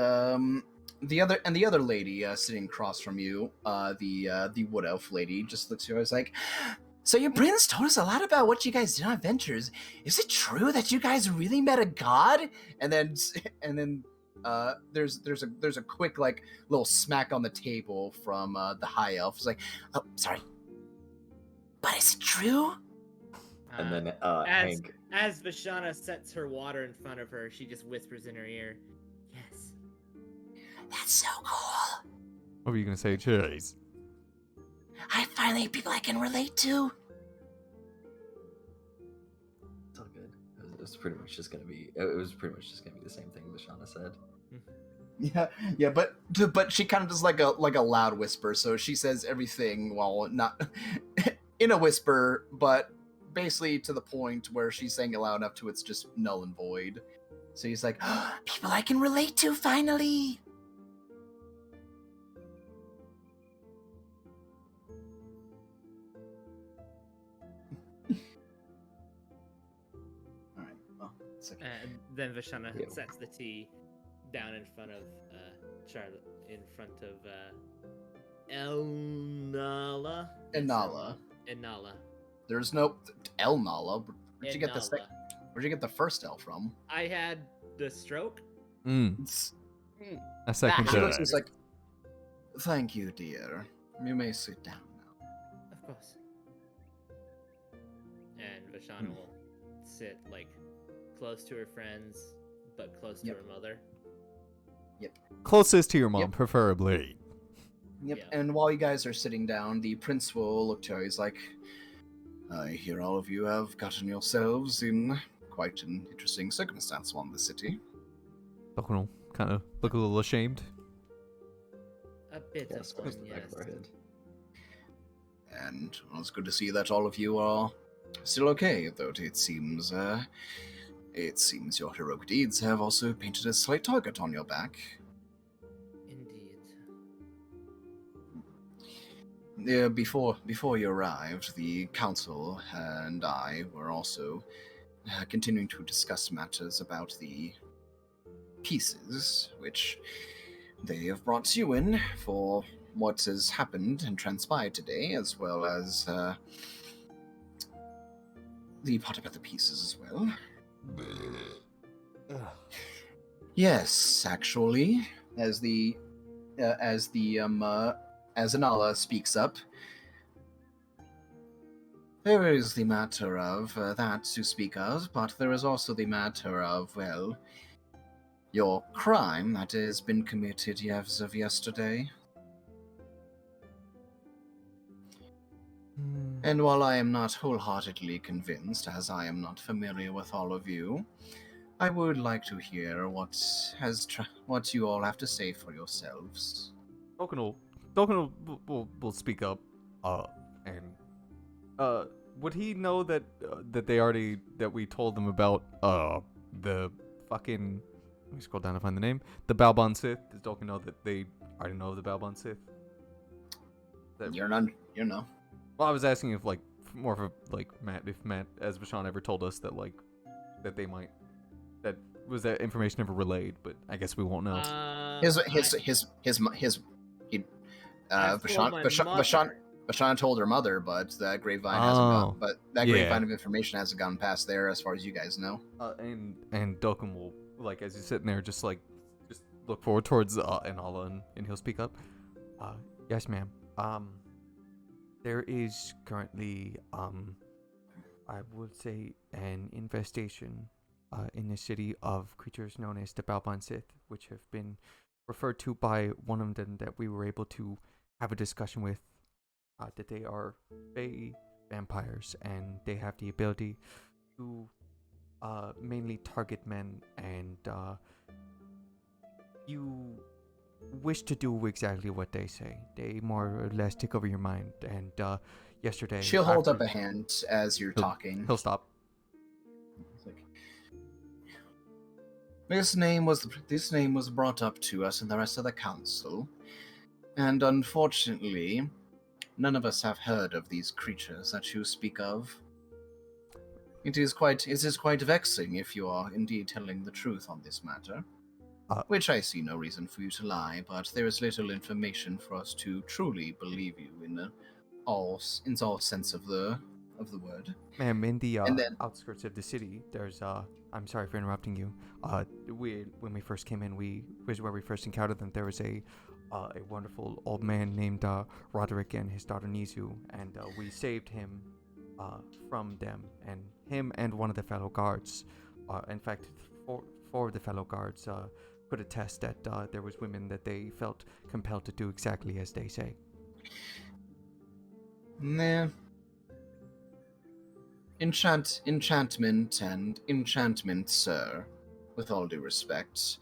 the other lady sitting across from you, the wood elf lady, just looks at you. I was like, so your prince told us a lot about what you guys did on adventures. Is it true that you guys really met a god? And then there's a quick like little smack on the table from the high elf. It's like, oh, sorry, but is it true? And then as Hank. as Vashana sets her water in front of her, she just whispers in her ear, "Yes." That's so cool. What were you gonna say, Chase? I finally have people I can relate to. It's all good. It was pretty much just gonna be. It was pretty much just gonna be the same thing Vashana said. Yeah, but she kind of does like a loud whisper, so she says everything while not in a whisper, but basically to the point where she's saying it loud enough to it's just null and void. So he's like, oh, people I can relate to finally. It's like, And then Vashana Yeah. sets the tea down in front of Charlotte, in front of Elnala. Inala. Inala. There's no El Nala. Where'd you get the Inala. Where'd you get the first L from? I had the stroke. Mm, It's- a second That She joke. looks just like, thank you, dear. You may sit down now. Of course. And Vashana will sit like close to her friends, but close to Yep. her mother. Closest to your mom, Yep. preferably. Yep. Yeah. And while you guys are sitting down, the prince will look to her. He's like, I hear all of you have gotten yourselves in quite an interesting circumstance on the city. Dokuno kind of look a little ashamed. A bit yeah, of scratch one, the back yes. of our head. And well, it's good to see that all of you are still okay, though it seems your heroic deeds have also painted a slight target on your back. Indeed. Before you arrived, the council and I were also continuing to discuss matters about the pieces, which they have brought you in for what has happened and transpired today, as well as the part about the pieces as well. Yes, actually, as Anala speaks up, there is the matter of that to speak of, but there is also the matter of, well, your crime that has been committed as of yesterday. And while I am not wholeheartedly convinced, as I am not familiar with all of you, I would like to hear what you all have to say for yourselves. Dokuno will speak up, and would he know that that we told them about the fucking, let me scroll down to find the name, the Balbon Sith? Does Dokuno know that they already know of the Balbon Sith? "You're none. You know." Well, I was asking if like more of a like if Matt as Bashan ever told us that like that they might, that was that information ever relayed, but I guess we won't know. I've told my mother. Bashan told her mother, but that grapevine grapevine of information hasn't gone past there, as far as you guys know. And Dokkan will, like, as he's sitting there, just look forward towards Inala, and he'll speak up. Yes, ma'am. There is currently I would say an infestation in the city of creatures known as the Balbon Sith, which have been referred to by one of them that we were able to have a discussion with, that they are Fey vampires, and they have the ability to mainly target men, and you wish to do exactly what they say. They more or less take over your mind, and yesterday... She'll hold up a hand as you're talking. He'll stop. It's like, This name was brought up to us and the rest of the council, and unfortunately, none of us have heard of these creatures that you speak of. It is quite vexing if you are indeed telling the truth on this matter, which I see no reason for you to lie, but there is little information for us to truly believe you in all sense of the word. Ma'am, in the And then- outskirts of the city, there's I'm sorry for interrupting you. When we first came in, was where we first encountered them. There was a wonderful old man named Roderick and his daughter Nizu, and we saved him from them, and him and one of the fellow guards. In fact, four of the fellow guards could attest that there was women that they felt compelled to do exactly as they say. Nah. Enchantment, sir, with all due respect,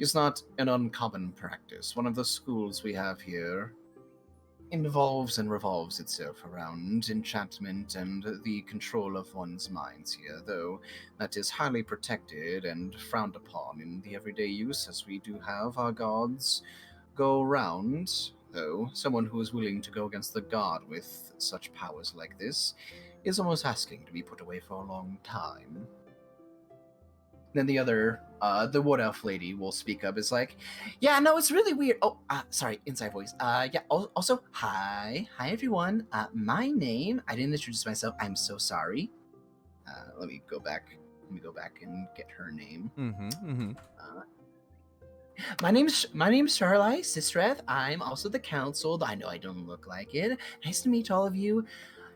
is not an uncommon practice. One of the schools we have here involves and revolves itself around enchantment and the control of one's minds here, though that is highly protected and frowned upon in the everyday use, as we do have our gods go around. Though someone who is willing to go against the god with such powers like this is almost asking to be put away for a long time. then the other, the wood elf lady will speak up. It's like, yeah, no, it's really weird. Oh, sorry, inside voice. Yeah. Also, hi, everyone. My name. I didn't introduce myself. I'm so sorry. Let me go back. Let me go back and get her name. My name's Charlie Sistreth. I'm also the council. I know I don't look like it. Nice to meet all of you.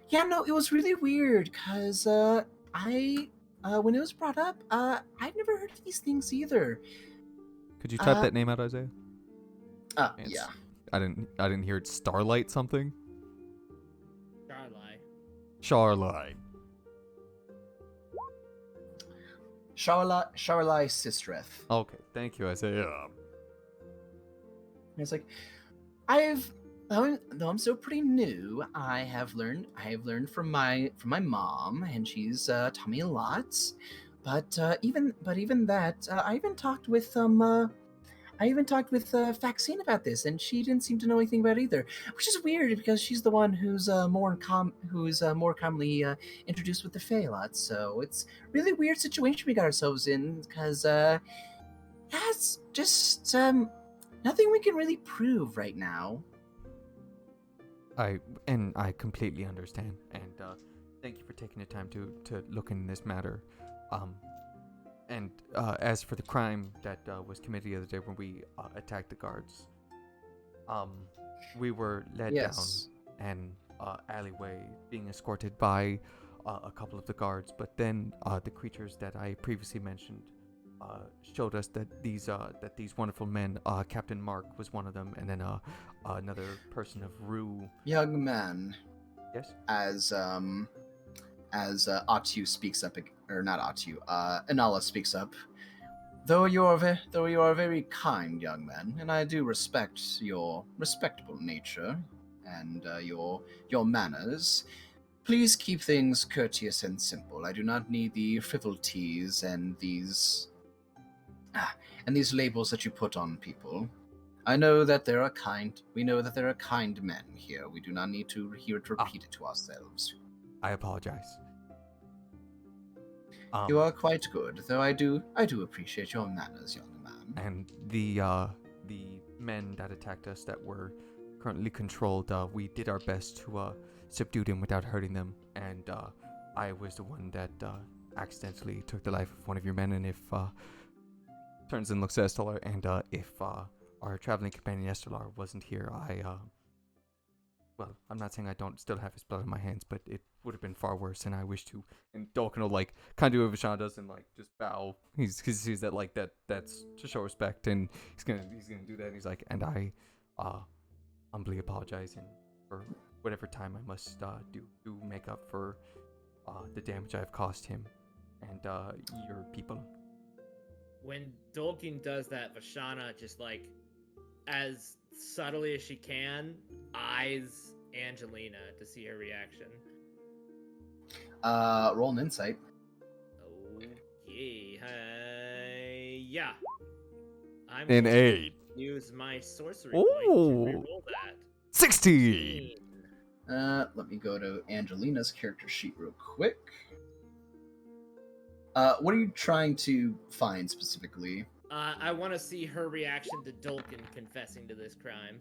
Yeah, no, it was really weird because when it was brought up, I've never heard of these things either. Could you type that name out, Isaiah? Yeah. I didn't hear it. Starlight something. Charlie. Charlie Sistreth. Okay, thank you, Isaiah. It's like, though I'm still pretty new, I have learned from my mom, and she's taught me a lot. But even that, I even talked with Faxine about this, and she didn't seem to know anything about it either, which is weird because she's the one who's more commonly introduced with the Fae a lot. So it's really weird situation we got ourselves in because it's just nothing we can really prove right now. I completely understand, and thank you for taking the time to look into this matter. And as for the crime that was committed the other day when we attacked the guards, we were led down an alleyway, being escorted by a couple of the guards. But then the creatures that I previously mentioned showed us that these wonderful men, Captain Mark was one of them, and then another person of Rue. Young man. Yes. As Atu speaks up, or not Atu, Inala speaks up. Though you are a very kind young man, and I do respect your respectable nature and your manners, please keep things courteous and simple. I do not need the frivolities and these labels that you put on people. I know that there are kind. We know that there are kind men here. We do not need to hear it repeated to ourselves. I apologize. You are quite good, though I do appreciate your manners, young man. And the men that attacked us that were currently controlled, we did our best to subdue them without hurting them. And I was the one that accidentally took the life of one of your men. And if turns and looks at Estelar, and if our traveling companion Estelar wasn't here, well, I'm not saying I don't still have his blood on my hands, but it would have been far worse, and I wish to. And Dolkin will kind of do what Vashon does and just bow. He sees that that's to show respect, and he's gonna do that. And he's like, and I humbly apologize, and for whatever time I must do to make up for the damage I've caused him and your people. When Dolkin does that, Vashana just as subtly as she can, eyes Angelina to see her reaction. Roll an insight. Okay. Yeah. I'm An going to 8. use my sorcery point to reroll that. 16. Let me go to Angelina's character sheet real quick. What are you trying to find specifically? I want to see her reaction to Dolkin confessing to this crime.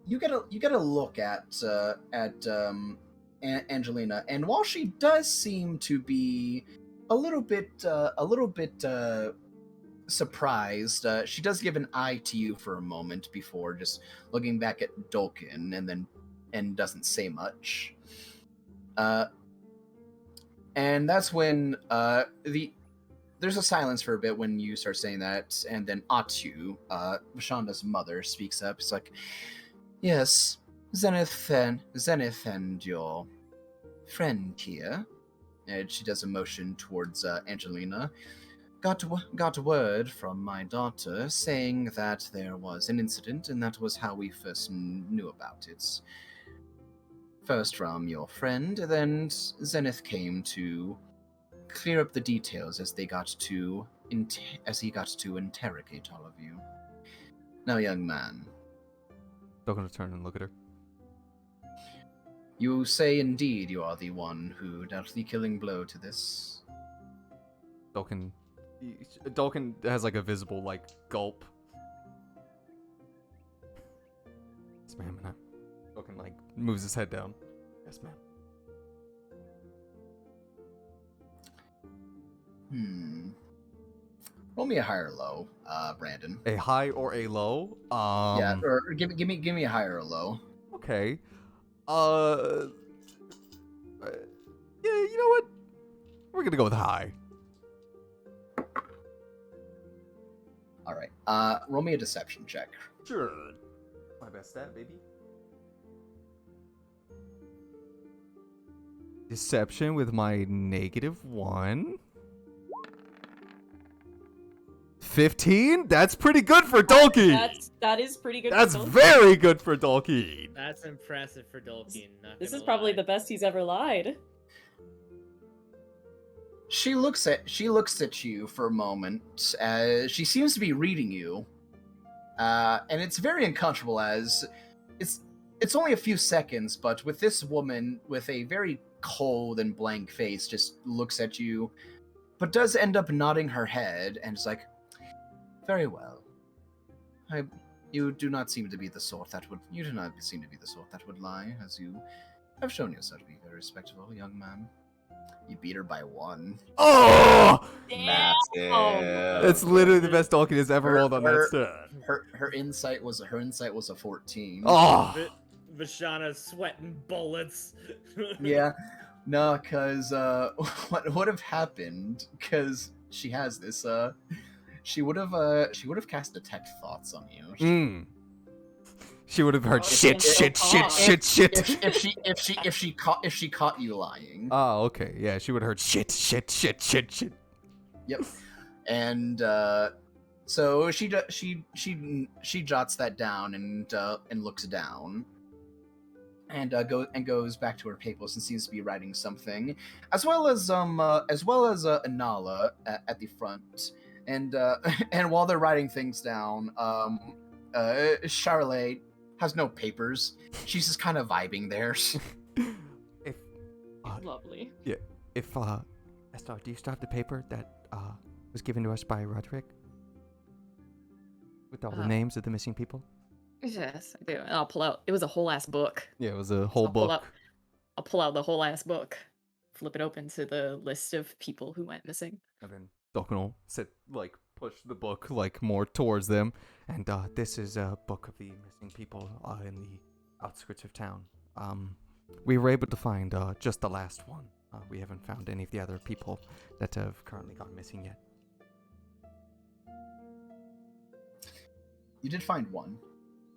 You get a look at Angelina, and while she does seem to be a little bit surprised, she does give an eye to you for a moment before just looking back at Dolkin, and doesn't say much. And that's when there's a silence for a bit when you start saying that, and then Atu, Vashanda's mother, speaks up. It's like, yes, Zenith and your friend here, and she does a motion towards Angelina, got word from my daughter saying that there was an incident, and that was how we first knew about it. First from your friend, then Zenith came to clear up the details as he got to interrogate all of you. Now, young man. Still gonna turn and look at her. You say indeed you are the one who dealt the killing blow to this. Dolkin has like a visible like gulp. Yes, ma'am. And Dolkin like moves his head down. Yes, ma'am. Roll me a high or low, Brandon. A high or a low? Yeah, or give me a high or a low. Okay. Yeah, you know what? We're gonna go with high. All right. Roll me a deception check. Sure. My best stat, baby. Deception with my -1. 15? That's pretty good for Dolky! That is pretty good. That's for Tolkien. very good for Dolky! That's impressive for Dolkeen. This is probably the best he's ever lied. She looks at you for a moment as she seems to be reading you, and it's very uncomfortable as it's only a few seconds, but with this woman with a very cold and blank face just looks at you, but does end up nodding her head and is like, "Very well. You do not seem to be the sort that would lie, as you have shown yourself to be a very respectable young man." You beat her by 1. Oh! Massive. That's literally the best Dolky has ever Her- rolled on that her- stat. Her insight was a 14. Oh! Vishana's sweating bullets. Yeah, no, because what would have happened? Because she has this. She would have cast detect thoughts on you. Mm. She would have heard Oh, shit. If she caught you lying. Oh, okay. Yeah, she would have heard shit. Yep. And so she jots that down and looks down. And goes back to her papers and seems to be writing something, as well as Anala at the front, and while they're writing things down, Charlotte has no papers. She's just kind of vibing there. If Lovely. Esther, do you still have the paper that was given to us by Roderick with all the names of the missing people? Yes, I do. And I'll pull out. It was a whole ass book. Yeah, it was a whole book. I'll pull out the whole ass book. Flip it open to the list of people who went missing. And then Dolkin will push the book more towards them, and this is a book of the missing people in the outskirts of town. We were able to find just the last one. We haven't found any of the other people that have currently gone missing yet. You did find one.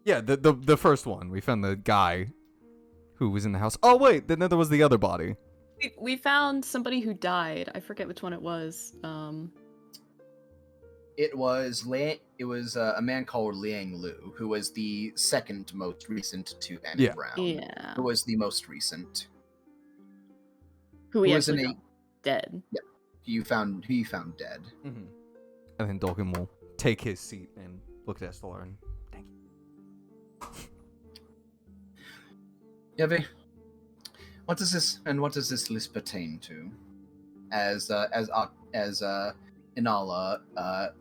Yeah, the first one. We found the guy who was in the house. Oh wait, then there was the other body. We found somebody who died. I forget which one it was. It was a man called Liang Lu, who was the second most recent to Annie Brown. Yeah. Who was the most recent. Who we Who was actually in a- found dead. Who you found dead. Mm-hmm. And then Dolkin will take his seat and look at Esther and thank you. Yevi, what does this list pertain to? As Inala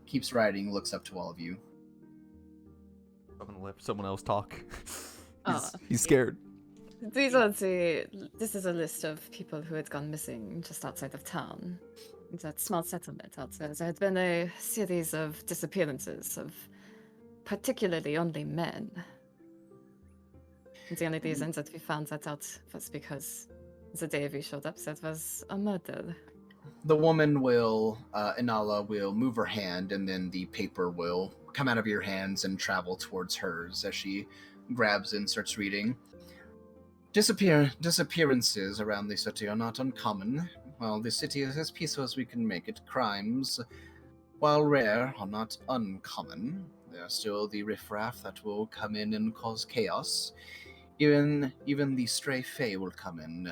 keeps writing, looks up to all of you. I'm gonna let someone else talk. Oh. He's scared. This is a list of people who had gone missing just outside of town. In that small settlement out there. There had been a series of disappearances of particularly only men. And the only reason that we found that out was because the day we showed up, that was a murder. The woman will, Inala will move her hand, and then the paper will come out of your hands and travel towards hers as she grabs and starts reading. Disappearances around the city are not uncommon. While the city is as peaceful as we can make it, crimes, while rare, are not uncommon. There are still the riffraff that will come in and cause chaos. Even the stray fae will come in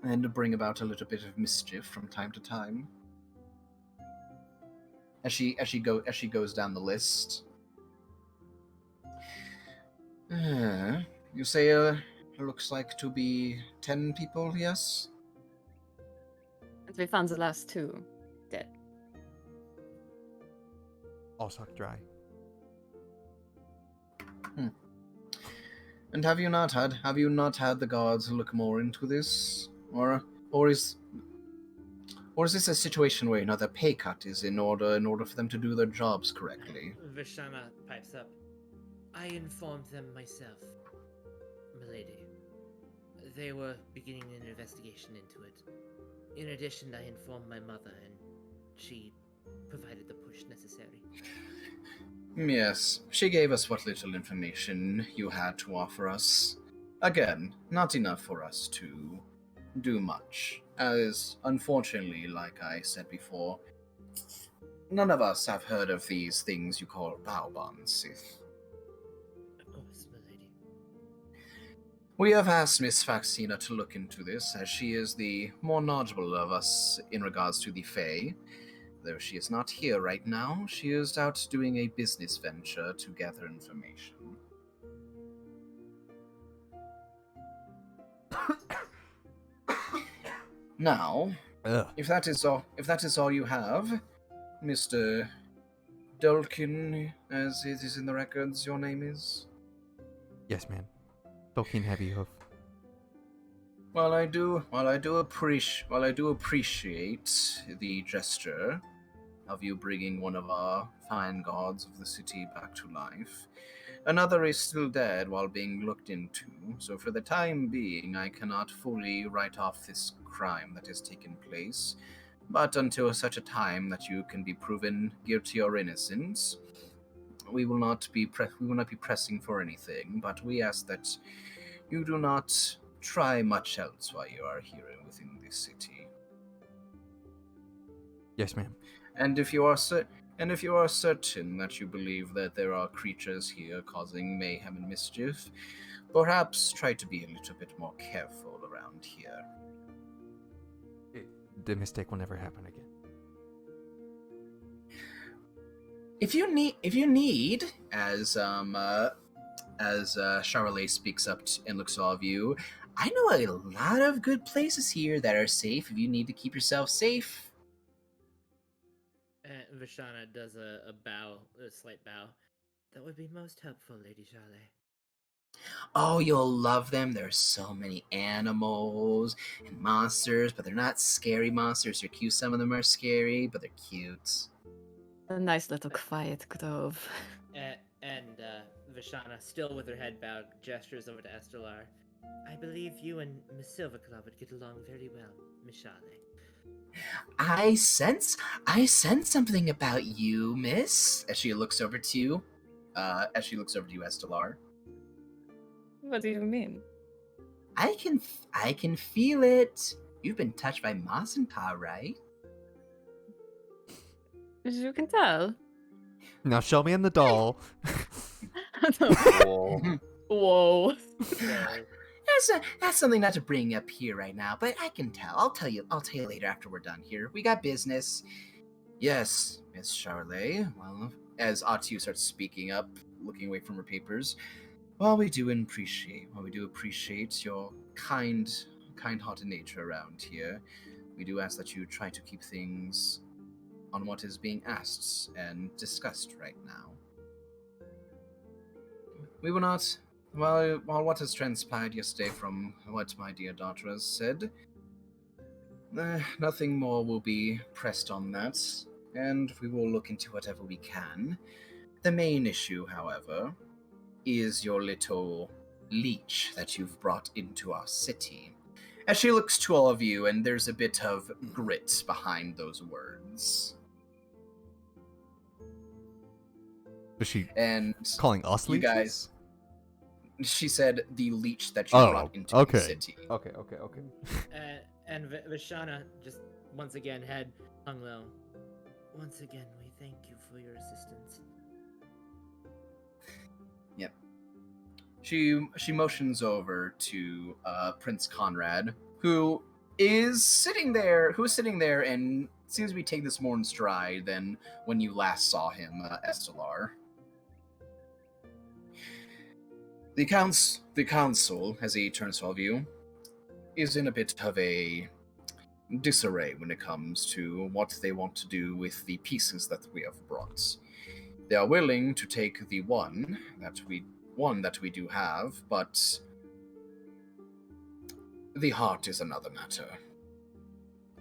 and bring about a little bit of mischief from time to time. As she goes down the list. You say looks like to be 10 people, yes? And we found the last two dead. All sucked dry. And have you not had the guards look more into this? Or is this a situation where the pay cut is in order for them to do their jobs correctly? Vishana pipes up. I informed them myself, milady. They were beginning an investigation into it. In addition, I informed my mother, and she provided the push necessary. Yes, she gave us what little information you had to offer us. Again, not enough for us to do much, as unfortunately, like I said before, none of us have heard of these things you call bow bonds. Of course, milady. We have asked Miss Faxina to look into this, as she is the more knowledgeable of us in regards to the Fae. Though she is not here right now, she is out doing a business venture to gather information. Now, Ugh. if that is all you have, Mr. Dulkin, as it is in the records, your name is? Yes, ma'am. Tolkien Heavyhoof. While I do appreciate the gesture of you bringing one of our fine gods of the city back to life, another is still dead while being looked into, so for the time being I cannot fully write off this crime that has taken place, but until such a time that you can be proven guilty or innocent, we will not be pressing for anything, but we ask that you do not try much else while you are here within this city. Yes, ma'am. And if you are certain that you believe that there are creatures here causing mayhem and mischief, perhaps try to be a little bit more careful around here. The mistake will never happen again. If you need, as Charolais speaks up and looks at all of you, I know a lot of good places here that are safe if you need to keep yourself safe. Vishana does a slight bow. That would be most helpful, Lady Charlotte. Oh, you'll love them. There's so many animals and monsters, but they're not scary monsters. They're cute. Some of them are scary, but they're cute. A nice little quiet grove. And Vishana, still with her head bowed, gestures over to Estelar. I believe you and Miss Silverclaw would get along very well, Miss Charlotte. I sense something about you, miss. As she looks over to you, Estelar. What do you mean? I can feel it. You've been touched by Mazenpa, right? You can tell. Now show me in the doll. Whoa. Whoa. That's something not to bring up here right now, but I can tell. I'll tell you later after we're done here. We got business. Yes, Miss Charlotte. Well, as Atu starts speaking up, looking away from her papers. Well, we do appreciate your kind-hearted nature around here. We do ask that you try to keep things on what is being asked and discussed right now. We will not. While what has transpired yesterday from what my dear daughter has said, nothing more will be pressed on that, and we will look into whatever we can. The main issue, however, is your little leech that you've brought into our city. As she looks to all of you, and there's a bit of grit behind those words. Was she And calling us you leeches? guys, she said the leech that you brought into okay. the city. Okay. And Vishana, just once again, head hung low. Once again, we thank you for your assistance. Yep. She motions over to Prince Conrad, who is sitting there, and seems to be taking this more in stride than when you last saw him, Estelar. The council, as he turns to all of you, is in a bit of a disarray when it comes to what they want to do with the pieces that we have brought. They are willing to take the one that we do have, but the heart is another matter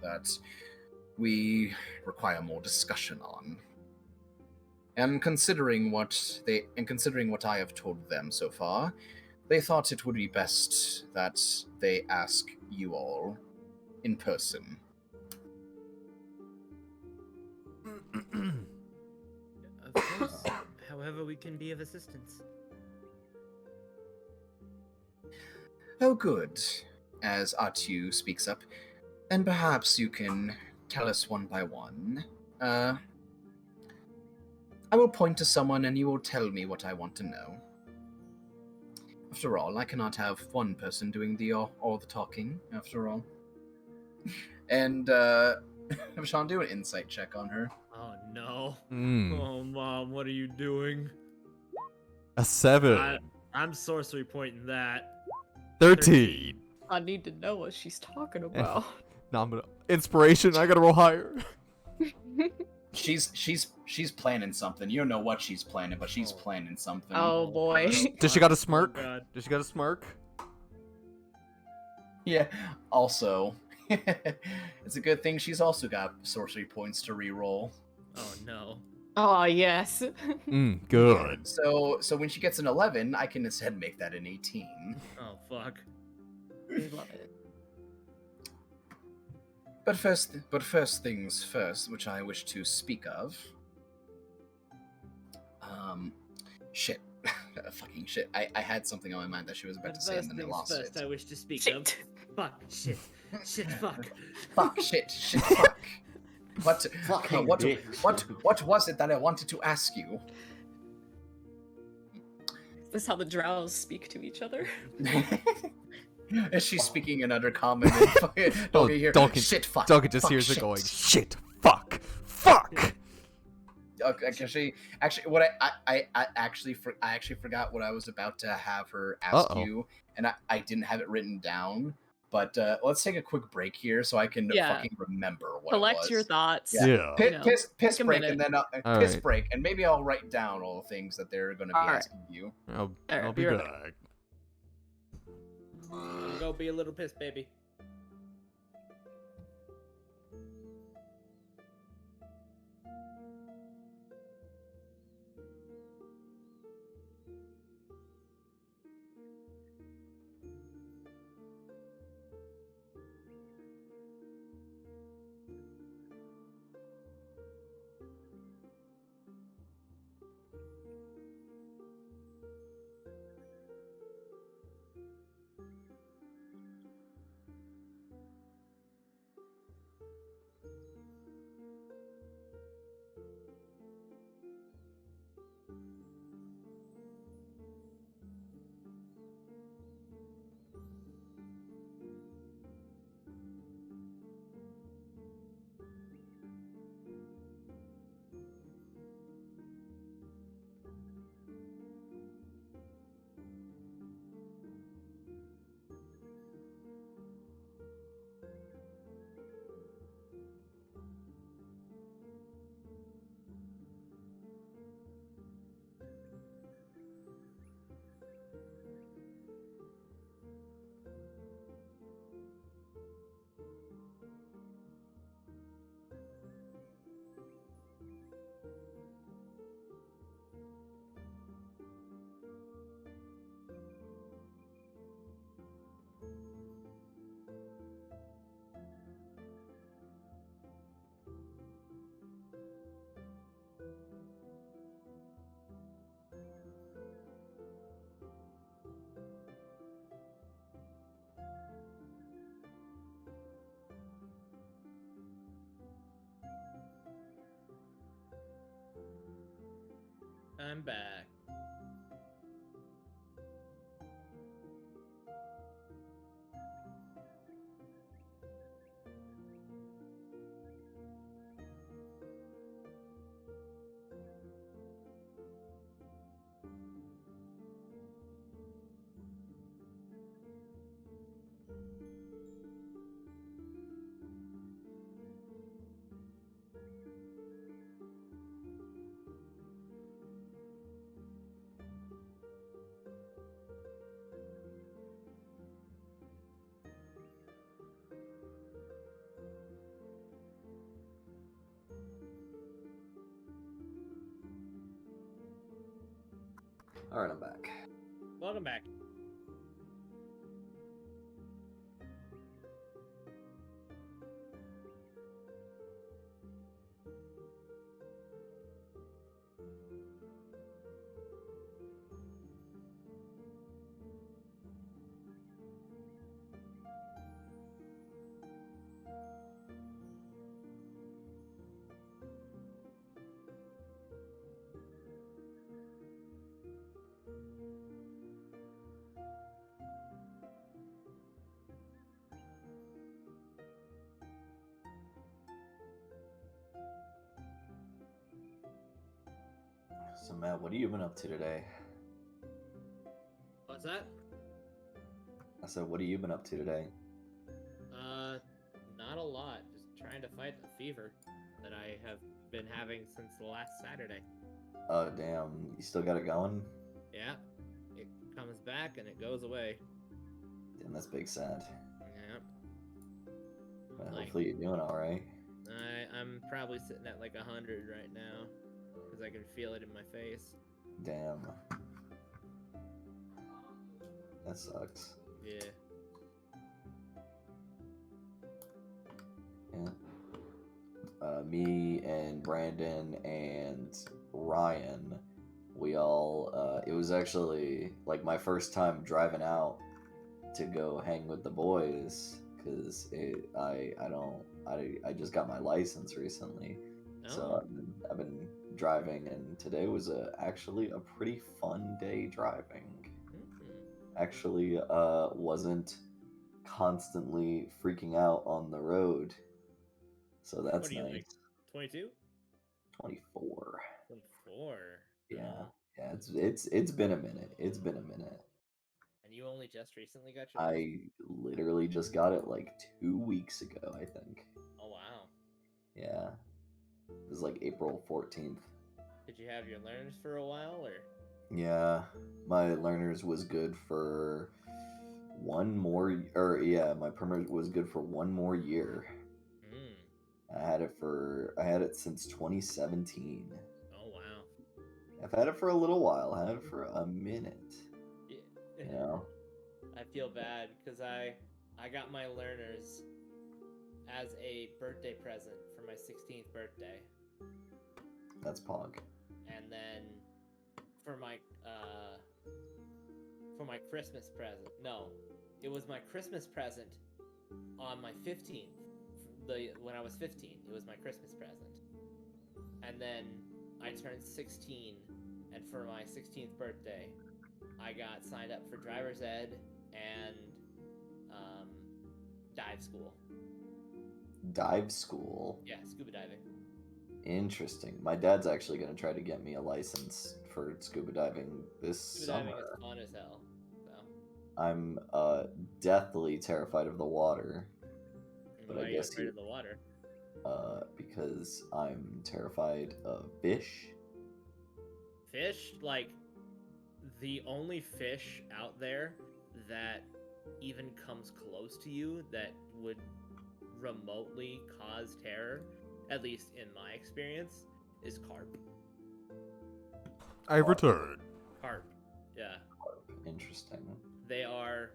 that we require more discussion on. And considering what I have told them so far, they thought it would be best that they ask you all in person. Of course. However we can be of assistance. Oh, good. As Atu speaks up, then perhaps you can tell us one by one. I will point to someone and you will tell me what I want to know. After all, I cannot have one person doing all the talking, after all. And, Sean, do an insight check on her. Oh no. Mm, Oh mom, what are you doing? a 7. I'm sorcery pointing that. 13. I need to know what she's talking about. No, I'm gonna inspiration. I gotta roll higher. She's planning something. You don't know what she's planning, but she's planning something. Oh boy. Does she got a smirk? God. Does she got a smirk? Yeah. Also, it's a good thing she's also got sorcery points to re-roll. Oh no. Oh yes. Good. So when she gets an 11, I can instead make that an 18. Oh fuck. We love it. But first things first, which I wish to speak of. Shit. Fucking shit. I had something on my mind that she was about to say and then I lost first, it. I wish to speak Shit. of. Fuck. Shit. Shit. Fuck. Fuck, shit, fuck. What bitch. what was it that I wanted to ask you? Is this how the drows speak to each other? Is she speaking another common? Don't hear Duncan- shit, fuck. Duncan just fuck, hears shit. it going, shit, fuck, fuck. Okay, actually, what I actually forgot what I was about to have her ask Uh-oh. you, and I didn't have it written down. But let's take a quick break here so I can Yeah. fucking remember what Collect it was. your thoughts. Yeah. Piss, You know, piss take a break, minute. and then All piss right. break, and maybe I'll write down all the things that they're going to be All right. asking you. I'll Alright, be be right back. Go be a little pissed, baby. I'm back. All right, I'm back. Welcome back. So Matt, what have you been up to today? What's that? I said, what have you been up to today? Not a lot. Just trying to fight the fever that I have been having since the last Saturday. Oh damn, you still got it going? Yeah, it comes back and it goes away. Damn, that's big sad. Yeah, Well, Like- hopefully you're doing all right. I'm probably sitting at like 100 right now because I can feel it in my face. Damn. That sucks. Yeah. Yeah. Me and Brandon and Ryan, we all, it was actually like my first time driving out to go hang with the boys because I just got my license recently. So Oh. I've been driving, and today was actually a pretty fun day driving. Actually, wasn't constantly freaking out on the road, so that's What are you nice. like? 22? 24. 24. Yeah, Oh. yeah. It's been a minute. It's been a minute. And you only just recently got your license? I literally just got it like 2 weeks ago, I think. Oh wow. Yeah, it was like April 14th. Did you have your learners for a while or? Yeah, my learners was good for one more, or yeah, my permit was good for one more year. Mm. I had it since 2017. Oh wow. I've had it for a little while. I had it for a minute. Yeah. You know, I feel bad because I got my learners as a birthday present for my 16th birthday, that's Pog. and then for my Christmas present. No, it was my Christmas present on my 15th. When I was 15, it was my Christmas present, and then I turned 16, and for my 16th birthday, I got signed up for driver's ed and dive school. Dive school. Yeah, scuba diving. Interesting. My dad's actually going to try to get me a license for scuba diving this Scuba summer. diving is fun as hell. So. I'm deathly terrified of the water. And But why I are you guess afraid of the water? Because I'm terrified of fish. Fish, like the only fish out there that even comes close to you that would remotely cause terror, at least in my experience, is carp. I return. Carp. Yeah. Interesting. They are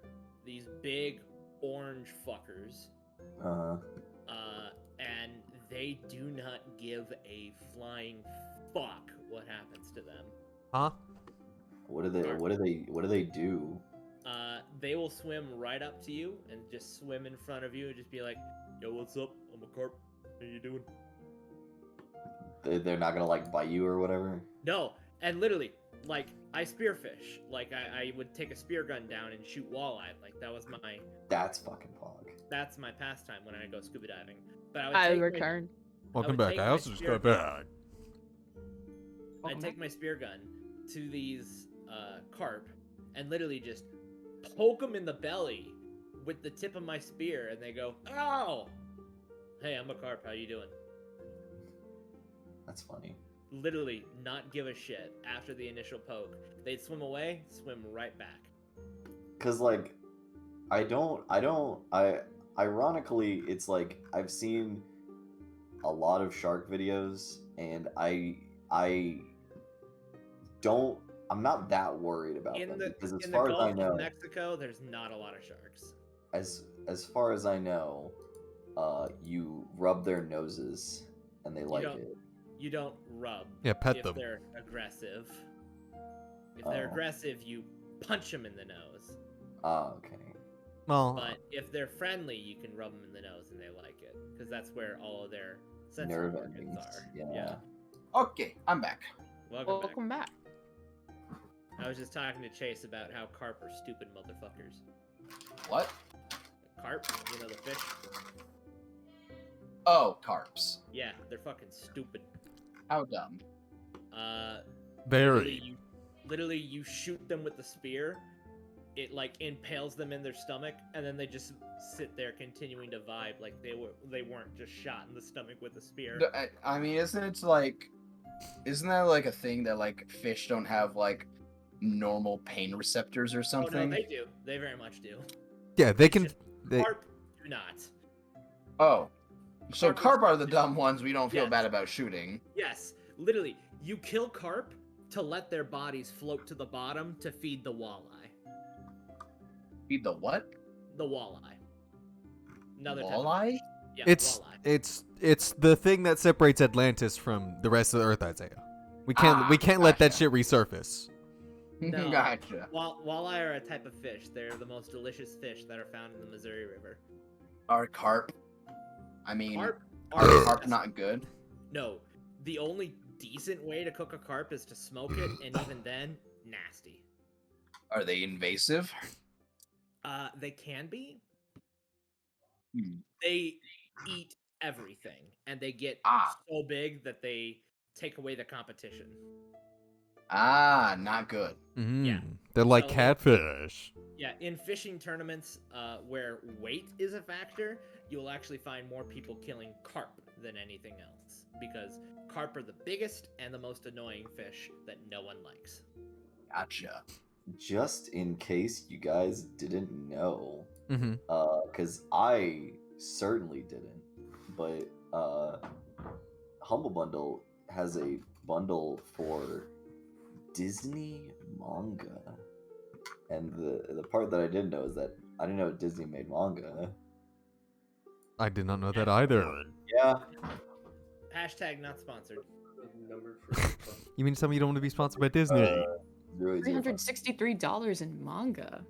these big orange fuckers. Uh-huh. And they do not give a flying fuck what happens to them. Huh? What do they do? They will swim right up to you and just swim in front of you and just be like, "Yo, what's up? I'm a carp. How you doing?" They're not gonna like bite you or whatever? No, and literally, like I spearfish. Like I would take a spear gun down and shoot walleye. Like That's fucking Pog. that's my pastime when I go scuba diving. But I take return. Welcome would back. take I my also just spear got gun. back. I'd Welcome take back. my spear gun to these carp and literally just poke them in the belly with the tip of my spear, and they go, "Ow! Hey, I'm a carp. How you doing?" That's funny. Literally, not give a shit after the initial poke. They'd swim away, swim right back. Cause like, ironically, it's like I've seen a lot of shark videos, and I I'm not that worried about In them the because as in the far as I Gulf know, of Mexico, there's not a lot of sharks. as far as I know, you rub their noses and they like don't- it. You don't rub. Yeah, pet if them. they're aggressive. If they're Oh. aggressive, you punch them in the nose. Ah, okay. Well, But if they're friendly, you can rub them in the nose and they like it because that's where all of their sensory Nerve organs endings. are. Yeah. Okay, I'm back. Welcome back. Welcome back. I was just talking to Chase about how carp are stupid motherfuckers. What? Carp, you know the fish? Oh, carps. Yeah, they're fucking stupid. How dumb. very. Literally, you shoot them with the spear. It like impales them in their stomach, and then they just sit there continuing to vibe like they weren't just shot in the stomach with a spear. I mean, isn't that like a thing that like fish don't have like normal pain receptors or Oh something? no, they do. They very much do. Yeah, they It's can. just They, Carp do not. Oh. So Carp is- carp are the dumb ones we don't feel Yes. bad about shooting. Yes, literally, you kill carp to let their bodies float to the bottom to feed the walleye. Feed the what? The walleye. Another type of Walleye? fish. Yeah, it's walleye. it's the thing that separates Atlantis from the rest of the Earth, Isaiah. We can't let that gotcha. shit resurface. No. Gotcha. Walleye are a type of fish. They're the most delicious fish that are found in the Missouri River. Are carp? I mean, Carp are are carp not good? No, the only decent way to cook a carp is to smoke it, and even then, nasty. Are they invasive? They can be. Hmm. They eat everything, and they get Ah. so big that they take away the competition. Ah, not good. Yeah. They're like So- catfish. Yeah, in fishing tournaments where weight is a factor, you'll actually find more people killing carp than anything else. Because carp are the biggest and the most annoying fish that no one likes. Gotcha. Just in case you guys didn't know, Mm-hmm. because I certainly didn't, but Humble Bundle has a bundle for Disney manga. And the part that I didn't know is that I didn't know Disney made manga. I did not know that either. Yeah. Hashtag not sponsored. Numbered for You mean some you don't want to be sponsored by Disney? $363 in manga.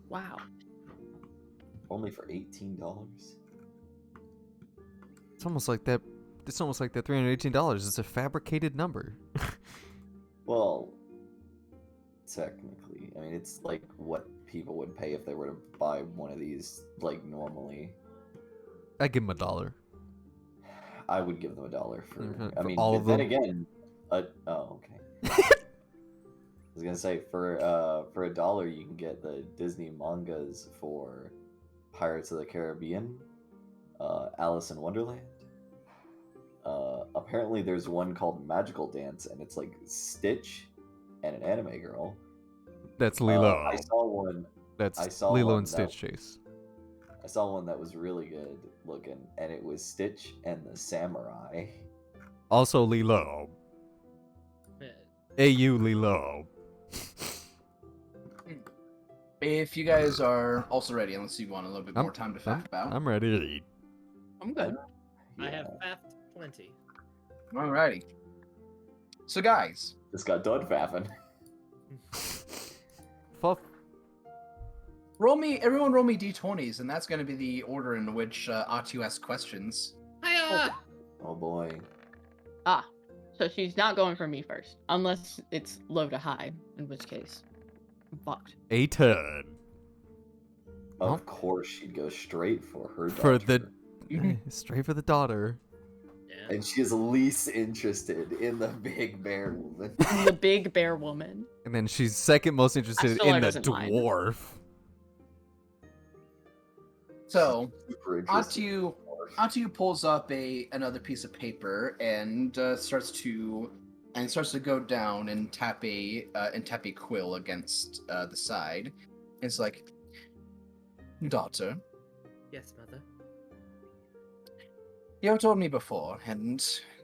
Wow. Only for $18. It's almost like that. It's almost like that $318 is a fabricated number. Well, technically, I mean, it's like what people would pay if they were to buy one of these, like, normally. I give them $1. I would give them $1 for. Mhm, I for mean, all but of then them? again, oh, okay. I was gonna say for $1 you can get the Disney mangas for Pirates of the Caribbean, Alice in Wonderland. Apparently, there's one called Magical Dance, and it's like Stitch and an anime girl. That's Lilo. I saw one. That's I saw Lilo one and that- Stitch Chase. I saw one that was really good looking, and it was Stitch and the Samurai. Also Lilo. AU Lilo. If you guys are also ready, unless you want a little bit more time to fact about. I'm ready. I'm good. I have Yeah. fapped plenty. Alrighty. So, guys, Just got done fapping. Fuck. everyone roll me d20s, and that's going to be the order in which Atu asks questions. Hiya! Oh boy. Ah, so she's not going for me first, unless it's low to high, in which case, I'm fucked. A turn. Of Well, course, she'd go straight for her For daughter. straight for the daughter. Yeah. And she is least interested in the big bear woman. The big bear woman. And then she's second most interested still in like the doesn't mind. dwarf. So, Super interested. Atu pulls up another piece of paper and starts to go down and tap a quill against the side. It's like, daughter, Yes, mother. you have told me before, and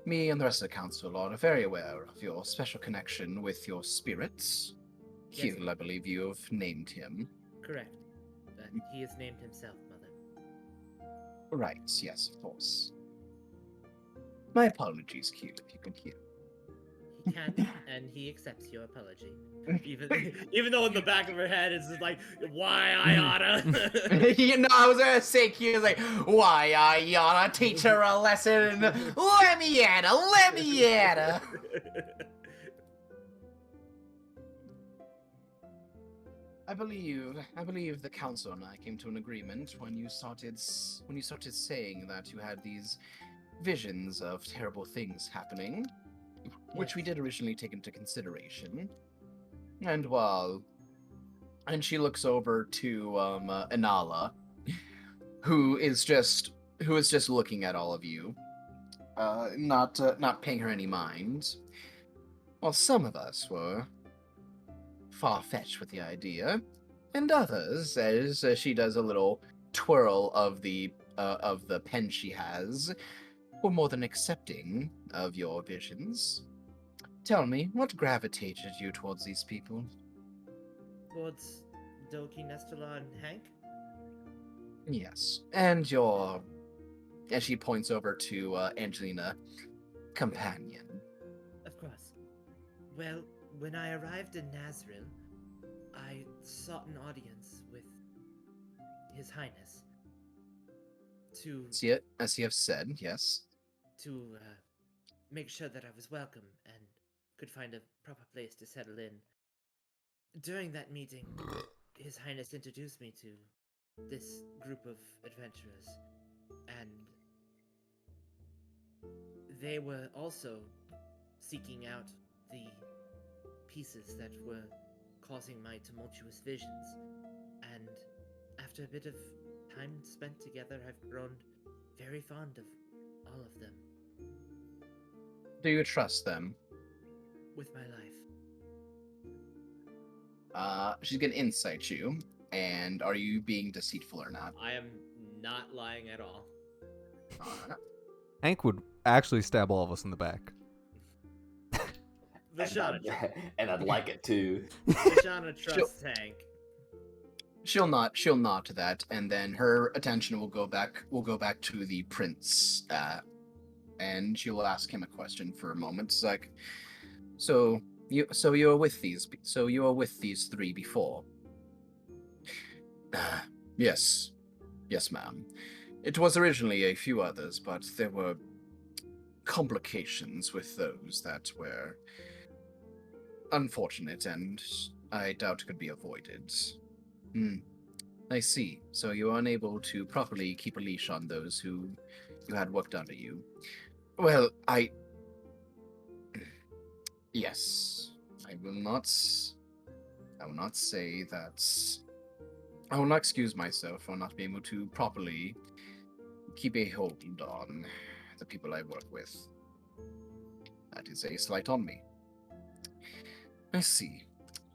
me and the rest of the council are very aware of your special connection with your spirits. Yes. Kiel, I believe you have named him. Correct. He has named himself, Mother. Right, yes, of course. My apologies, Kiel, if you can hear. He can, and he accepts your apology. Even though in the back of her head it's just like, why Ayana? You know, I was gonna say, Kiel's like, why, Ayana, teach her a lesson. Let me at her, let me at her. I believe the council and I came to an agreement when you started saying that you had these visions of terrible things happening, which we Yes. did originally take into consideration. And she looks over to Inala, who is just looking at all of you, not paying her any mind. Well, some of us were far-fetched with the idea, and others, as she does a little twirl of the pen she has, were more than accepting of your visions. Tell me, what gravitated you towards these people? Towards Doki, Nestala, and Hank? Yes, and she points over to Angelina, companion. Of course. Well, when I arrived in Nazril, I sought an audience with His Highness to See it, as you have said, yes. make sure that I was welcome and could find a proper place to settle in. During that meeting, His Highness introduced me to this group of adventurers, and they were also seeking out the pieces that were causing my tumultuous visions. And after a bit of time spent together, I've grown very fond of all of them. Do you trust them? With my life. She's gonna insight you, and are you being deceitful or not? I am not lying at all. Hank would actually stab all of us in the back. Vishana, And I'd like it too. Vishana trusts Hank. She'll nod to that, and then her attention will go back to the prince, and she will ask him a question for a moment. It's like, so you were with these three before? Yes, ma'am. It was originally a few others, but there were complications with those that were unfortunate, and I doubt could be avoided. I see. So you are unable to properly keep a leash on those who you had worked under you. Well, yes. I will not say that. I will not excuse myself for not being able to properly keep a hold on the people I work with. That is a slight on me. I see.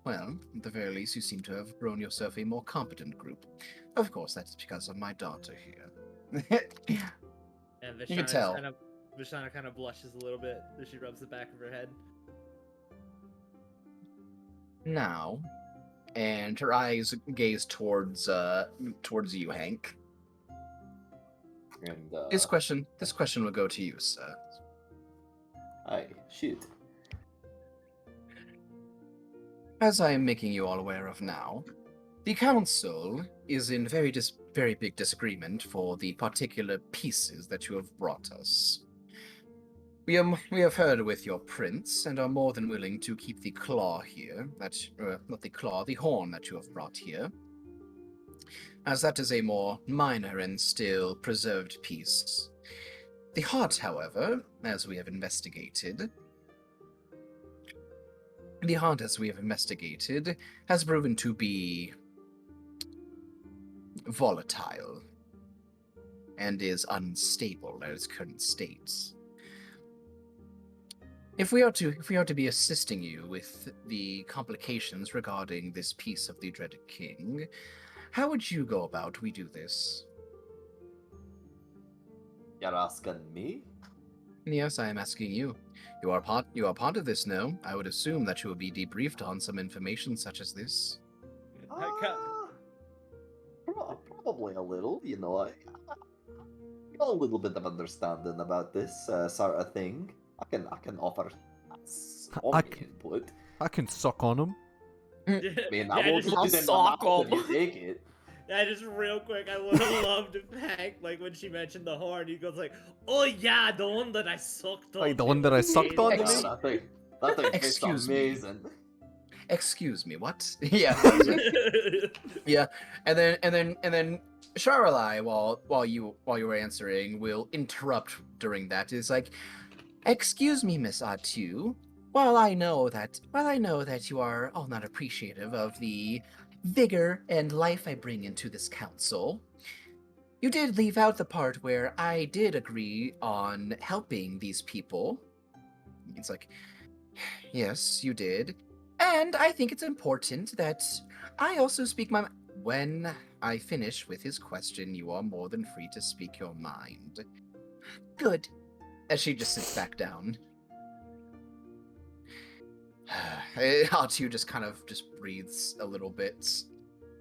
Well, at the very least, you seem to have grown yourself a more competent group. Of course, that's because of my daughter here. And You can tell. Vishana kind of blushes a little bit as she rubs the back of her head. Now, and her eyes gaze towards you, Hank. And This question will go to you, sir. Aye, shoot. As I am making you all aware of now, the council is in very big disagreement for the particular pieces that you have brought us. We have heard with your prince and are more than willing to keep the claw here, the horn that you have brought here, as that is a more minor and still preserved piece. The heart, however, as we have investigated, has proven to be volatile and is unstable at its current state. If we are to be assisting you with the complications regarding this piece of the dreaded king, how would you go about we do this? You're asking me? Yes, I am asking you. You are part of this, no? I would assume that you will be debriefed on some information such as this. Probably a little, you know. I got a little bit of understanding about this sort of thing. I can offer some I input. I can suck on him. I mean, I Yeah, won't just put it in the sock mouth if 'em. you take it. Yeah, just real quick, I would have loved if Hank, like when she mentioned the horn, he goes like, "Oh yeah, the one that I sucked on." Like the one that I sucked on, you Wow, mean? that thing tastes Excuse me. amazing. Excuse me, what? Yeah. Yeah. And then Sharalai, while you were answering, will interrupt during that. Is like, excuse me, Miss Atu. While I know that you are all not appreciative of the vigor and life I bring into this council, you did leave out the part where I did agree on helping these people. It's like, yes, you did. And I think it's important that I also speak my mind. When I finish with his question, you are more than free to speak your mind. Good. As she just sits back down. Atu just kind of just breathes a little bit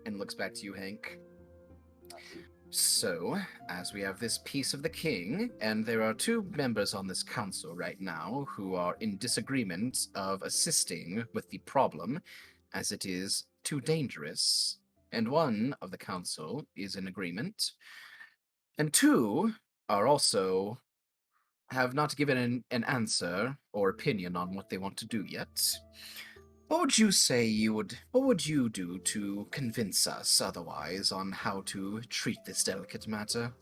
and looks back to you, Hank. So, as we have this piece of the king, and there are two members on this council right now who are in disagreement of assisting with the problem, as it is too dangerous, and one of the council is in agreement, and two are also have not given an answer or opinion on what they want to do yet. What would you say what would you do to convince us otherwise on how to treat this delicate matter?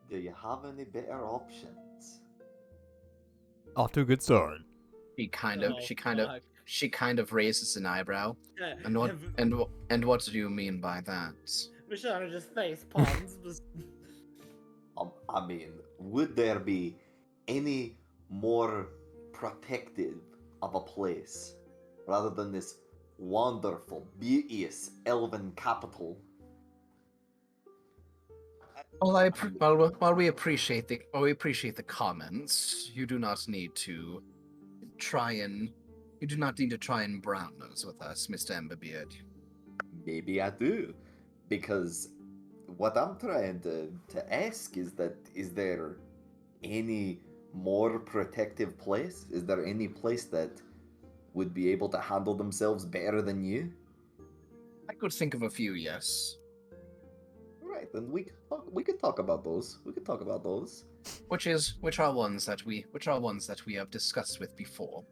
Do you have any better options? Off to a good start. She kind of raises an eyebrow. And what do you mean by that? Mishana just face palms. I mean, would there be any more protective of a place rather than this wonderful, beauteous elven capital? Well, while we appreciate the comments, you do not need to try and brown nose with us, Mr. Emberbeard. Maybe I do, because what I'm trying to ask is that is there any more protective place? Is there any place that would be able to handle themselves better than you? I could think of a few, yes. Right, then we could talk about those. We could talk about those. Which are ones that we have discussed with before.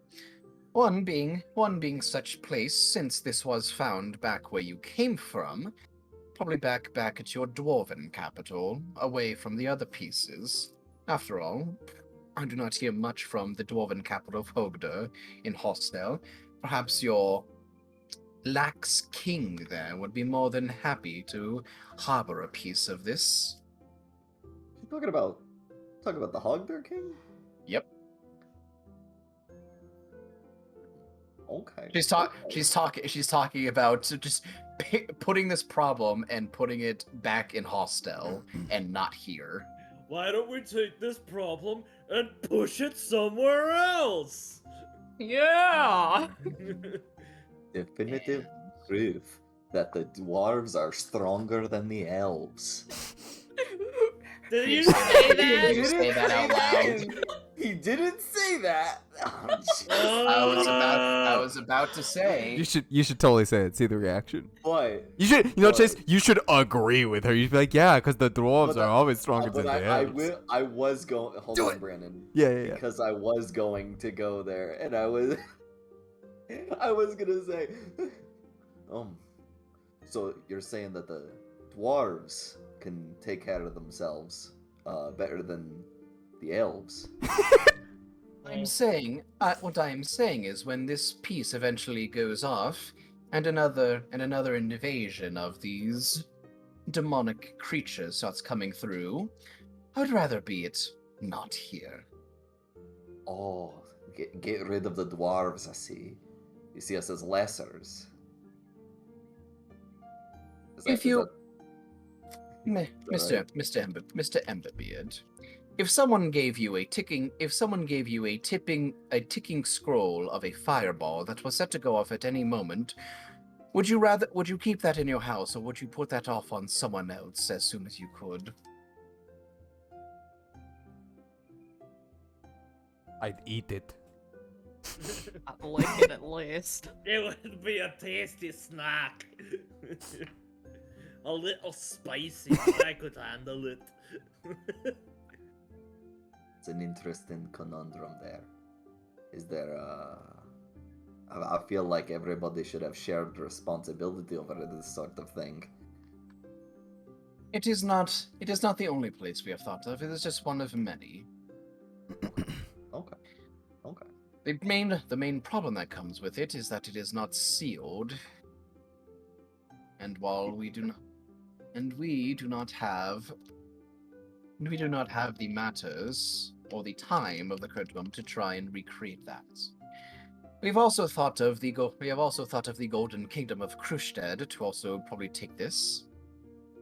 One being such place, since this was found back where you came from, probably back at your dwarven capital, away from the other pieces. After all, I do not hear much from the dwarven capital of Hogder in Hostel. Perhaps your lax king there would be more than happy to harbor a piece of this. You talking about the Hogder King? Yep. Okay. She's talking about just putting this problem and putting it back in Hostel and not here. Why don't we take this problem and push it somewhere else? Yeah. Definitive proof that the dwarves are stronger than the elves. Did you say that? Did you say that out loud? He didn't say that. I was about to say. You should totally say it. See the reaction. What? You should, Chase. You should agree with her. You'd be like, yeah, because the dwarves are always stronger than the elves. I was going. Hold Do on, it. Brandon. Yeah. Because I was going to go there, and I was gonna say, so you're saying that the dwarves can take care of themselves better than the elves? What I'm saying is when this piece eventually goes off, and another invasion of these demonic creatures starts coming through, I would rather be it not here. Oh, get rid of the dwarves, I see. You see us as lessers. Mr. Emberbeard, if someone gave you a ticking scroll of a fireball that was set to go off at any moment, would you keep that in your house, or would you put that off on someone else as soon as you could? I'd eat it. I'd like it at least. It would be a tasty snack. A little spicy, but I could handle it. It's an interesting conundrum there. Is there I feel like everybody should have shared responsibility over this sort of thing. It is not the only place we have thought of. It is just one of many. Okay. Okay. The main problem that comes with it is that it is not sealed. And while we do not have the matters or the time of the curriculum to try and recreate that. We have also thought of the Golden Kingdom of Krusted to also probably take this.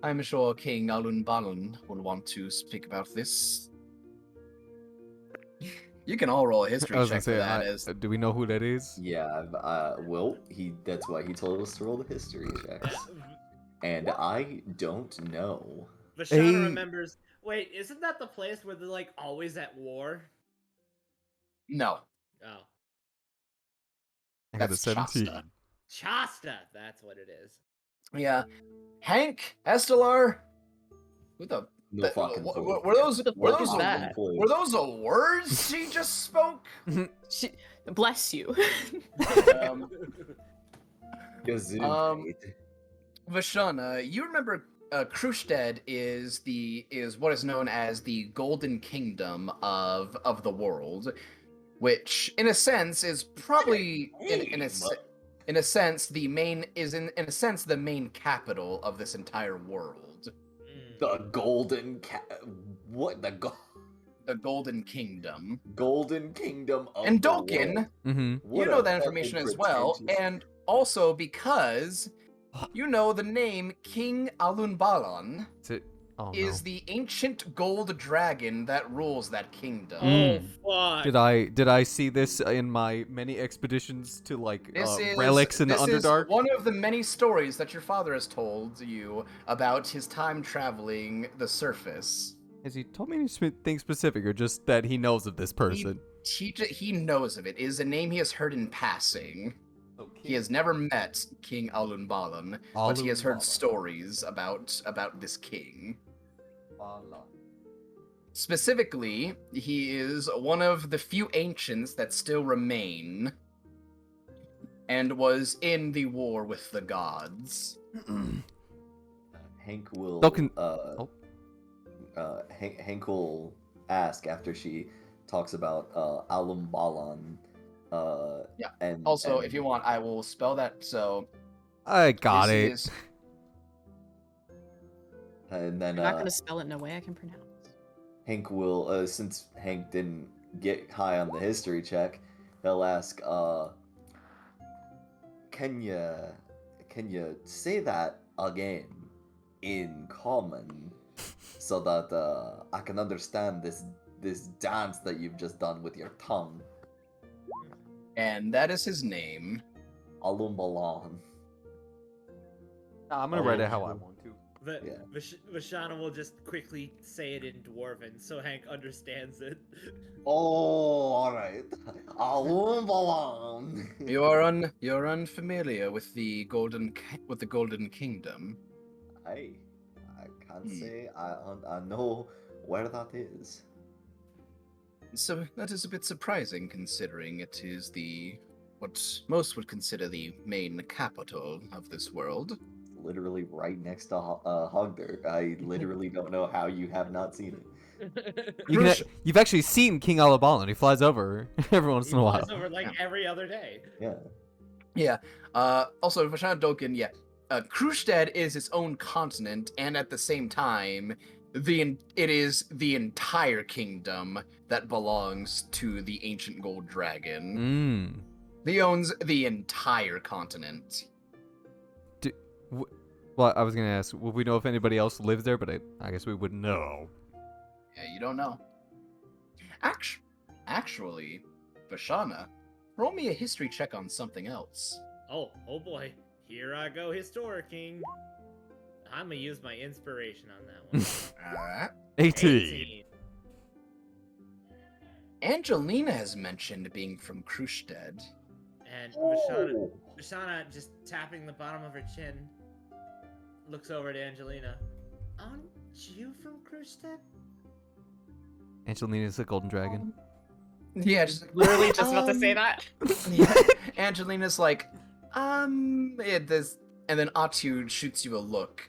I'm sure King Alun Balan will want to speak about this. You can all roll a history I was check for gonna that. say, do we know who that is? Yeah, well, that's why he told us to roll the history checks. And I don't know. Vashana Hey. remembers. Wait, isn't that the place where they're like always at war? No. Oh, I got a That's 17. Shasta. Shasta. That's what it is. Yeah. Hank, Estelar. Who the No fucking clue. were those The were fuck those is a- that? were those the words she just spoke? Bless you. Um, Gazoon. Vashana, you remember Krusted is what is known as the Golden Kingdom of the world, which in a sense is probably in a sense the main capital of this entire world. The Golden What? The Golden Kingdom. Golden Kingdom of And the Dolkin, world. Mm-hmm. What you know a that information fucking as well, pretentious- and also because you know the name King Alun Balan Is it? Oh is no. the ancient gold dragon that rules that kingdom. Oh fuck! Did I see this in my many expeditions to like relics in the this Underdark? is one of the many stories that your father has told you about his time traveling the surface. Has he told me anything specific, or just that he knows of this person? He knows of it. It is a name he has heard in passing. He has never met King Alun Balan, but he has heard stories about this king. Specifically, he is one of the few ancients that still remain, and was in the war with the gods. Hank will. Dolkin- Hank will ask after she talks about Alum Balan. Yeah. And Also, if you want, I will spell that. So I got this it. is- and then I'm not gonna spell it in a way I can pronounce. Hank will, since Hank didn't get high on the history check, he'll ask, can you say that again in common so that I can understand this dance that you've just done with your tongue? And that is his name. Alum Balan. I'm gonna write it how I want to. Yeah. Vashana will just quickly say it in Dwarven so Hank understands it. Oh, alright. Alum Balan. You're unfamiliar with the Golden Kingdom. I can't say I know where that is. So that is a bit surprising, considering it is what most would consider the main capital of this world. Literally right next to Hogder. I literally don't know how you have not seen it. You've actually seen King Alabalan. He flies over every once in a while. Flies over like every other day. Yeah. Yeah. Also, Vashana Dolkin, yeah. Krusted is its own continent, and at the same time, it is the entire kingdom that belongs to the ancient gold dragon. He owns the entire continent. Well, I was gonna ask, would we know if anybody else lives there? But I guess we wouldn't know. Yeah, you don't know. Act- Actually, Vashana, roll me a history check on something else. Oh boy. Here I go, Historiking. I'm gonna use my inspiration on that one. Alright. 18. Angelina has mentioned being from Krusted. And Oh. Vashana, just tapping the bottom of her chin, looks over at Angelina. Aren't you from Krusted? Angelina's a golden dragon. Yeah, just Literally just about to say that. Yeah. Angelina's like, this, and then Atu shoots you a look,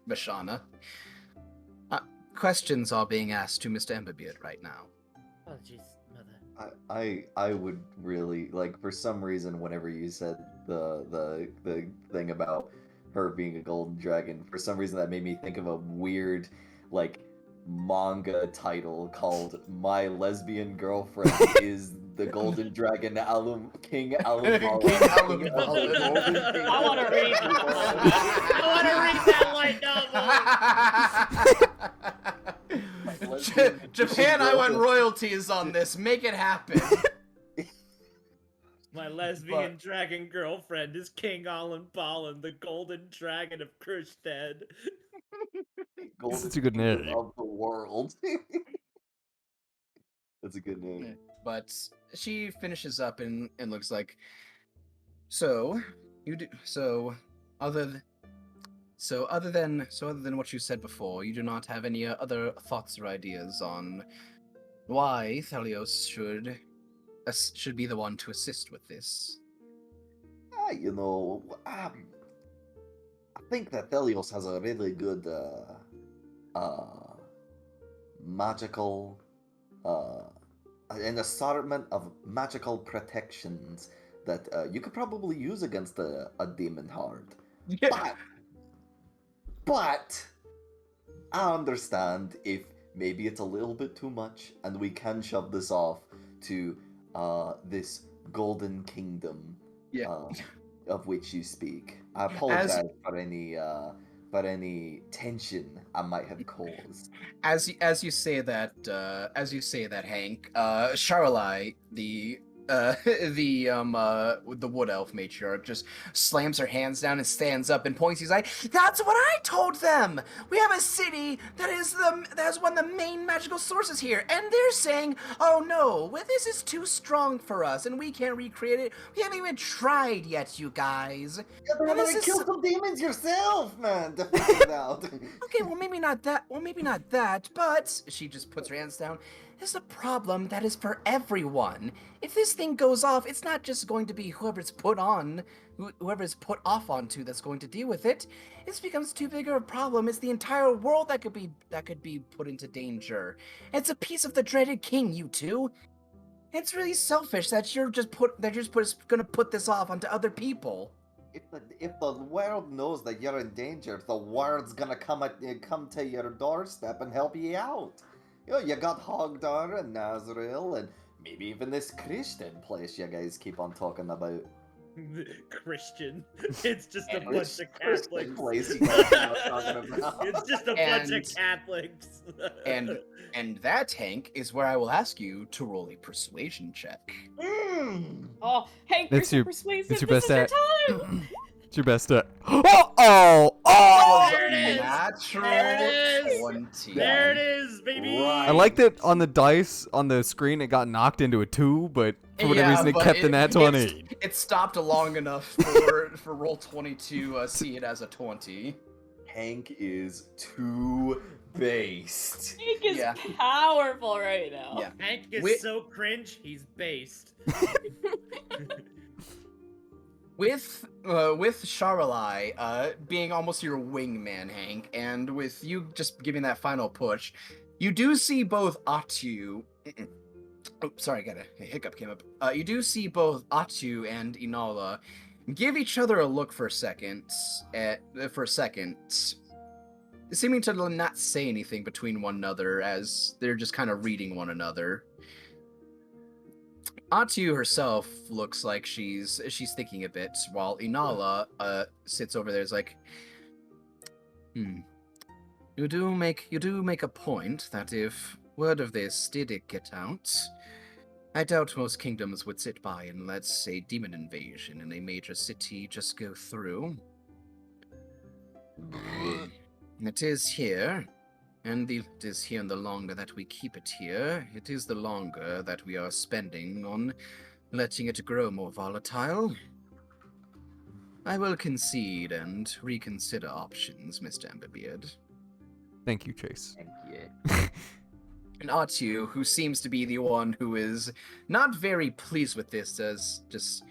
Vashana. Questions are being asked to Mr. Emberbeard right now. Oh, jeez, mother. I would really like, for some reason, whenever you said the thing about her being a golden dragon, for some reason that made me think of a weird like manga title called "My Lesbian Girlfriend is the Golden Dragon King Alum." King Alum. I want to read that. I want to read that light novel. Japan, I want royalties on this. Make it happen. My lesbian dragon girlfriend is King Alan Ballin, the golden dragon of Krusted. Golden Such a good name. Dragon of the world. That's a good name. But she finishes up and looks like, so you do other than what you said before, you do not have any other thoughts or ideas on why Thelios should be the one to assist with this. I think that Thelios has a really good magical an assortment of magical protections that you could probably use against a demon heart. But I understand if maybe it's a little bit too much, and we can shove this off to this golden kingdom of which you speak. I apologize for any tension I might have caused. As you say that, Hank, Charlai, the wood elf matriarch, just slams her hands down and stands up and points. He's like, "That's what I told them. We have a city that has one of the main magical sources here, and they're saying, oh no, well, this is too strong for us, and we can't recreate it. We haven't even tried yet, you guys." Yeah, but This to is kill so- some demons yourself, man. To figure it out. Okay, well maybe not that. But she just puts her hands down. This is a problem that is for everyone. If this thing goes off, it's not just going to be whoever's put off onto that's going to deal with it. This becomes too big of a problem. It's the entire world that could be put into danger. It's a piece of the dreaded king, you two. It's really selfish that you're just gonna put this off onto other people. If the world knows that you're in danger, the world's gonna come to your doorstep and help you out. You got Hogdar and Nazriel and maybe even this Christian place you guys keep on talking about. Christian. It's just a And bunch which of Christian Catholics. place you guys are talking about? It's just a bunch of Catholics. And that, Hank, is where I will ask you to roll a persuasion check. Oh, Hank, It's you're your- so persuasive. it's your This best is your time. It's your best Oh! There it is! Natural There it is! 20. There it is, baby! I like that on the dice on the screen it got knocked into a 2, but for whatever reason it but kept the nat 20. It stopped long enough for roll 20 to see it as a 20. Hank is too based. Hank is Yeah. powerful right now. Yeah. Hank is Wi- so cringe, he's based. With Charlai being almost your wingman, Hank, and with you just giving that final push, you do see both Atu. Oh, sorry, got a hiccup came up. You do see both Atu and Inala give each other a look for a second, seeming to not say anything between one another as they're just kind of reading one another. Atu herself looks like she's thinking a bit, while Inala sits over there. Is like, you do make a point that if word of this did get out, I doubt most kingdoms would sit by and let a demon invasion in a major city just go through. It is here, and it is here, and the longer that we keep it here, it is the longer that we are spending on letting it grow more volatile. I will concede and reconsider options, Mr. Emberbeard. Thank you, Chase. Thank you. And Atu, who seems to be the one who is not very pleased with this, says just,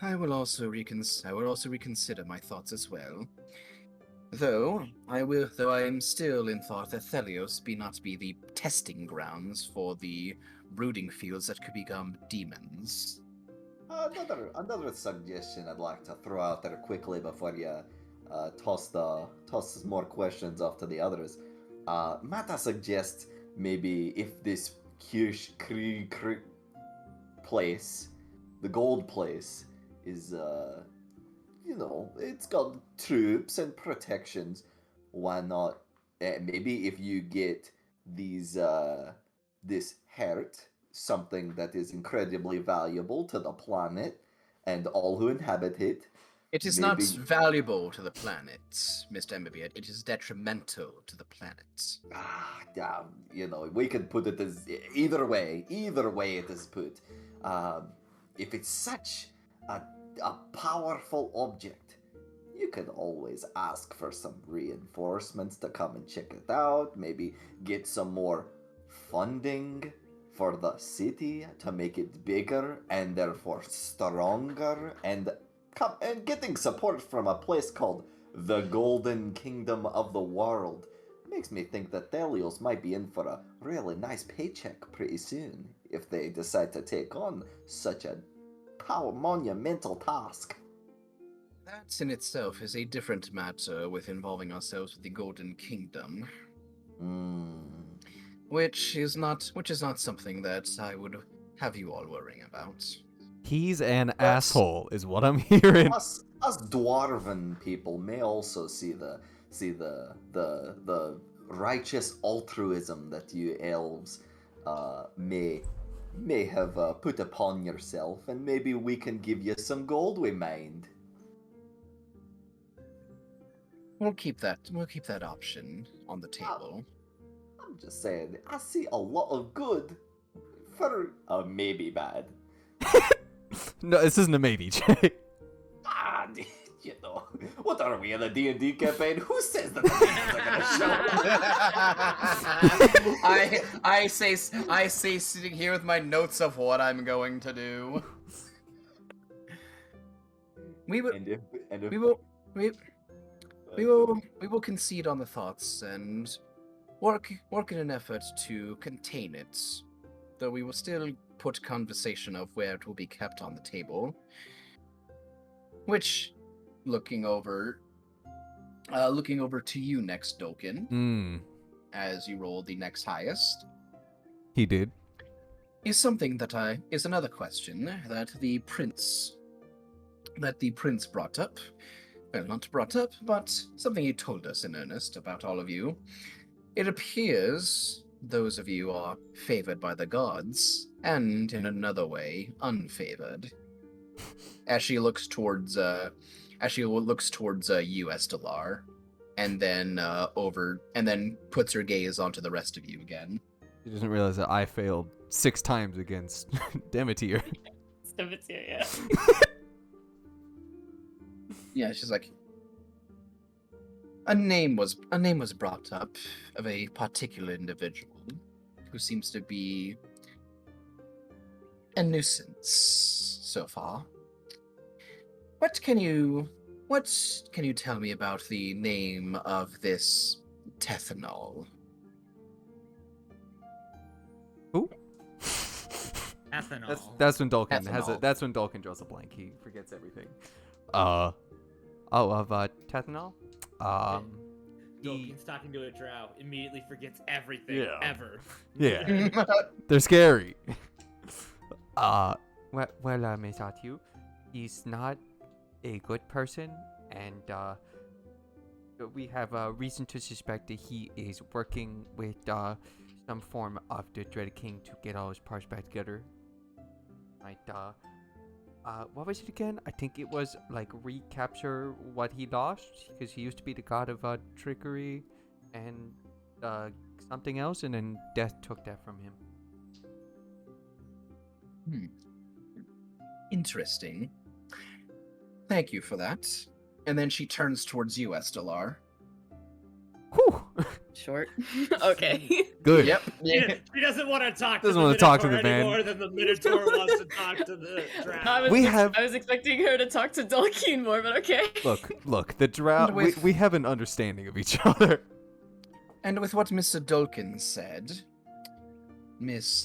I will also reconsider my thoughts as well. Though I am still in thought that Thelios be not be the testing grounds for the brooding fields that could become demons. Another suggestion I'd like to throw out there quickly before you toss more questions off to the others. Might I suggest maybe if this place, the gold place, is it's got troops and protections. Why not? Maybe if you get these this heart, something that is incredibly valuable to the planet and all who inhabit it. It is not valuable to the planet, Mr. Emberbeard. It is detrimental to the planet. We could put it as either way it is put. If it's such a powerful object, you could always ask for some reinforcements to come and check it out, maybe get some more funding for the city to make it bigger and therefore stronger, and getting support from a place called the Golden Kingdom of the World makes me think that Thelios might be in for a really nice paycheck pretty soon if they decide to take on such a monumental task. That in itself is a different matter with involving ourselves with the Golden Kingdom. Which is not something that I would have you all worrying about. He's an asshole, is what I'm hearing. Us dwarven people may also see the righteous altruism that you elves may have put upon yourself, and maybe we can give you some gold we mined. We'll keep that option on the table. I'm just saying, I see a lot of good for a maybe bad. No, this isn't a maybe, Jay. What are we in a D&D campaign? Who says that the demons are gonna show up? I say sitting here with my notes of what I'm going to do. We will concede on the thoughts and work in an effort to contain it, though we will still put conversation of where it will be kept on the table. Which, looking over to you next, Doken, as you roll the next highest. He did. Is another question that the prince brought up. Well, not brought up, but something he told us in earnest about all of you. It appears those of you are favored by the gods, and in another way, unfavored. As she looks towards you, Estelar, and then puts her gaze onto the rest of you again. He doesn't realize that I failed 6 times against Demeter. Demeter, yeah. Yeah, she's like, a name was brought up of a particular individual who seems to be a nuisance so far. What can you tell me about the name of this Tethanol? Who? Ethanol. That's when Dolkin has Ethanol. it. That's when Dolkin draws a blank. He forgets everything. Tethanol. Dolkin's talking to a drow, immediately forgets everything ever. Yeah. They're scary. Well, Miss Atu, he's not a good person, and we have reason to suspect that he is working with some form of the Dread King to get all his parts back together. Right, what was it again? I think it was like recapture what he lost, because he used to be the god of trickery and something else, and then death took that from him. Interesting. Thank you for that. And then she turns towards you, Estelar. Whew. Short. Okay. Good. Yep. She doesn't want to talk to Doesn't the wanna talk to Minotaur the man. any more than the Minotaur wants to talk to the drow. I was expecting her to talk to Dalkeen more, but okay. Look, the drow. And with- We have an understanding of each other. And with what Mr. Dolkin said, Miss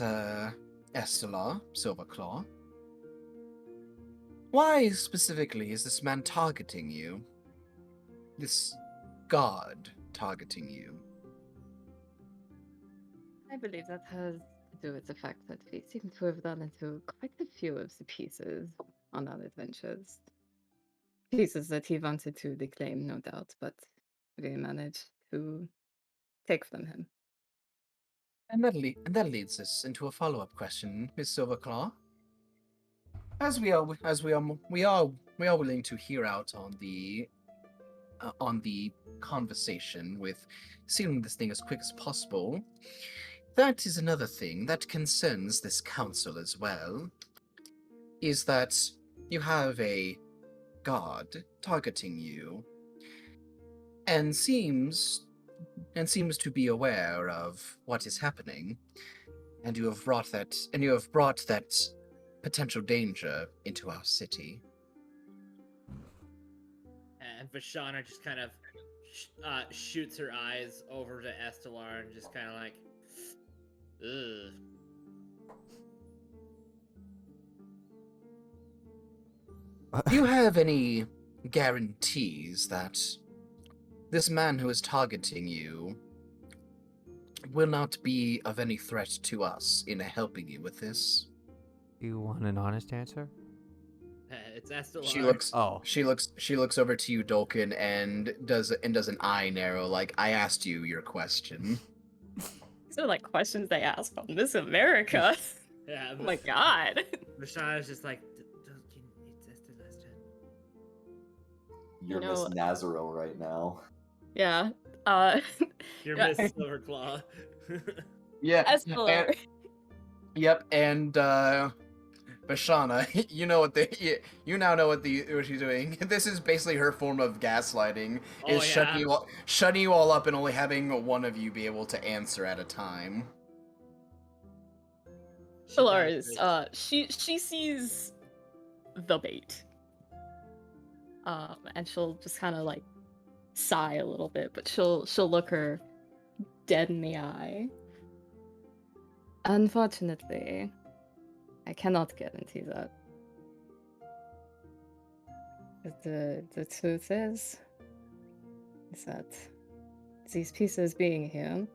Estelar Silverclaw, why specifically is this man targeting you? This god targeting you? I believe that has to do with the fact that we seem to have run into quite a few of the pieces on our adventures. Pieces that he wanted to reclaim, no doubt, but we managed to take from him. And that leads us into a follow-up question, Miss Silverclaw. As we are willing to hear out on the conversation with sealing this thing as quick as possible. That is another thing that concerns this council as well, is that you have a god targeting you, and seems to be aware of what is happening, and you have brought that potential danger into our city. And Vashana just kind of shoots her eyes over to Estelar and just kind of like, ugh. Do you have any guarantees that this man who is targeting you will not be of any threat to us in helping you with this? Do you want an honest answer? It's Estelar. She looks over to you, Dolkin, and does an eye narrow, like, I asked you your question. These are like questions they ask on Miss America. Yeah, Oh my god. Vashana's just like, it's Estelar's turn. You're You Miss know- Nazaro right now. Yeah. You're Yeah. Miss Silverclaw. Yeah. Estelar. Yep, and Vashana, you now know what she's doing. This is basically her form of gaslighting, Oh, is yeah. shutting you all up and only having one of you be able to answer at a time. Estelar is she sees the bait. And she'll just kind of like sigh a little bit, but she'll look her dead in the eye. Unfortunately, I cannot guarantee that. But the truth is that these pieces being here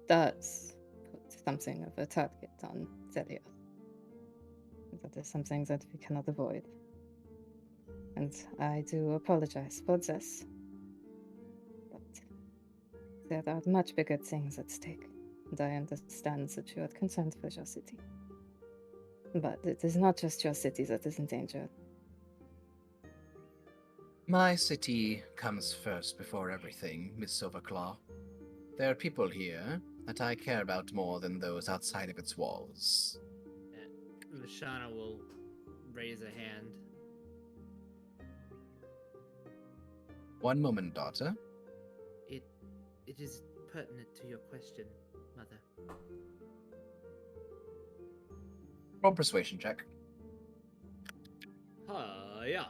does put something of a target on Zelios. That is something that we cannot avoid. And I do apologize for this. But there are much bigger things at stake. And I understand that you are concerned for your city. But it is not just your city that is in danger. My city comes first before everything, Miss Silverclaw. There are people here that I care about more than those outside of its walls. Vashana will raise a hand. One moment, daughter. It is pertinent to your question, Mother. Roll persuasion check. Yeah.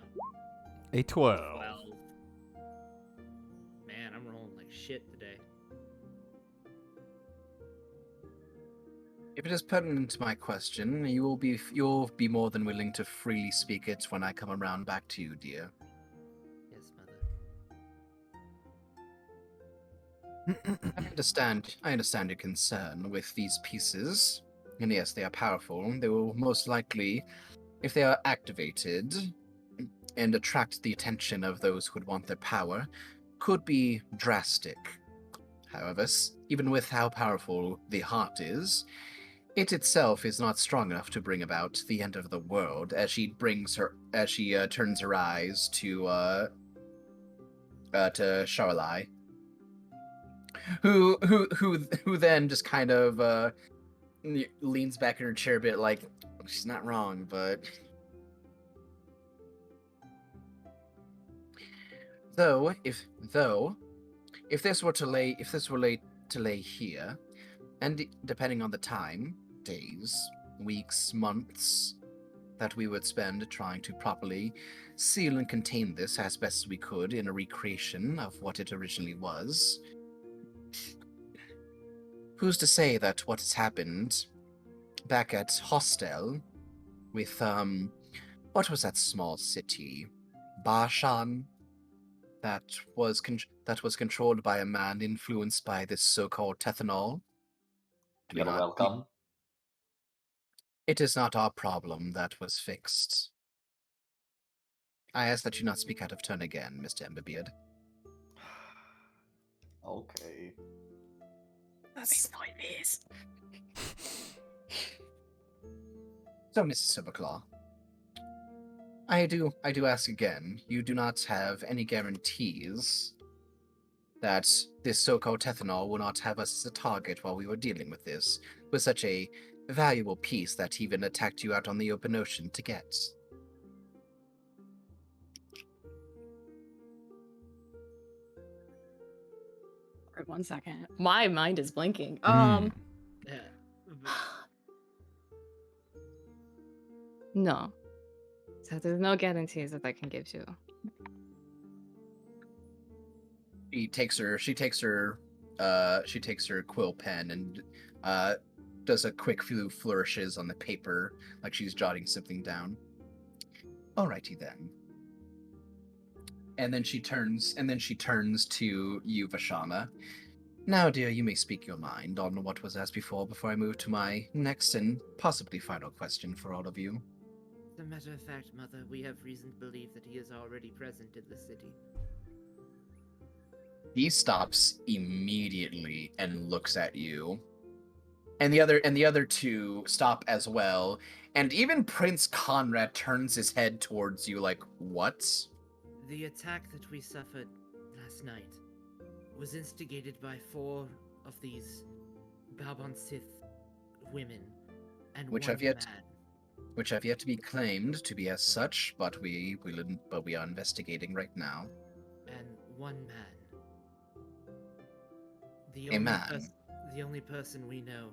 A 12. 12. Man, I'm rolling like shit today. If it is pertinent to my question, you'll be more than willing to freely speak it when I come around back to you, dear. Yes, Mother. I understand your concern with these pieces. And yes, they are powerful. They will most likely, if they are activated and attract the attention of those who would want their power, could be drastic. However, even with how powerful the heart is, it itself is not strong enough to bring about the end of the world. As she turns her eyes to Charlai, who then just kind of leans back in her chair a bit, like she's not wrong, but though if this were to lay here, and depending on the time, days, weeks, months that we would spend trying to properly seal and contain this as best as we could in a recreation of what it originally was, who's to say that what has happened back at Hostel with, what was that small city? Bashan? That was controlled by a man influenced by this so-called Tethanol? You're welcome. It is not our problem that was fixed. I ask that you not speak out of turn again, Mr. Emberbeard. Okay. That makes noises. So, Mrs. Silverclaw, I do ask again, you do not have any guarantees that this so-called Tethanol will not have us as a target while we were dealing with this, with such a valuable piece that even attacked you out on the open ocean to get. Wait 1 second. My mind is blinking. Yeah. No. So there's no guarantees that I can give you. She takes her quill pen and does a quick few flourishes on the paper, like she's jotting something down. Alrighty then. And then she turns to you, Vashana. Now, dear, you may speak your mind on what was asked before I move to my next and possibly final question for all of you. As a matter of fact, Mother, we have reason to believe that he is already present in the city. He stops immediately and looks at you. And the other two stop as well. And even Prince Conrad turns his head towards you like, what? The attack that we suffered last night was instigated by 4 of these Balbon Sith women and Which one have yet man. Which have yet to be claimed to be as such, but we are investigating right now. And one man. The only person we know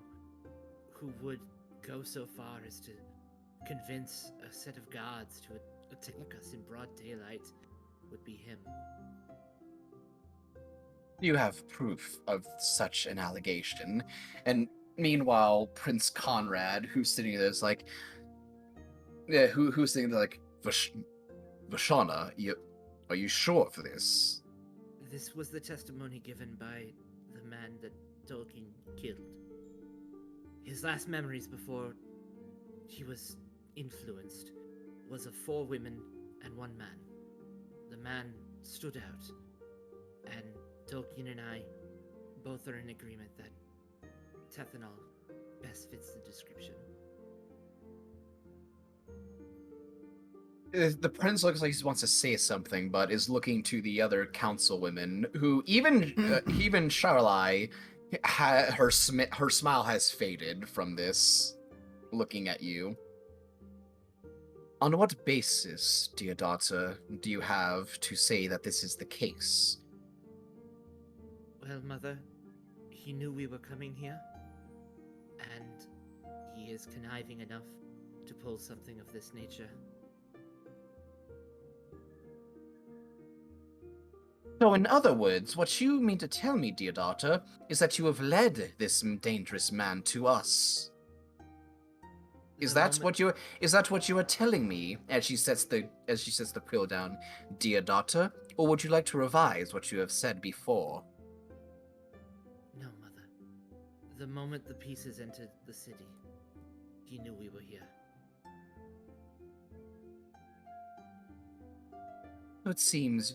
who would go so far as to convince a set of guards to attack us in broad daylight would be him. You have proof of such an allegation. And meanwhile, Prince Conrad, who's sitting there, is like, yeah, who's sitting there like, Vashana, are you sure of this? This was the testimony given by the man that Tolkien killed. His last memories before he was influenced was of 4 women and 1 man. The man stood out, and Tolkien and I both are in agreement that Tethanol best fits the description. The prince looks like he wants to say something, but is looking to the other councilwomen, who even Charlai, her smile has faded from this, looking at you. On what basis, dear daughter, do you have to say that this is the case? Well, Mother, he knew we were coming here, and he is conniving enough to pull something of this nature. So, in other words, what you mean to tell me, dear daughter, is that you have led this dangerous man to us. Is that what you are telling me? As she sets the quill down, dear daughter, or would you like to revise what you have said before? No, Mother. The moment the pieces entered the city, he knew we were here. It seems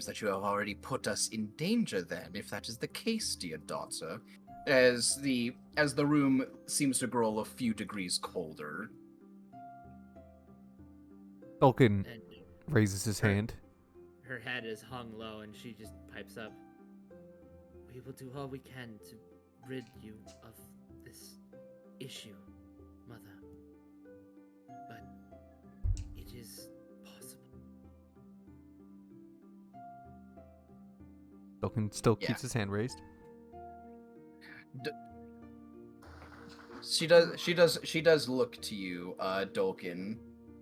that you have already put us in danger then, if that is the case, dear daughter. As the room seems to grow a few degrees colder. Tolkien And raises his Her- hand. her head is hung low, and she just pipes up. We will do all we can to rid you of this issue, Mother. But it is possible. Tolkien still Yeah. keeps his hand raised. She does look to you, Dolkin,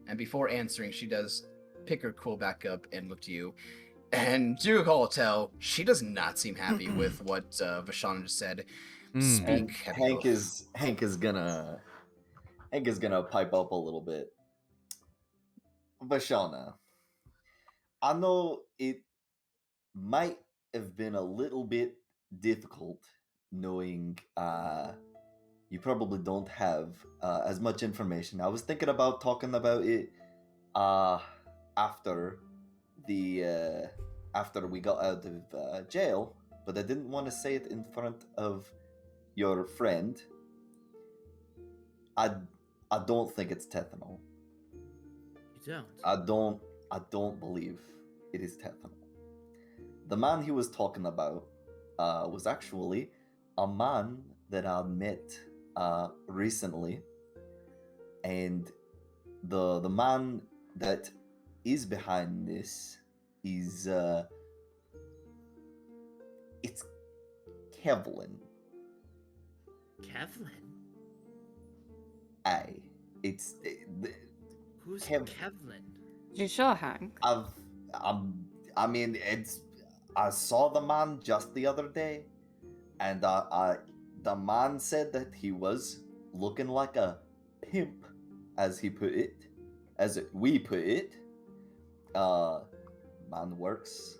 and before answering, she does pick her quill back up and look to you. And you can all tell she does not seem happy with what Vashana just said. Speak, And heavy Hank elf. is gonna pipe up a little bit. Vashana, I know it might have been a little bit difficult knowing you probably don't have as much information. I was thinking about talking about it after after we got out of jail, but I didn't want to say it in front of your friend. I don't think it's Tethanol. You don't? I don't believe it is Tethanol. The man he was talking about was actually a man that I met recently, and the man that is behind this is it's Kevlin. Kevlin? Aye, it's Who's Kev- Kevlin? You sure, Hank? I mean, it's. I saw the man just the other day, and the man said that he was looking like a pimp, as he put it, we put it. Man works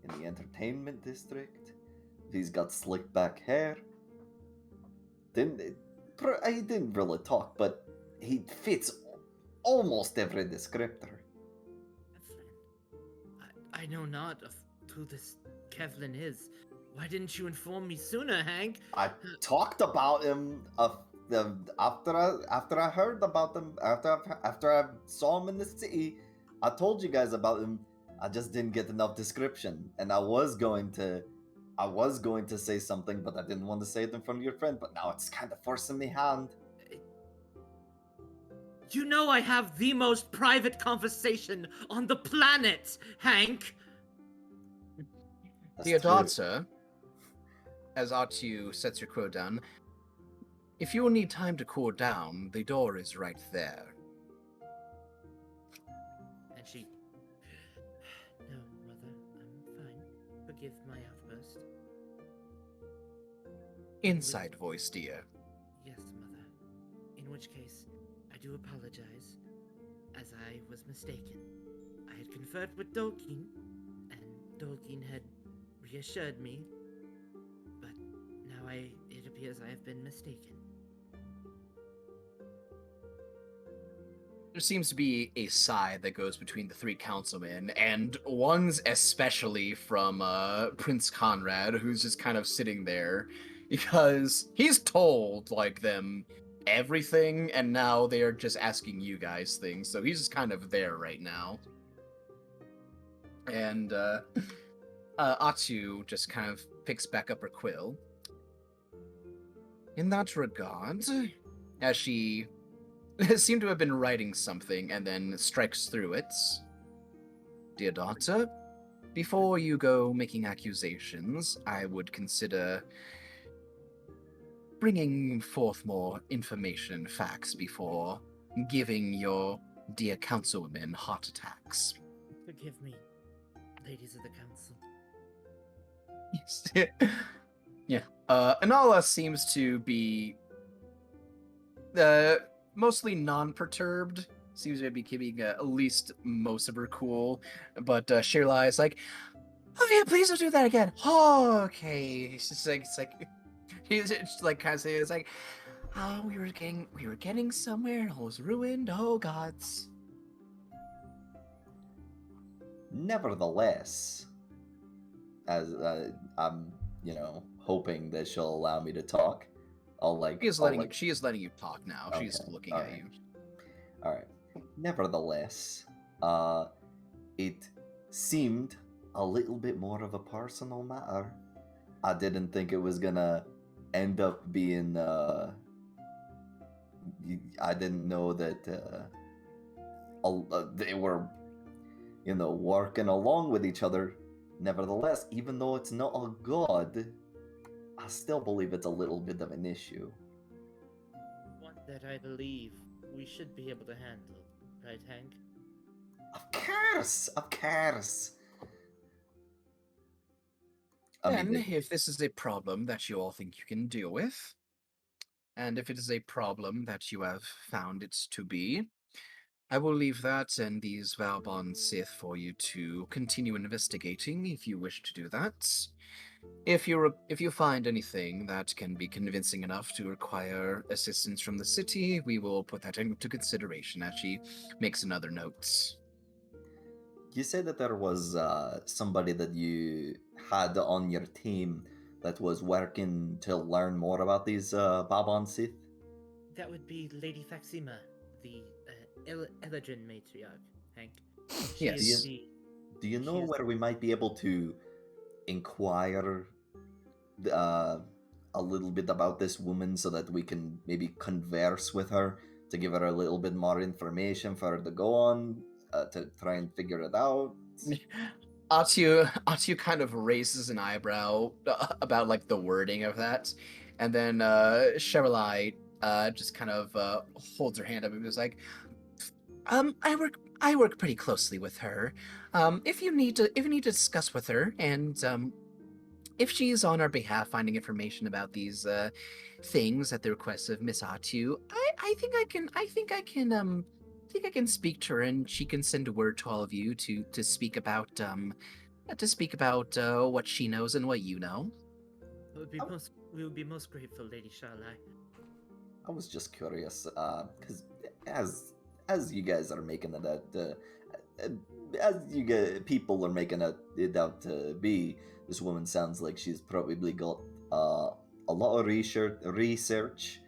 in the entertainment district. He's got slick back hair. He didn't really talk, but he fits almost every descriptor. Kevlin? I know not of who this Kevlin is. Why didn't you inform me sooner, Hank? I talked about him after I heard about him after I saw him in the city. I told you guys about him. I just didn't get enough description, and I was going to say something, but I didn't want to say it in front of your friend. But now it's kind of forcing me hand. You know I have the most private conversation on the planet, Hank! That's Dear true. daughter, as Atu sets your crow down, if you will need time to cool down, the door is right there. And she... No, Mother, I'm fine. Forgive my outburst. Inside voice, dear. Yes, Mother. In which case, I do apologize, as I was mistaken. I had conferred with Dolkin, and Dolkin had reassured me, but now it appears I have been mistaken. There seems to be a sigh that goes between the three councilmen, and one's especially from Prince Conrad, who's just kind of sitting there, because he's told, like, them everything, and now they are just asking you guys things, so he's just kind of there right now. And Atu just kind of picks back up her quill. In that regard, as she seemed to have been writing something and then strikes through it. Dear daughter, before you go making accusations, I would consider bringing forth more information and facts before giving your dear councilwomen heart attacks. Forgive me, ladies of the council. Yes. Yeah. Anala seems to be mostly non-perturbed. Seems to be keeping at least most of her cool. But Shirlai is like, okay, please don't do that again. Oh, okay. It's like he's just like kind of saying, it's like, oh, we were getting somewhere and all was ruined. Oh gods. Nevertheless, as I'm, hoping that she'll allow me to talk. She is letting you talk now. She's Okay, looking at you. All right. Nevertheless, it seemed a little bit more of a personal matter. I didn't think it was gonna end up being. I didn't know that they were, working along with each other. Nevertheless, even though it's not a god, I still believe it's a little bit of an issue. One that I believe we should be able to handle, right, Hank? Of course, of course. Then, if this is a problem that you all think you can deal with, and if it is a problem that you have found it to be, I will leave that and these Valbon Sith for you to continue investigating if you wish to do that. If you find anything that can be convincing enough to require assistance from the city, we will put that into consideration as she makes another note. You said that there was somebody that you had on your team that was working to learn more about these Babon Sith? That would be Lady Faxima, the Elegant matriarch, Hank. She Yes. is the... Do you know she is- where we might be able to inquire a little bit about this woman so that we can maybe converse with her to give her a little bit more information for her to go on to try and figure it out? Atu kind of raises an eyebrow about like the wording of that, and then Shirley just kind of holds her hand up and is like, I work pretty closely with her. If you need to discuss with her, and if she's on our behalf finding information about these things at the request of Miss Atu, I think I can speak to her, and she can send a word to all of you to speak about what she knows and what you know. We would be most grateful, Lady Charlotte. I was just curious, because as you guys are making it out, as you people are making it out to be, this woman sounds like she's probably got a lot of research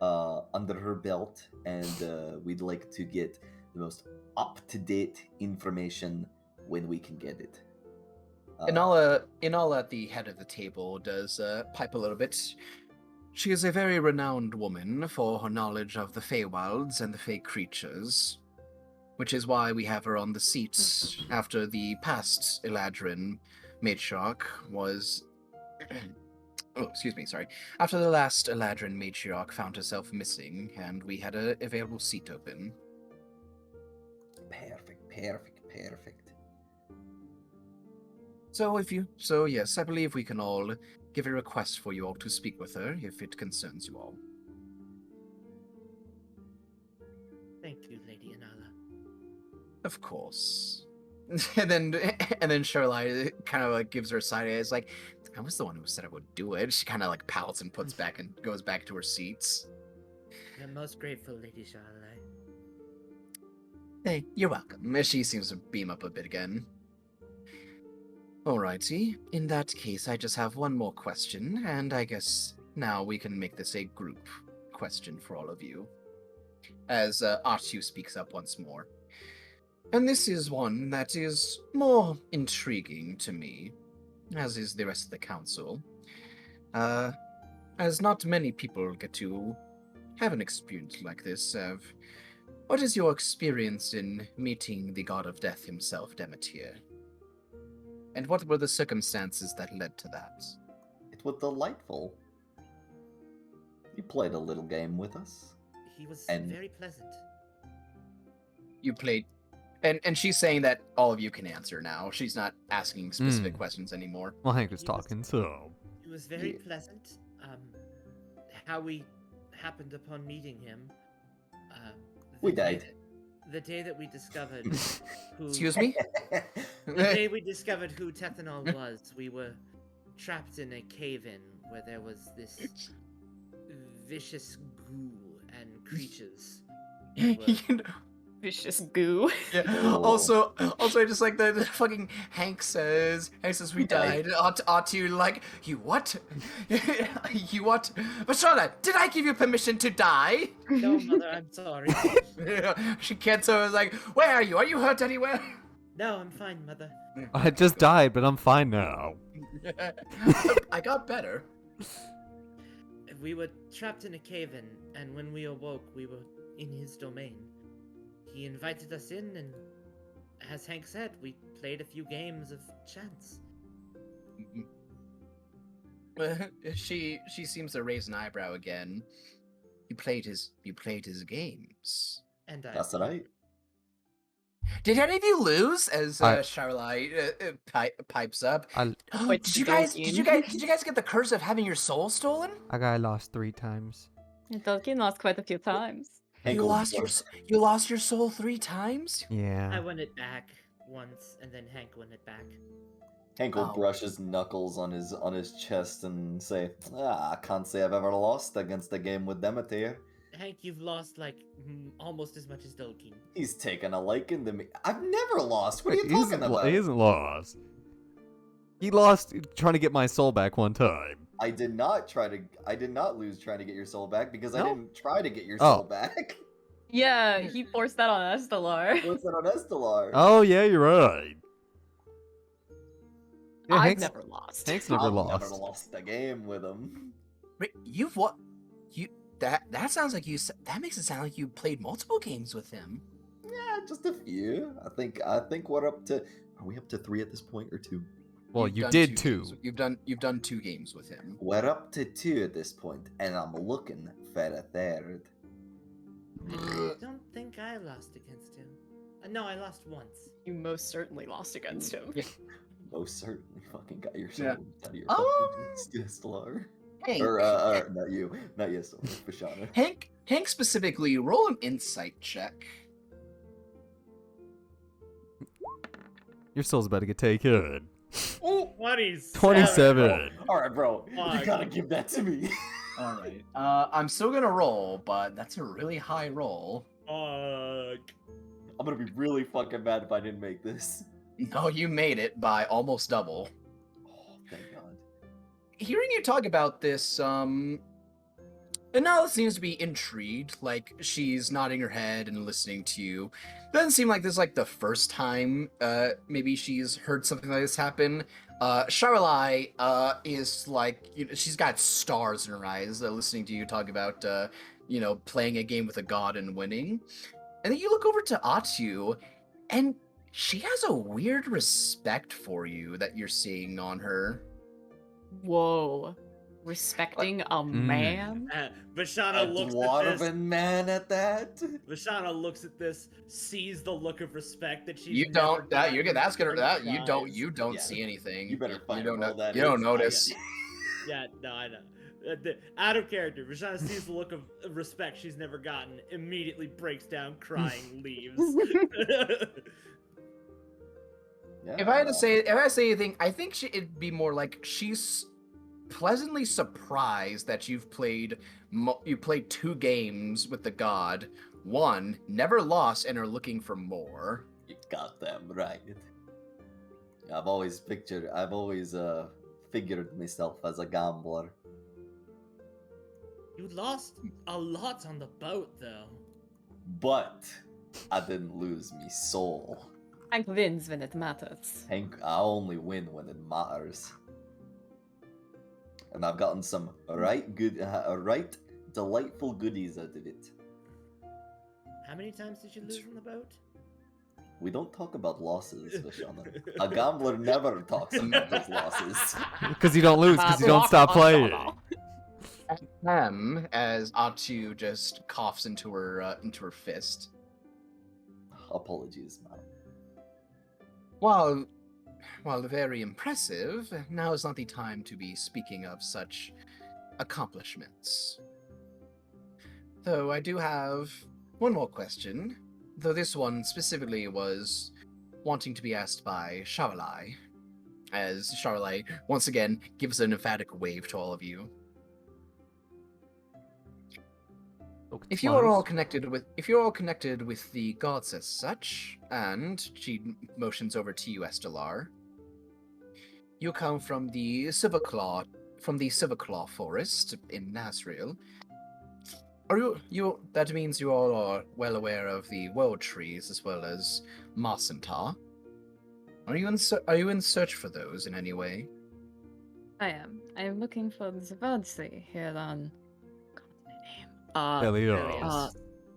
under her belt, and we'd like to get the most up-to-date information when we can get it. Inala at the head of the table does pipe a little bit. She is a very renowned woman for her knowledge of the Feywilds and the Fey creatures, which is why we have her on the seat after the past Eladrin matriarch was... oh, excuse me, sorry. After the last Eladrin matriarch found herself missing, and we had an available seat open. Perfect. So yes, I believe we can all give a request for you all to speak with her if it concerns you all. Thank you, Lady Inala. Of course. and then Shirley kind of like gives her a side eye. It's like, I was the one who said I would do it. She kind of like pouts and puts back and goes back to her seats. I'm most grateful, Lady Charlotte. Hey, you're welcome. She seems to beam up a bit again. Alrighty, in that case, I just have one more question, and I guess now we can make this a group question for all of you. As Artu speaks up once more. And this is one that is more intriguing to me, as is the rest of the council. As not many people get to have an experience like this. What is your experience in meeting the god of death himself, Demeter? And what were the circumstances that led to that? It was delightful. You played a little game with us. He was And- very pleasant. You played... And she's saying that all of you can answer now. She's not asking specific questions anymore. Well, Hank was He was- talking, so. It was very Yeah. pleasant. How we happened upon meeting him. We the day died. that- The day that we discovered who. Excuse me? The day we discovered who Tethanol was, we were trapped in a cave-in where there was this vicious ghoul and creatures. that were vicious goo. Yeah. Oh. Also, I just like the fucking Hank says we died. Ought to like you what? You what? Vashana, did I give you permission to die? No, mother, I'm sorry. She can't. So I was like, where are you? Are you hurt anywhere? No, I'm fine, mother. I just died, but I'm fine now. I got better. We were trapped in a cave-in, and when we awoke, we were in his domain. He invited us in, and as Hank said, we played a few games of chance. She seems to raise an eyebrow again. You played his games. And I That's won. right. Did any of you lose? As I- Charlotte pipes up. Wait, Did you guys get the curse of having your soul stolen? I got lost 3 times. Tolkien lost quite a few times. Hank You will lost brush- you lost your soul 3 times? I Yeah. won it back once, and then Hank won it back. Hank will Oh. brush his knuckles on his chest and say, I can't say I've ever lost against a game with Demeter. Hank, you've lost like almost as much as Dolkin. He's taken a liking to me. I've never lost. What are you He isn't talking about? He isn't lost. He lost trying to get my soul back one time. I did not lose trying to get your soul back because I No? didn't try to get your Oh. soul back. Yeah, he forced that on Estelar. What's that on Estelar? Oh yeah, you're right. Yeah, I've Hank's, never lost. Hank's never I've lost. never lost a game with him. Wait, you've what? You that sounds like that makes it sound like you played multiple games with him. Yeah, just a few. I think we're up to. Are we up to 3 at this point or 2? Well, You've you done did 2 too. games. You've done 2 games with him. We're up to 2 at this point, and I'm looking for a third. I don't think I lost against him. No, I lost once. You most certainly lost against him. Most certainly fucking got your soul Yeah. out of your Um, fucking Stellar. Hank, Or, not you, Stellar, Bashana. Hank specifically, roll an insight check. Your soul's about to get taken. Oh, 27. Alright, bro, you Fuck. gotta give that to me. all right. I'm still gonna roll, but that's a really high roll. Fuck. I'm gonna be really fucking mad if I didn't make this. No, you made it by almost double. Oh, thank God. Hearing you talk about this, Anala seems to be intrigued. Like she's nodding her head and listening to you. Doesn't seem like this is like the first time maybe she's heard something like this happen. Charlai is like, you know, she's got stars in her eyes listening to you talk about playing a game with a god and winning. And then you look over to Atu, and she has a weird respect for you that you're seeing on her. Whoa. Respecting a man? Vashana A looks at this. dwarven man at that? Vashana looks at this, sees the look of respect that she's. You never don't that gotten you're that's gonna from that you don't guys. you don't Yeah. see anything. You better find don't out know that you don't is. notice. Yeah, no, I know. Out of character, Vashana sees the look of respect she's never gotten, immediately breaks down, crying, leaves. Yeah. If I had to say anything, I think it'd be more like she's pleasantly surprised that you've played 2 games with the god. 1, never lost, and are looking for more. You got them right. I've always figured myself as a gambler. You lost a lot on the boat, though. But I didn't lose me soul. Hank wins when it matters. Hank, I only win when it matters. And I've gotten some right delightful goodies out of it. How many times did you lose on the boat? We don't talk about losses, Vashana. A gambler never talks about his losses. Because you don't lose, because you don't stop playing. As Atu just coughs into her fist. Apologies, man. While very impressive, now is not the time to be speaking of such accomplishments. Though I do have one more question, though this one specifically was wanting to be asked by Charlai, as Charlai once again gives an emphatic wave to all of you. if you are all connected with the gods as such, and she motions over to you, Estelar, you come from the Silverclaw forest in Nazriel. Are you? That means you all are well aware of the world trees as well as Mosentar. Are you in search for those in any way? I am. I am looking for the bird tree here on. Elio.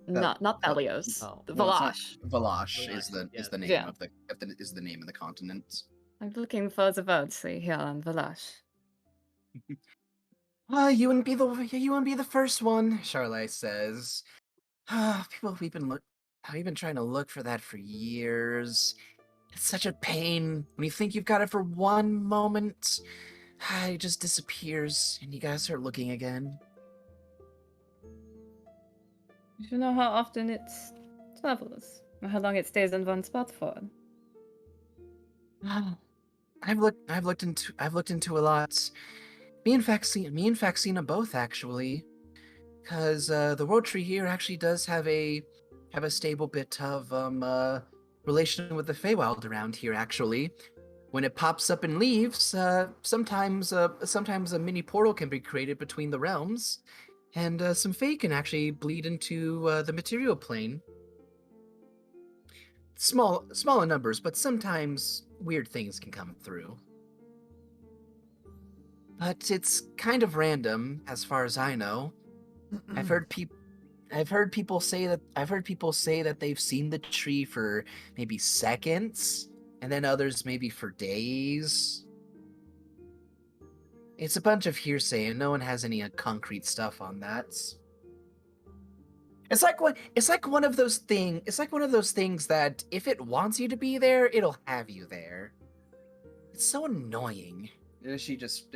Not Belios. Oh. The Well, it's not- Valash. Valash Valash, is the yes. name Yeah. of the name of the continent. I'm looking for the bird tree here on Valash. You wouldn't be the first one, Charlotte says. People we've been trying to look for that for years. It's such a pain when you think you've got it for one moment. It just disappears, and you gotta start looking again. Do you know how often it travels? Or how long it stays in one spot for? I've looked into a lot. Me and Faxina both actually, because the world tree here actually does have a stable bit of relation with the Feywild around here. Actually, when it pops up and leaves, sometimes a mini portal can be created between the realms, and some Fey can actually bleed into the material plane. Smaller numbers, but sometimes weird things can come through. But it's kind of random, as far as I know. I've heard people say that they've seen the tree for maybe seconds, and then others maybe for days. It's a bunch of hearsay, and no one has any concrete stuff on that. It's like one of those things that if it wants you to be there, it'll have you there. It's so annoying. She just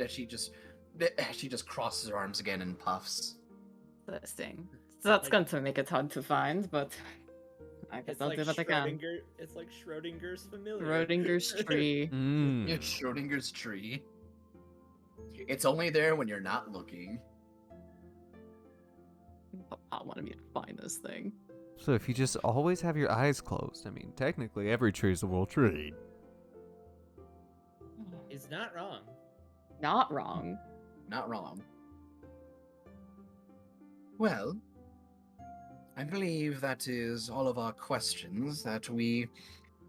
crosses her arms again and puffs. Interesting. So that's Like- going to make it hard to find, but I guess It's I'll like do what I can. It's like Schrodinger's familiar. Schrodinger's tree. Mm. It's Schrodinger's tree. It's only there when you're not looking. I wanted me to find this thing. So if you just always have your eyes closed, I mean, technically every tree is a world tree. Is not wrong. Not wrong. Not wrong. Well, I believe that is all of our questions that we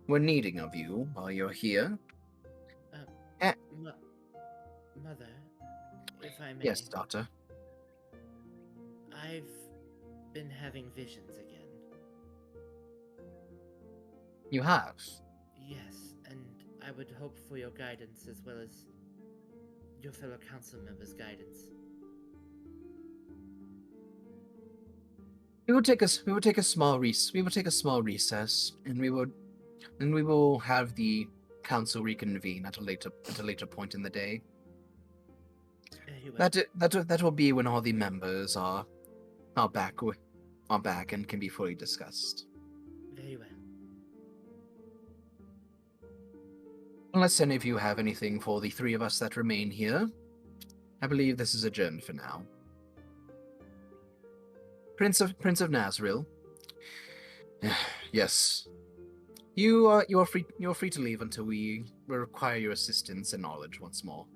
were needing of you while you're here. Mother, if I may. Yes, Doctor. I've been having visions again. You have. Yes, and I would hope for your guidance as well as your fellow council members' guidance. We will take a small recess, and we will have the council reconvene at a later point in the day. Very well. That will be when all the members are back and can be fully discussed. Very well. Unless any of you have anything for the three of us that remain here, I believe this is adjourned for now. Prince of Nazriel. Yes. You are free to leave until we require your assistance and knowledge once more.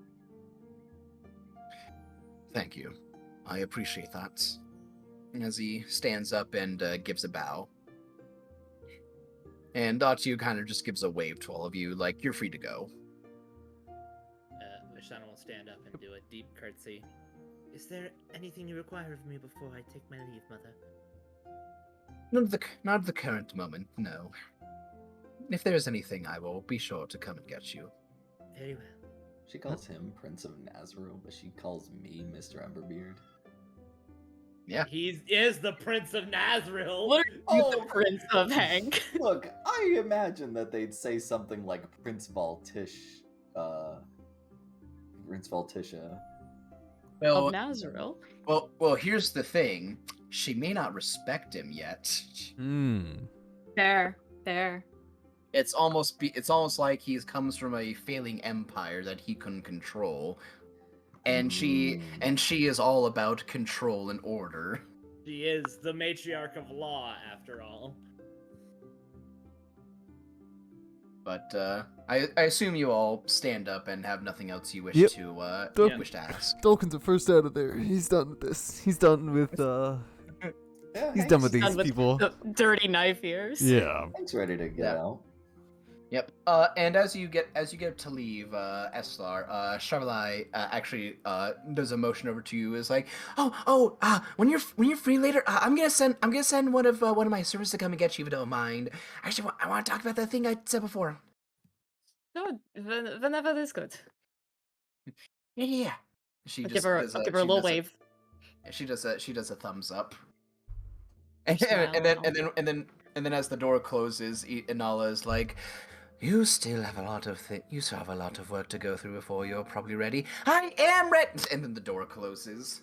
Thank you. I appreciate that. As he stands up and gives a bow. And Datu kind of just gives a wave to all of you, like, you're free to go. Vishana will stand up and do a deep curtsy. Is there anything you require of me before I take my leave, Mother? Not at the current moment, no. If there is anything, I will be sure to come and get you. Very well. She calls him Prince of Nazareth, but she calls me Mr. Emberbeard. Yeah. He is the Prince of Nazriel. What are you, the Oh. Prince of Hank? Look, I imagine that they'd say something like Prince Valtish, Prince Valtisha. Well, Of Nazareth? well, here's the thing. She may not respect him yet. Hmm. There. It's almost like he comes from a failing empire that he can control, and she is all about control and order. She is the matriarch of law, after all. But I assume you all stand up and have nothing else you wish Yep. to Don't- wish to ask. Dolkin's the first out of there. He's done with this. He's done with Yeah, he's done with Hank's- these Done with people. the dirty knife ears. Yeah. Hank's ready to get Yeah. out. Yep. And as you get to leave, Eslar, Charmelai actually does a motion over to you. Is like, when you're free later, I'm gonna send one of my servants to come and get you if you don't mind. Actually, I want to talk about that thing I said before. No, whenever is good. Yeah. She I'll just give her, does I'll give her a little she does wave. She does a thumbs up. And Smile. then as the door closes, Inala is like, "You still have a lot of work to go through before you're probably ready." I am ready. And then the door closes.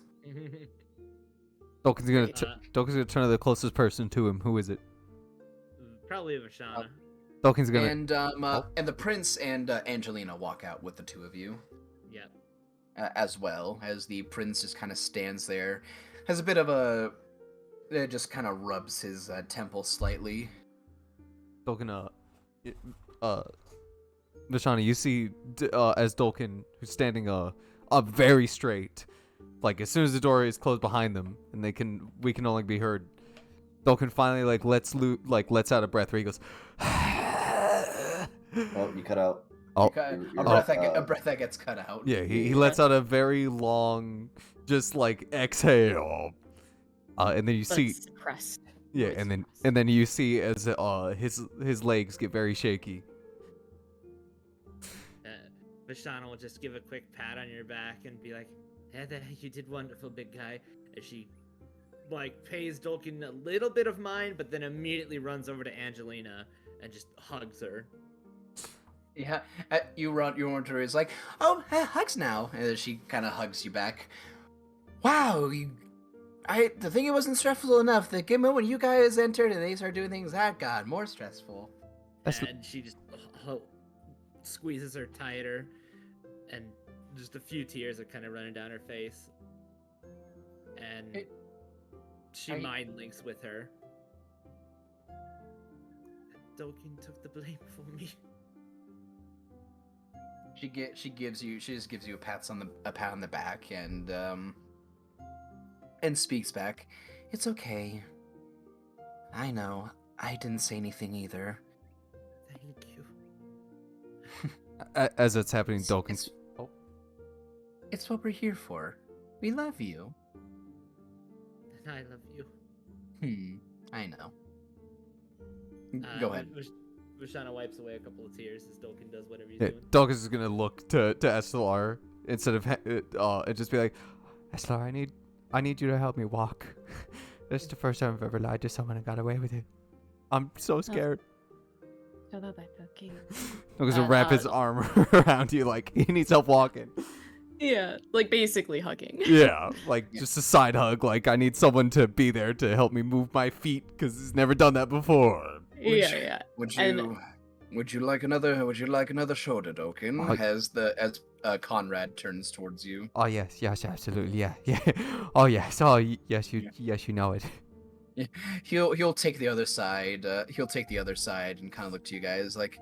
Dolkin's gonna Uh, Dolkin's gonna turn to the closest person to him. Who is it? Probably Vashana. Dolkin's gonna. And the prince and Angelina walk out with the two of you, Yep. as well as the prince just kind of stands there, has a bit of a, just kind of rubs his temple slightly. Dolkin, Vashana, you see, as Dolkin, who's standing up very straight, like as soon as the door is closed behind them, and we can only be heard. Dolkin finally lets out a breath where he goes. Oh, you cut out. Oh, A breath that gets cut out. yeah, he lets out a very long, just exhale, and then you But see, it's suppressed. yeah, Really and suppressed. then you see as his legs get very shaky. Vashana will just give a quick pat on your back and be like, "Hey there, you did wonderful, big guy." As she pays Dolkin a little bit of mine, but then immediately runs over to Angelina and just hugs her. Yeah, you run to her. Is like, "Oh, hugs now," and then she kind of hugs you back. Wow, the thing it wasn't stressful enough. The moment when you guys entered and they started doing things, that got more stressful. And she just squeezes her tighter, and just a few tears are kind of running down her face. And she mind links with her. Dolkin took the blame for me. She just gives you a pat on the back and speaks back. "It's okay. I know. I didn't say anything either." Thank you. As it's happening, Dolkin's. It's what we're here for. We love you. And I love you. I know. Go ahead. Vashana wipes away a couple of tears as Dolkin does whatever he's Yeah, doing. Dolkin's just gonna look to Estelar instead of and just be like, Estelar, I need you to help me walk. This is the first time I've ever lied to someone and got away with it. I'm so scared. Dolkin's gonna wrap his arm around you like he needs help walking. Yeah, basically hugging. Yeah, just a side hug. Like I need someone to be there to help me move my feet because he's never done that before. Yeah. Would you like another shoulder, Dolkin? As Conrad turns towards you. Oh yes, absolutely, yeah. Oh yes, yes, you know it. He'll take the other side. He'll take the other side and kind of look to you guys like,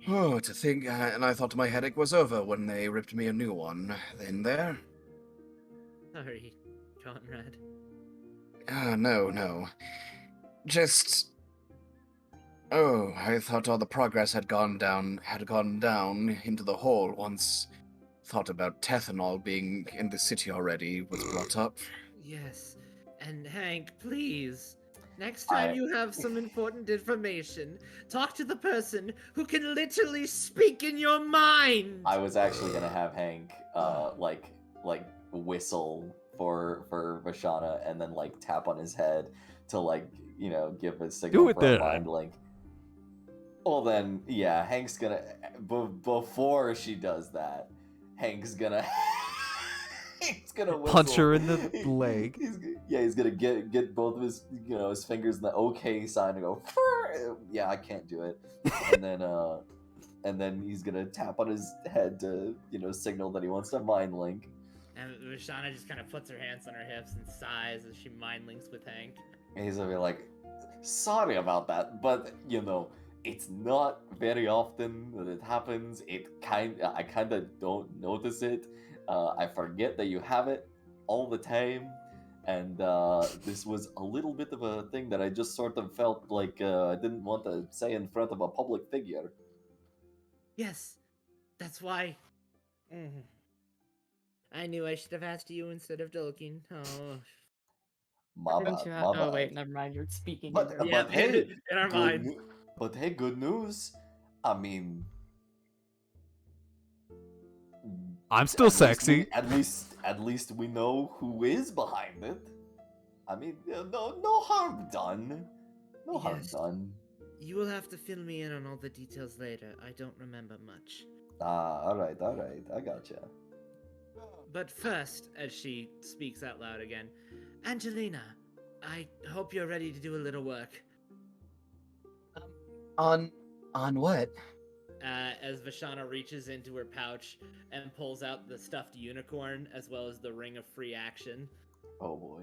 "Oh, to think, and I thought my headache was over when they ripped me a new one. Then there." Sorry, Conrad. No. Just... Oh, I thought all the progress had gone down into the hole once thought about Tethanol being in the city already was brought up. Yes, and Hank, please. Next time I- you have some important information, talk to the person who can literally speak in your mind. I was actually gonna have Hank, whistle for Vashana and then tap on his head to give a signal Do it for a then. mind link. Well then, yeah, Hank's gonna before she does that, Hank's gonna whistle. Punch her in the leg. He's gonna get both of his his fingers in the OK sign and go. Yeah, I can't do it. And then he's gonna tap on his head to signal that he wants to mind link. And Vashana just kind of puts her hands on her hips and sighs as she mind links with Hank. And he's gonna be like, sorry about that, but it's not very often that it happens. I kind of don't notice it. I forget that you have it all the time, and this was a little bit of a thing that I just sort of felt like I didn't want to say in front of a public figure. Yes, that's why. I knew I should have asked you instead of Dolkin. Oh. My Didn't bad, you my oh bad. wait, never mind. You're speaking. But in their Yeah, but hey, in our minds. but hey, good news. I mean, I'm still at least sexy. at least we know who is behind it. I mean, no harm done. No harm Yes. done. You will have to fill me in on all the details later. I don't remember much. All right, I gotcha. But first, as she speaks out loud again, Angelina, I hope you're ready to do a little work. On what? As Vashana reaches into her pouch and pulls out the stuffed unicorn as well as the ring of free action. Oh boy.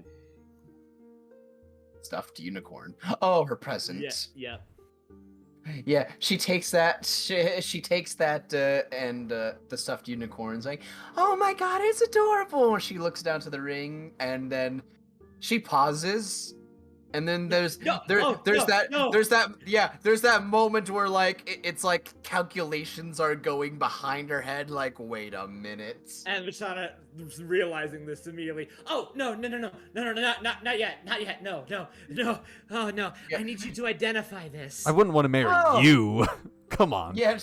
Stuffed unicorn. Oh, her present. Yeah. Yeah, she takes that. She takes that, and the stuffed unicorn's like, "Oh my god, it's adorable!" And she looks down to the ring, and then she pauses, and then there's that moment where like it's like calculations are going behind her head. Like, wait a minute. And Vashana, realizing this immediately, oh, no, not yet, no, oh no, Yeah. I need you to identify this. I wouldn't want to marry Oh. you. Come on. Yeah,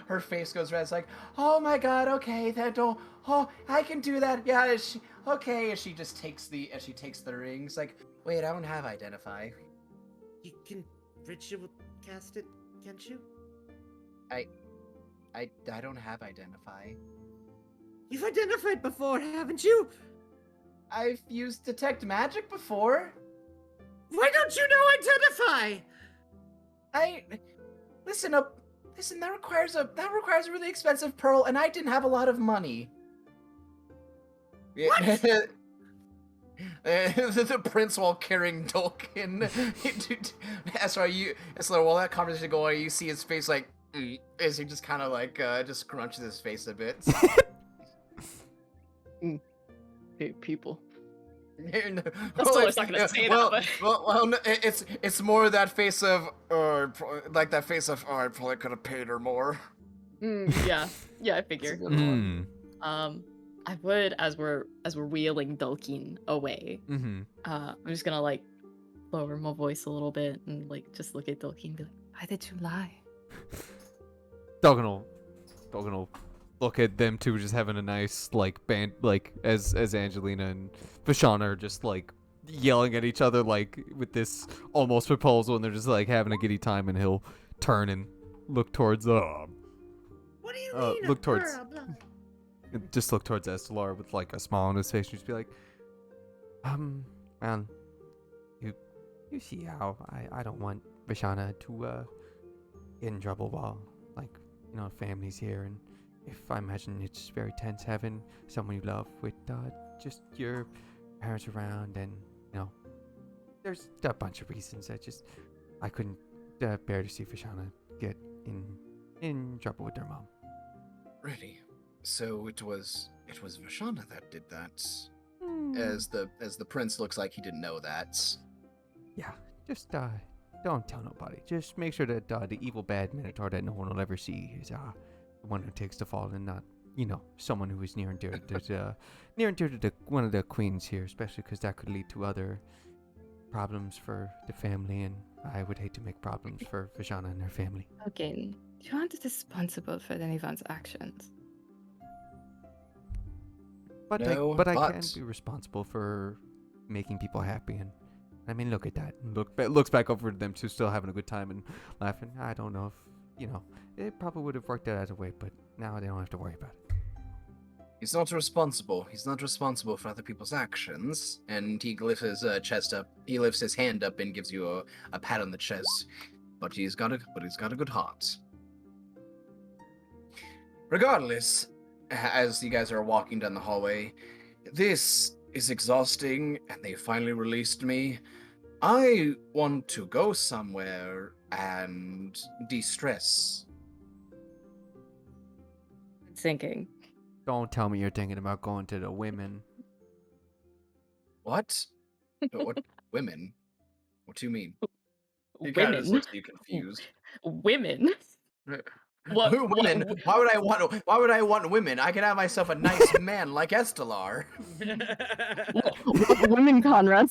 her face goes red. It's like, oh my god, okay, I can do that. Yeah, okay. And she just takes the ring. It's like, wait, I don't have identify. You can ritual cast it, can't you? I don't have identify. You've identified before, haven't you? I've used detect magic before. Why don't you know identify? Listen, that requires a really expensive pearl, and I didn't have a lot of money. What? The prince, while carrying Dolkin, while that conversation going, you see his face like, as he just kind of like just crunches his face a bit. Hey, people. That's not gonna say that, but- well, no, it's more that face of, I probably could have paid her more. Yeah, I That's a figure. good one. I would, as we're wheeling Dulkin away, Mm-hmm. I'm just gonna like lower my voice a little bit and like just look at Dulkin and be like, "Why did you lie?" Dogan will look at them two just having a nice like band, like as Angelina and Vashana are just like yelling at each other like with this almost proposal, and they're just like having a giddy time, and he'll turn and look towards What do you mean? look towards just look towards Estelar with like a smile on his face, and just be like, man, you see how I don't want Vashana to get in trouble while like family's here, and if I imagine it's very tense having someone you love with just your parents around, and there's a bunch of reasons I couldn't bear to see Vashana get in trouble with their mom. Really? So it was Vashana that did that. Hmm. As the prince looks like he didn't know that. Yeah, just don't tell nobody. Just make sure that the evil bad minotaur that no one will ever see is the one who takes the fall, and not someone who is near and dear to one of the queens here, especially because that could lead to other problems for the family, and I would hate to make problems for Vashana and her family. Dulkin, you aren't responsible for anyone's actions. But No, I can but- be responsible for making people happy, and I mean, look at that. Looks back over to them two, still having a good time and laughing. I don't know if it probably would have worked out either way, but now they don't have to worry about it. He's not responsible. He's not responsible for other people's actions. And he lifts his chest up. He lifts his hand up and gives you a pat on the chest. But he's got a good heart. Regardless, as you guys are walking down the hallway, this is exhausting, and they finally released me. I want to go somewhere and de-stress. Thinking. Don't tell me you're thinking about going to the women. What? What? Women? What do you mean? He kind of just Women. looks at you confused. Women. What? Women? Why would I want? Why would I want women? I can have myself a nice man like Estelar. What women, Conrad?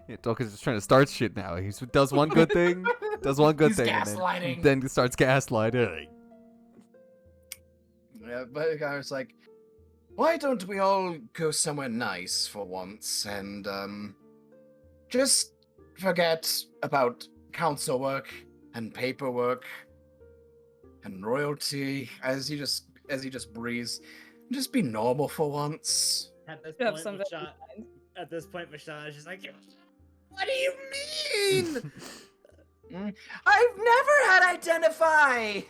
Yeah, Dolkin's just trying to start shit now. He does one good thing, He's and gaslighting. then starts gaslighting. Yeah, but the guy was like, "Why don't we all go somewhere nice for once and just forget about council work and paperwork and royalty as he just breathes, just be normal for once." At this You have point, some Vashana is just like, what do you mean? I've never had identify.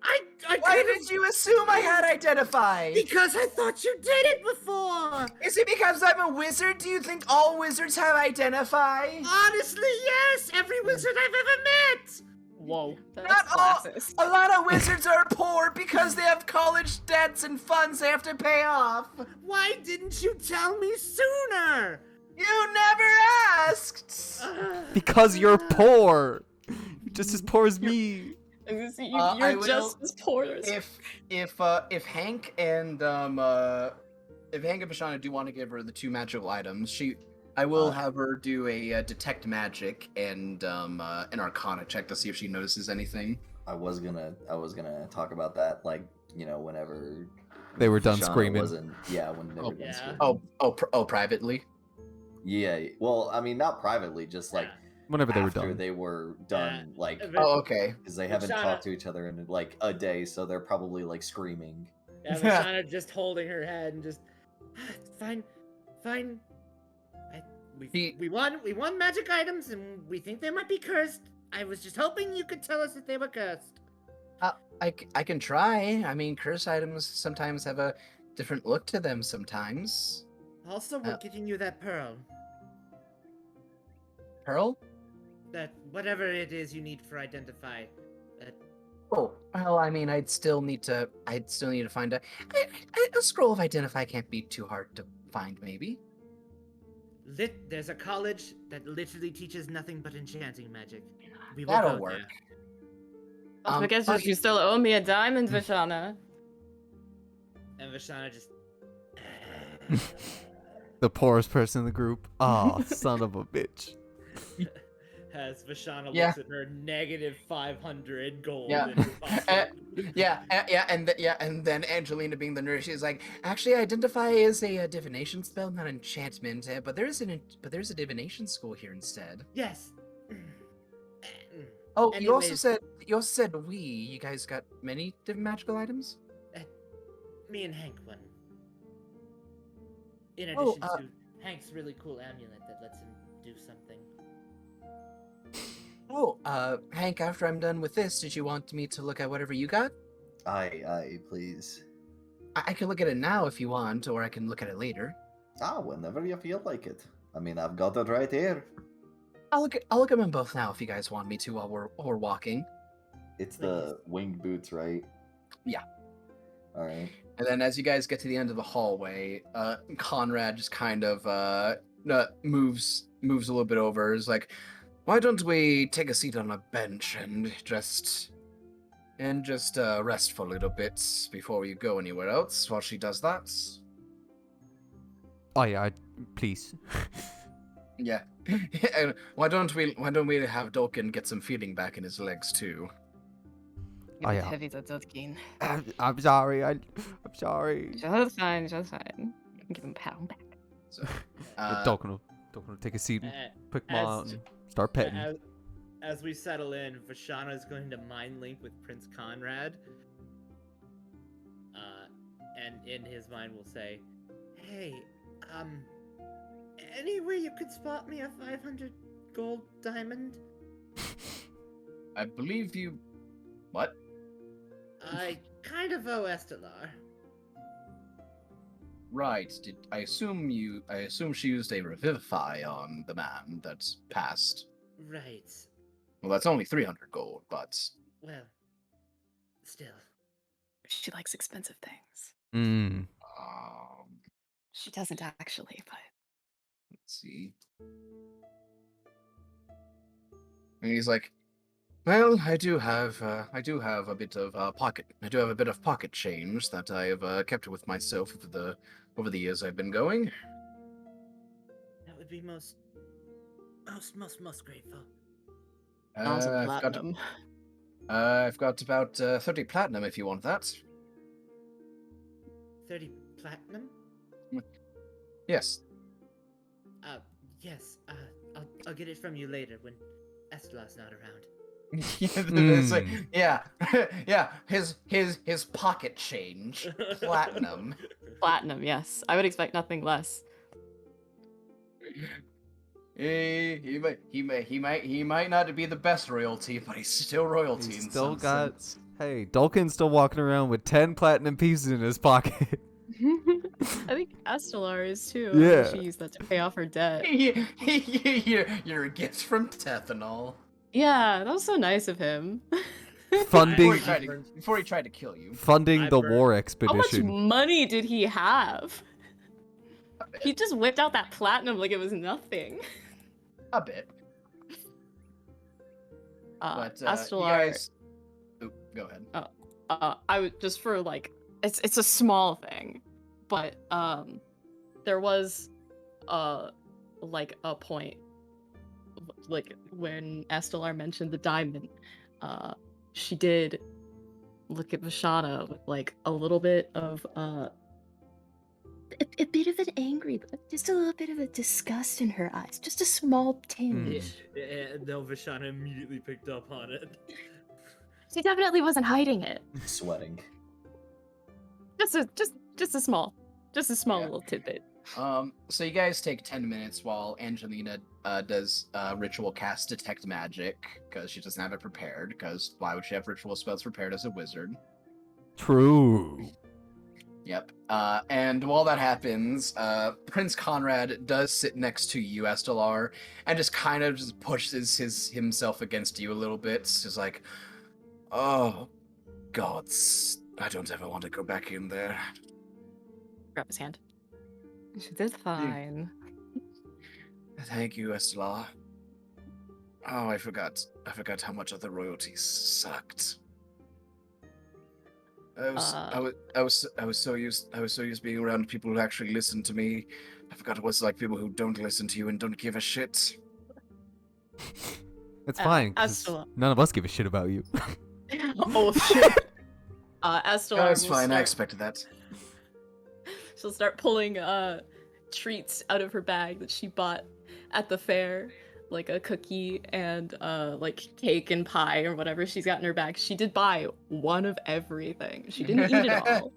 I Why did you assume I had identify? because I thought you did it before. Is it because I'm a wizard? Do you think all wizards have identify? Honestly, yes. Every wizard I've ever met. Whoa. Not That's all. classist. A lot of wizards are poor because they have college debts and funds they have to pay off. Why didn't you tell me sooner? You never asked. Because you're poor. You're just as poor as me. I You're will- just as poor as If Hank and Bashana do want to give her the 2 magical items, I will have her do a detect magic and an Arcana check to see if she notices anything. I was gonna talk about that, like, whenever They were done Shauna screaming. When they were done yeah. screaming. Privately. Yeah. Well, I mean, not privately, just like Whenever they were after done. they were done, Yeah. like, Oh, okay. because they haven't Shauna- talked to each other in like a day, so they're probably like screaming. Yeah, Vashana just holding her head and just fine. We won magic items and we think they might be cursed. I was just hoping you could tell us if they were cursed. I can try. I mean, curse items sometimes have a different look to them sometimes. Also, we're getting you that pearl. Pearl? That whatever it is you need for identify. Oh, well, I mean, I'd still need to find a scroll of identify can't be too hard to find, maybe. There's a college that literally teaches nothing but enchanting magic. We will That'll go work. there. Don't forget that you still owe me a diamond, Vashana. And Vashana just The poorest person in the group. Oh, son of a bitch. as Vashana Yeah. looks at her negative 500 gold. Yeah. in her pocket. And then Angelina, being the nurse, she's like, actually, identify is a divination spell, not enchantment. But there's a divination school here instead. Yes. Oh, you also Anyways. said we. You guys got many different magical items. Me and Hank won. In Oh, addition to Hank's really cool amulet that lets him do something. Oh, Hank, after I'm done with this, did you want me to look at whatever you got? Aye, please. I can look at it now if you want, or I can look at it later. Whenever you feel like it. I mean, I've got it right here. I'll look at them both now if you guys want me to while we're walking. It's the winged boots, right? Yeah. All right. And then as you guys get to the end of the hallway, Conrad just kind of moves a little bit over. Is like, why don't we take a seat on a bench and just rest for a little bit before we go anywhere else while she does that? Oh yeah, please. Yeah. And why don't we have Dolkin get some feeling back in his legs too? Oh, yeah. Heavy the Dotkin. I'm sorry. I'm sorry. Just fine, just fine. Give him a pat on the back. So, Dolkin will take a seat and pick him out and start petting. As we settle in, Vashana is going to mind link with Prince Conrad. And in his mind will say, hey, anywhere you could spot me a 500 gold diamond? I believe you. What? I kind of owe Estelar. Right. I assume she used a revivify on the man that's passed. Right. Well, that's only 300 gold, but Well, still. She likes expensive things. Mm. She doesn't actually, but let's see. And he's like, "Well, I do have a bit of pocket change that I've kept with myself over the years I've been going. That would be most grateful. I've got platinum. I've got about 30 platinum if you want that. 30 platinum? Yes. Yes. I'll get it from you later when Estelar's not around. It's like, yeah, yeah. His pocket change, platinum. Platinum, yes. I would expect nothing less. He might not be the best royalty, but he's still royalty. He's in still some got. sense. Hey, Dulkin's still walking around with 10 platinum pieces in his pocket. I think Estelar is too. Yeah. She used that to pay off her debt. You're a gift from Tethanol. Yeah, that was so nice of him. Funding Before he tried to kill you. funding the war How much expedition. money did he have? He just whipped out that platinum like it was nothing. A bit. But you Estelar, guys... Oop, go ahead. I would just for like it's a small thing, but there was like a point like when Estelar mentioned the diamond, she did look at Vashana with like a little bit of a bit of an angry look, just a little bit of a disgust in her eyes, just a small tinge. No, Vashana immediately picked up on it. She definitely wasn't hiding it. Sweating. Just a small Yeah. little tidbit. So you guys take 10 minutes while Angelina does ritual cast detect magic, because she doesn't have it prepared, because why would she have ritual spells prepared as a wizard? True. Yep. And while that happens, Prince Conrad does sit next to you, Estelar, and just kind of just pushes himself against you a little bit. Just like, oh, gods, I don't ever want to go back in there. Grab his hand. She did fine. Thank you, Estelar. Oh, I forgot how much other royalties sucked. I was so used being around people who actually listen to me. I forgot it was like people who don't listen to you and don't give a shit. It's fine, 'cause Estelar. none of us give a shit about you. Oh shit. Estelar. Oh, it's will fine. I start- expected that. She'll start pulling treats out of her bag that she bought at the fair, like a cookie and like cake and pie or whatever she's got in her bag. She did buy one of everything. She didn't eat it all.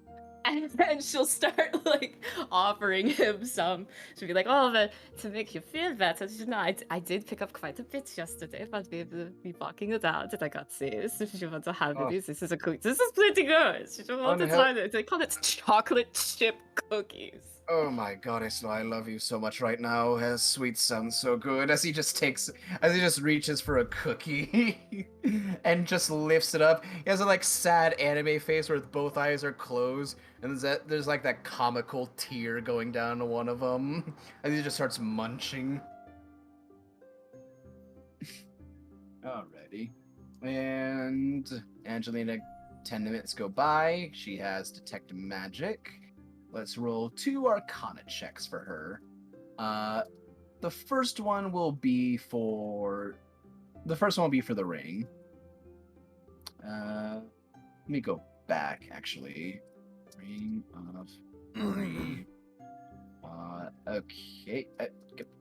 And then she'll start like offering him some. She'll be like, "Oh, but to make you feel better, you know, I did pick up quite a bit yesterday, but I'll be able to be walking it out. And I got this. If you want to have Oh. this is a cookie. This is pretty good. She don't want to try it. They call it chocolate chip cookies." Oh my god, Estelar, I love you so much right now. Sweet sounds so good. As he just reaches for a cookie and just lifts it up. He has a like sad anime face where both eyes are closed, and there's like that comical tear going down to one of them. And he just starts munching. Alrighty. And Angelina, 10 minutes go by. She has detect magic. Let's roll 2 Arcana checks for her. The first one will be for the ring. Let me go back actually. Ring of Three. Okay.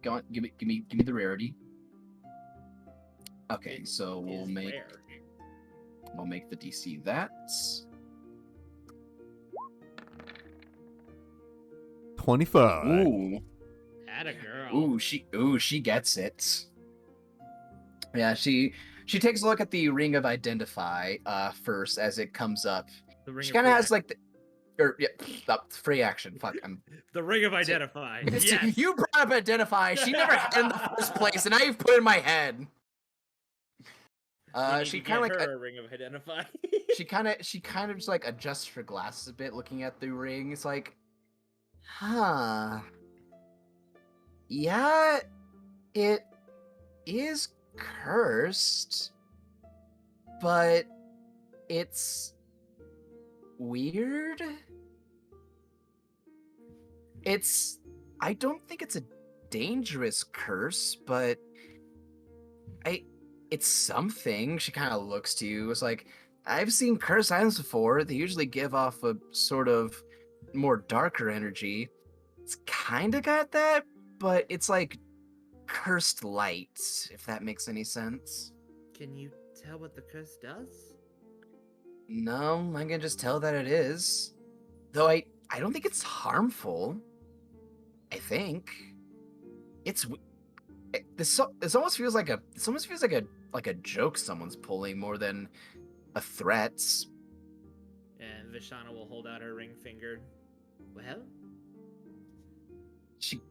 Go on. Give me the rarity. Okay, so we'll make the DC that. 25. Ooh. Atta girl. Ooh, she gets it. Yeah, she She takes a look at the ring of identify first as it comes up. The ring She of kind of free has like the, or yeah, free action. Fuck, the ring of identify. See, Yes. you brought up identify. She never had in the first place, and now you've put it in my head. We need She to kind of get like her a ring of identify. she kind of just like adjusts her glasses a bit, looking at the ring. It's like, huh? Yeah, it is cursed, but it's weird. I don't think it's a dangerous curse, but it's something. She kind of looks to you. It's like, I've seen curse items before. They usually give off a sort of more darker energy. It's kind of got that, but it's like cursed light, if that makes any sense. Can you tell what the curse does? No, I can just tell that it is. Though I don't think it's harmful. I think it's this almost feels like a joke someone's pulling more than a threat. And Vishana will hold out her ring finger. Well, She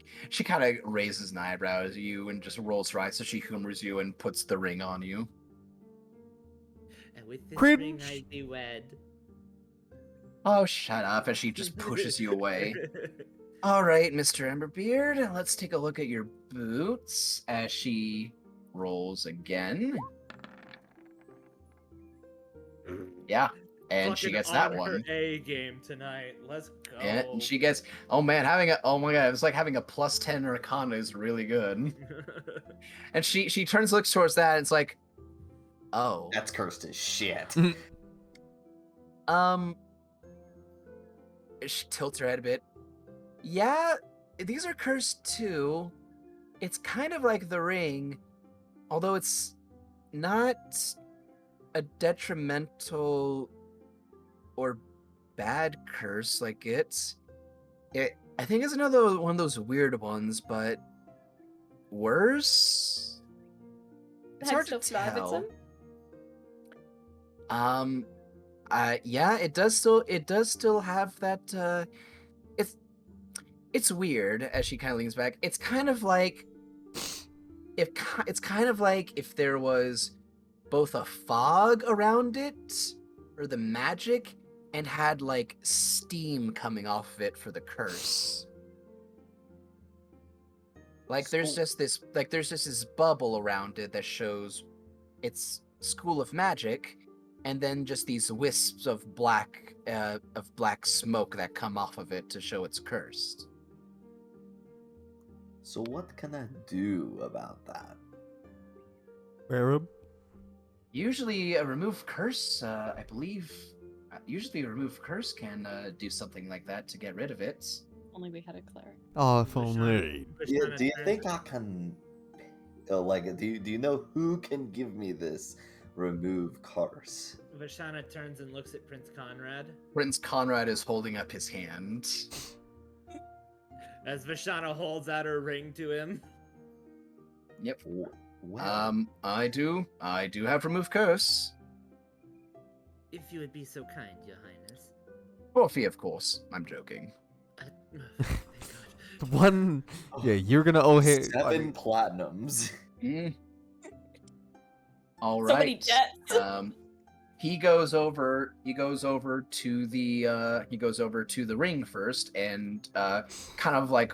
kind of raises an eyebrow at you and just rolls her eyes, so she humors you and puts the ring on you. and with this Cringe. ring I be wed. Oh, shut up! As she just pushes you away. All right, Mr. Emberbeard, let's take a look at your boots. As she rolls again. Yeah, and she Fucking gets that on one. her A game tonight. Let's go. And she gets. Oh man, oh my god, it's like having a +10 Arcana is really good. And she turns, looks towards that, and it's like, oh, That's cursed as shit. She tilts her head a bit. Yeah, these are cursed too. It's kind of like the ring, although it's not a detrimental or bad curse like it. I think it's another one of those weird ones, but worse. It's hard to tell. Yeah, it does still have that. It's weird. As she kind of leans back, it's kind of like if there was both a fog around it, or the magic, and had like steam coming off of it for the curse. Like there's just this bubble around it that shows it's school of magic, and then just these wisps of black smoke that come off of it to show it's cursed. So what can I do about that? Wear 'em. Usually a remove curse, I believe. Usually a remove curse can do something like that to get rid of it. Only we had a cleric. Oh, if only. Vishana Do you turns- think I can, do you know who can give me this remove curse? Vishana turns and looks at Prince Conrad. Prince Conrad is holding up his hand. As Vishana holds out her ring to him. Yep. Well, I do have remove curse. If you would be so kind, Your Highness. Buffy, of course. I'm joking. Thank God. One. Yeah, you're gonna owe him. 7 platinums. All So many right. debts. He goes over to the ring first, and kind of like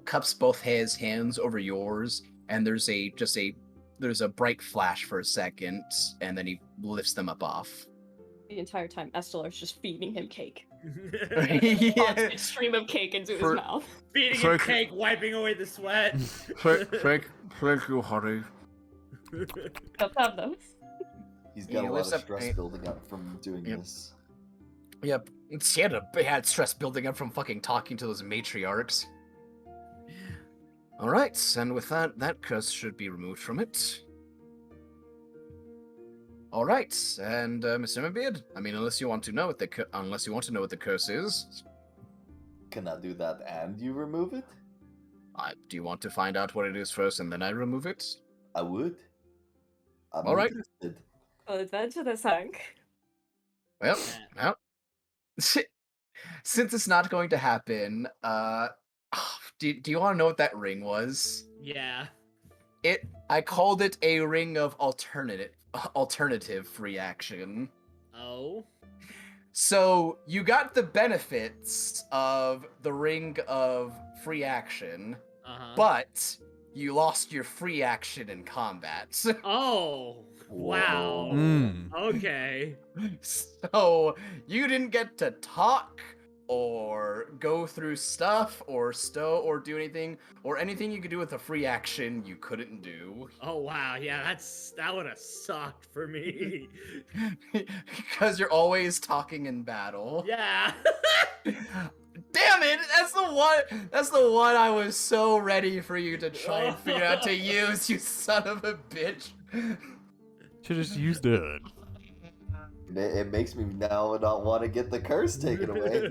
cups both his hands over yours, and there's a bright flash for a second, and then he lifts them up off. The entire time, Estelar's just feeding him cake. Yeah. Constant stream of cake into his mouth. Feeding him cake, wiping away the sweat. Thank you, honey. Don't have them. He's got He a lot lifts of up- stress building up from doing Yep. this. Yep. She had stress building up from fucking talking to those matriarchs. All right, and with that curse should be removed from it. All right, and Mr. Emberbeard, I mean, unless you want to know what the curse is, Can I do that and you remove it? do you want to find out what it is first and then I remove it? I would. I'm All right. interested. Well, adventurous, Hank. Well, well. Since it's not going to happen, do you want to know what that ring was? Yeah. I called it a ring of alternative free action. Oh. So you got the benefits of the ring of free action, but you lost your free action in combat. Oh. Wow. Mm. Okay. So you didn't get to talk or go through stuff or or do anything, or anything you could do with a free action you couldn't do. Oh wow. Yeah, that would have sucked for me. Because you're always talking in battle. Yeah. Damn it! That's the one I was so ready for you to try and figure out to use, you son of a bitch. Should just used it. It makes me now not want to get the curse taken away.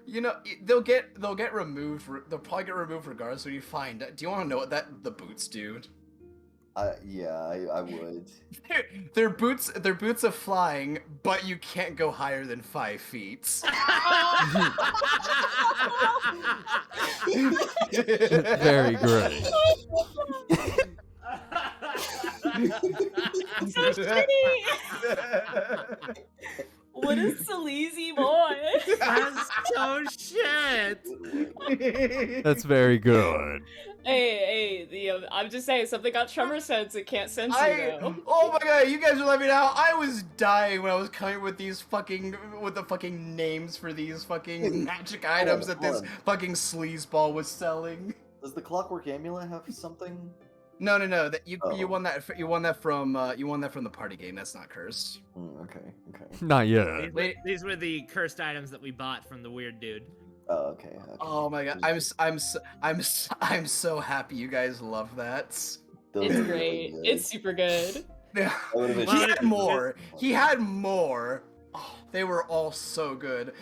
You know, they'll get removed. They'll probably get removed regardless. So you find. Do you want to know what the boots do? I would. They're boots of flying, but you can't go higher than 5 feet. Very great. So shitty. What a sleazy boy. That's so shit. That's very good. Hey, I'm just saying, something got tremor sense. It can't sense you, though. Oh my god, you guys are letting me know. I was dying when I was coming with the fucking names for these fucking magic items that this fucking sleazeball was selling. Does the clockwork amulet have something? No. That you won that from the party game. That's not cursed. Okay. Not yet. These were the cursed items that we bought from the weird dude. Oh, okay. Oh my god, I'm so happy you guys love that. It's great. It's super good. He had more. Oh, they were all so good.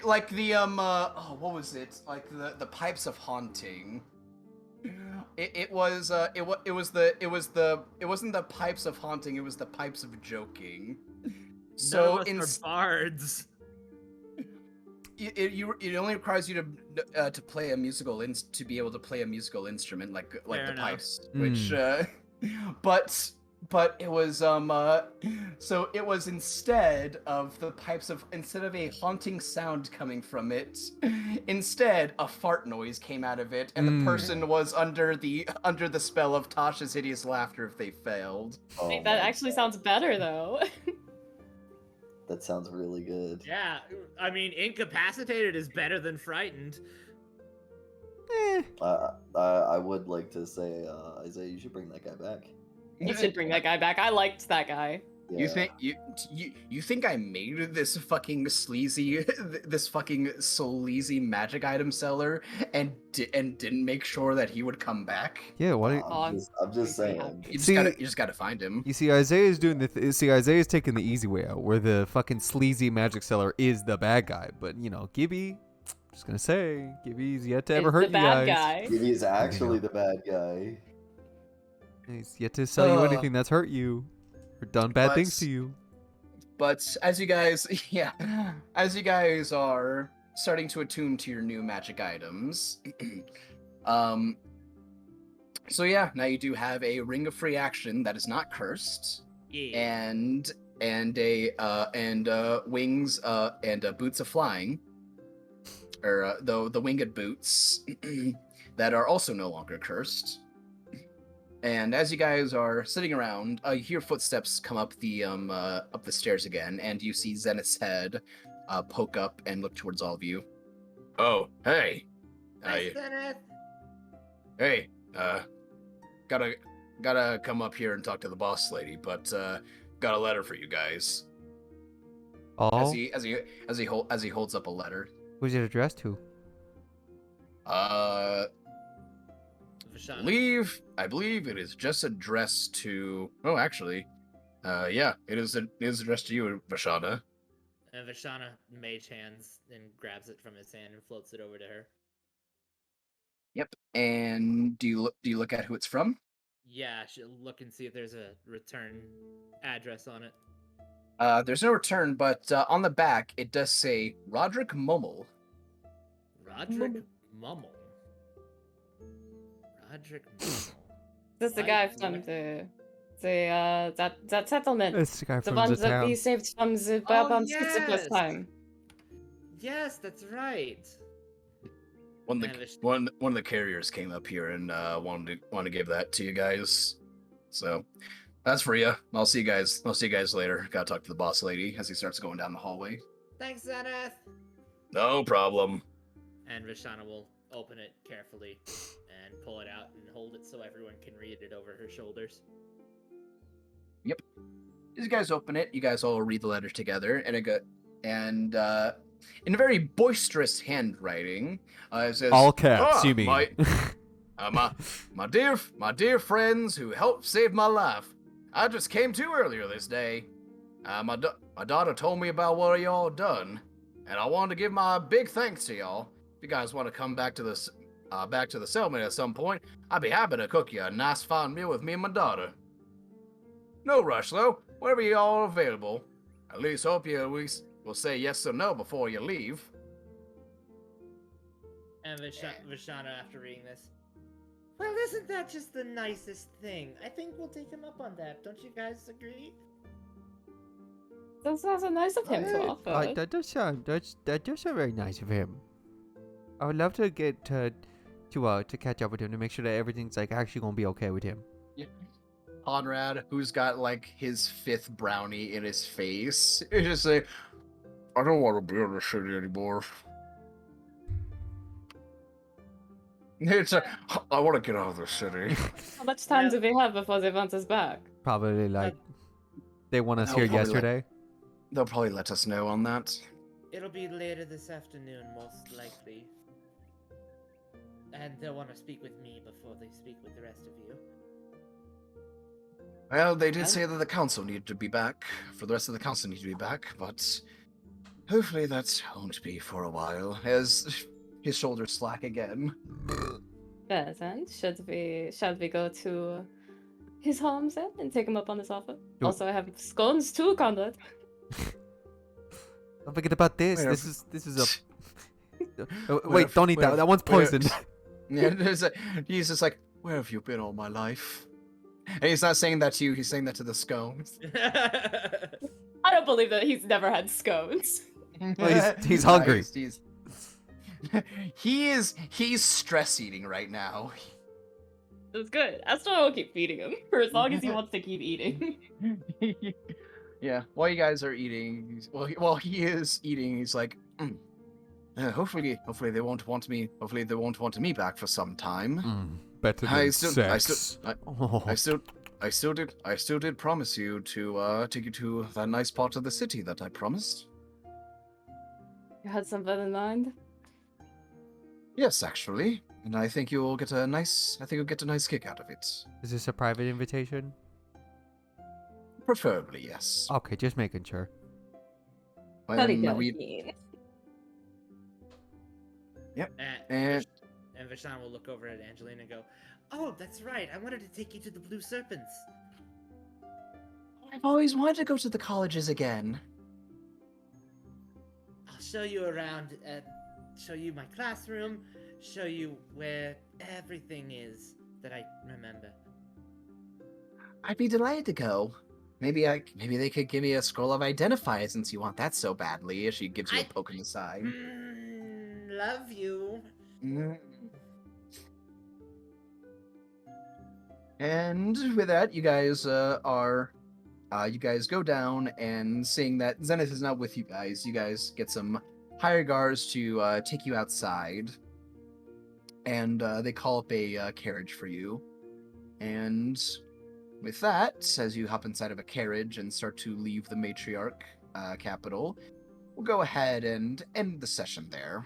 Like the what was it? Like the pipes of haunting. It wasn't the pipes of haunting. It was the pipes of joking. So in bards. It only requires you to play a musical to be able to play a musical instrument like Fair the enough. pipes, which but it was so it was instead of a haunting sound coming from it, instead a fart noise came out of it, and the person was under the spell of Tasha's hideous laughter if they failed. Wait, that actually sounds better, though. That sounds really good. Yeah, I mean, incapacitated is better than frightened. I would like to say, Isaiah, you should bring that guy back. You should bring that guy back. I liked that guy. Yeah. You think I made this fucking sleazy magic item seller and didn't make sure that he would come back? Yeah, why? I'm just saying. You just gotta find him. You see, Isaiah's doing Isaiah's taking the easy way out, where the fucking sleazy magic seller is the bad guy. But you know, Gibby, just gonna say, Gibby's yet to ever hurt you guys. Guy. He's actually the bad guy. He's yet to sell you anything that's hurt you or done bad things to you. But as you guys are starting to attune to your new magic items, so yeah, now you do have a ring of free action that is not cursed, and wings and boots of flying, or the winged boots that are also no longer cursed. And as you guys are sitting around, you hear footsteps come up the stairs again, and you see Zenith's head poke up and look towards all of you. Oh, hey. Hey, gotta come up here and talk to the boss lady, but got a letter for you guys. Oh. As he holds up a letter. Who's it addressed to? I believe it is just addressed to. Oh, actually, yeah, it is addressed to you, Vashana. And Vashana mage hands and grabs it from his hand and floats it over to her. Yep. And do you look at who it's from? Yeah, I should look and see if there's a return address on it. There's no return, but on the back it does say Roderick Mummel. Roderick Mummel. Roderick Mummel. This is the I guy from rec- that settlement. It's the guy The from one the that we town. saved from the Oh, Bourbon the first yes! time. Yes, that's right. One And of it's- the one of the carriers came up here and wanted to give that to you guys. So that's for you. I'll see you guys later. Gotta talk to the boss lady as he starts going down the hallway. Thanks, Zenith. No problem. And Vishana will open it carefully and pull it out and hold it so everyone can read it over her shoulders. As you guys open it, you guys all read the letter together, and in a very boisterous handwriting, it says, All caps, "Ah, you mean? my dear friends who helped save my life. I just came to earlier this day. My daughter told me about what y'all done, and I wanted to give my big thanks to y'all. If you guys want to come back to the settlement at some point, I'd be happy to cook you a nice fine meal with me and my daughter. No rush though. Whenever y'all are available. At least hope you will say yes or no before you leave." And Vishana, after reading this, well, isn't that just the nicest thing? I think we'll take him up on that. Don't you guys agree? That's also nice of him to offer. That does sound very nice of him. I would love to get to catch up with him to make sure that everything's like actually gonna be okay with him. Conrad, who's got like his 5th brownie in his face, is just like, "I don't want to be in the city anymore. It's I want to get out of the city." How much time do they have before they want us back? Probably like they want us I'll here probably yesterday. They'll probably let us know on that. It'll be later this afternoon, most likely. And they'll want to speak with me before they speak with the rest of you. Well, they did say that the council needed to be back. For the rest of the council need to be back, but hopefully that won't be for a while. As his shoulders slack again. Well then, shall we go to his home then and take him up on his offer? Do- Also, I have scones too, Conrad. Don't forget about this. Wait, This is a. Wait, don't eat that. That one's poisoned. Yeah, he's just like, "Where have you been all my life?" And he's not saying that to you, he's saying that to the scones. I don't believe that he's never had scones. Well, he's hungry. He's stress eating right now. That's good. Astor will keep feeding him for as long as he wants to keep eating. Yeah, while you guys are eating, while he is eating, he's like, hopefully they won't want me. Hopefully they won't want me back for some time. Better than sex. I still did promise you to take you to that nice part of the city that I promised. You had something in mind? Yes, actually, and I think you'll get a nice kick out of it. Is this a private invitation? Preferably, yes. Okay, just making sure. Yep. And Vishana will look over at Angelina and go, "Oh, that's right. I wanted to take you to the Blue Serpents." I've always wanted to go to the colleges again. I'll show you around and show you my classroom, show you where everything is that I remember. I'd be delighted to go. Maybe they could give me a scroll of identifier since you want that so badly. If she gives you a poke in the side. Love you. And with that, you guys you guys go down, and seeing that Zenith is not with you guys get some higher guards to take you outside, and they call up a carriage for you. And with that, as you hop inside of a carriage and start to leave the matriarch capital, we'll go ahead and end the session there.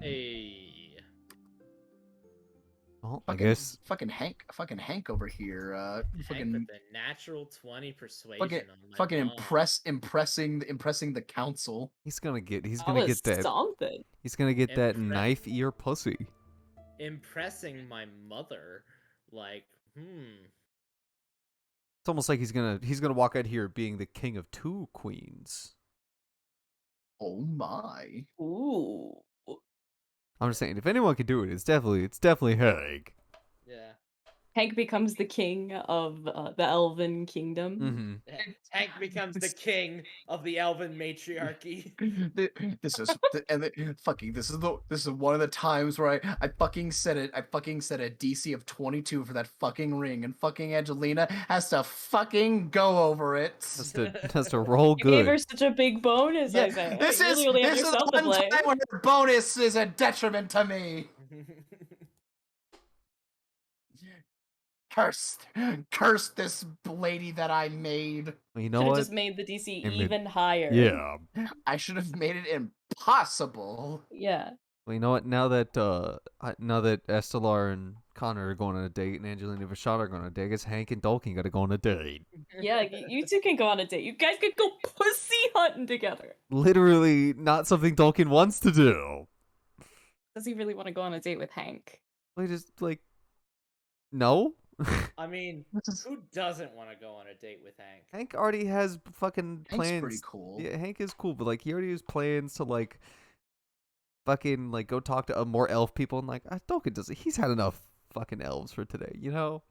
Hey. Well, I guess fucking Hank over here. Hank with the natural 20 persuasion on my impressing the council. he's gonna get That was that. something. He's gonna get that Impress- knife ear pussy. impressing my mother. Like, It's almost like he's gonna walk out here being the king of 2 queens. Oh my. Ooh. I'm just saying, if anyone could do it, it's definitely Hank. Yeah. Hank becomes the king of the Elven Kingdom. Mm-hmm. Hank becomes the king of the elven matriarchy. This is this is one of the times where I fucking said it. I fucking said a DC of 22 for that fucking ring, and fucking Angelina has to fucking go over it. Has to roll You gave her good. such a big bonus, Yeah, Isaiah. this You is really only have this is yourself the to one blame. time when her bonus is a detriment to me. Curse this lady that I made. Well, you know Should have what? just made the DC I mean, even higher. Yeah. I should have made it impossible. Yeah. Well, you know what? Now that Estelar and Connor are going on a date and Angelina and Vashon are going on a date, I guess Hank and Dolkin got to go on a date. Yeah, you two can go on a date. You guys could go pussy hunting together. Literally not something Dolkin wants to do. Does he really want to go on a date with Hank? Like, just like, no. I mean, who doesn't want to go on a date with Hank? Hank already has fucking plans. Hank's pretty cool. Yeah, Hank is cool, but like he already has plans to like fucking like go talk to more elf people, and like Dolkin doesn't. He's had enough fucking elves for today, you know.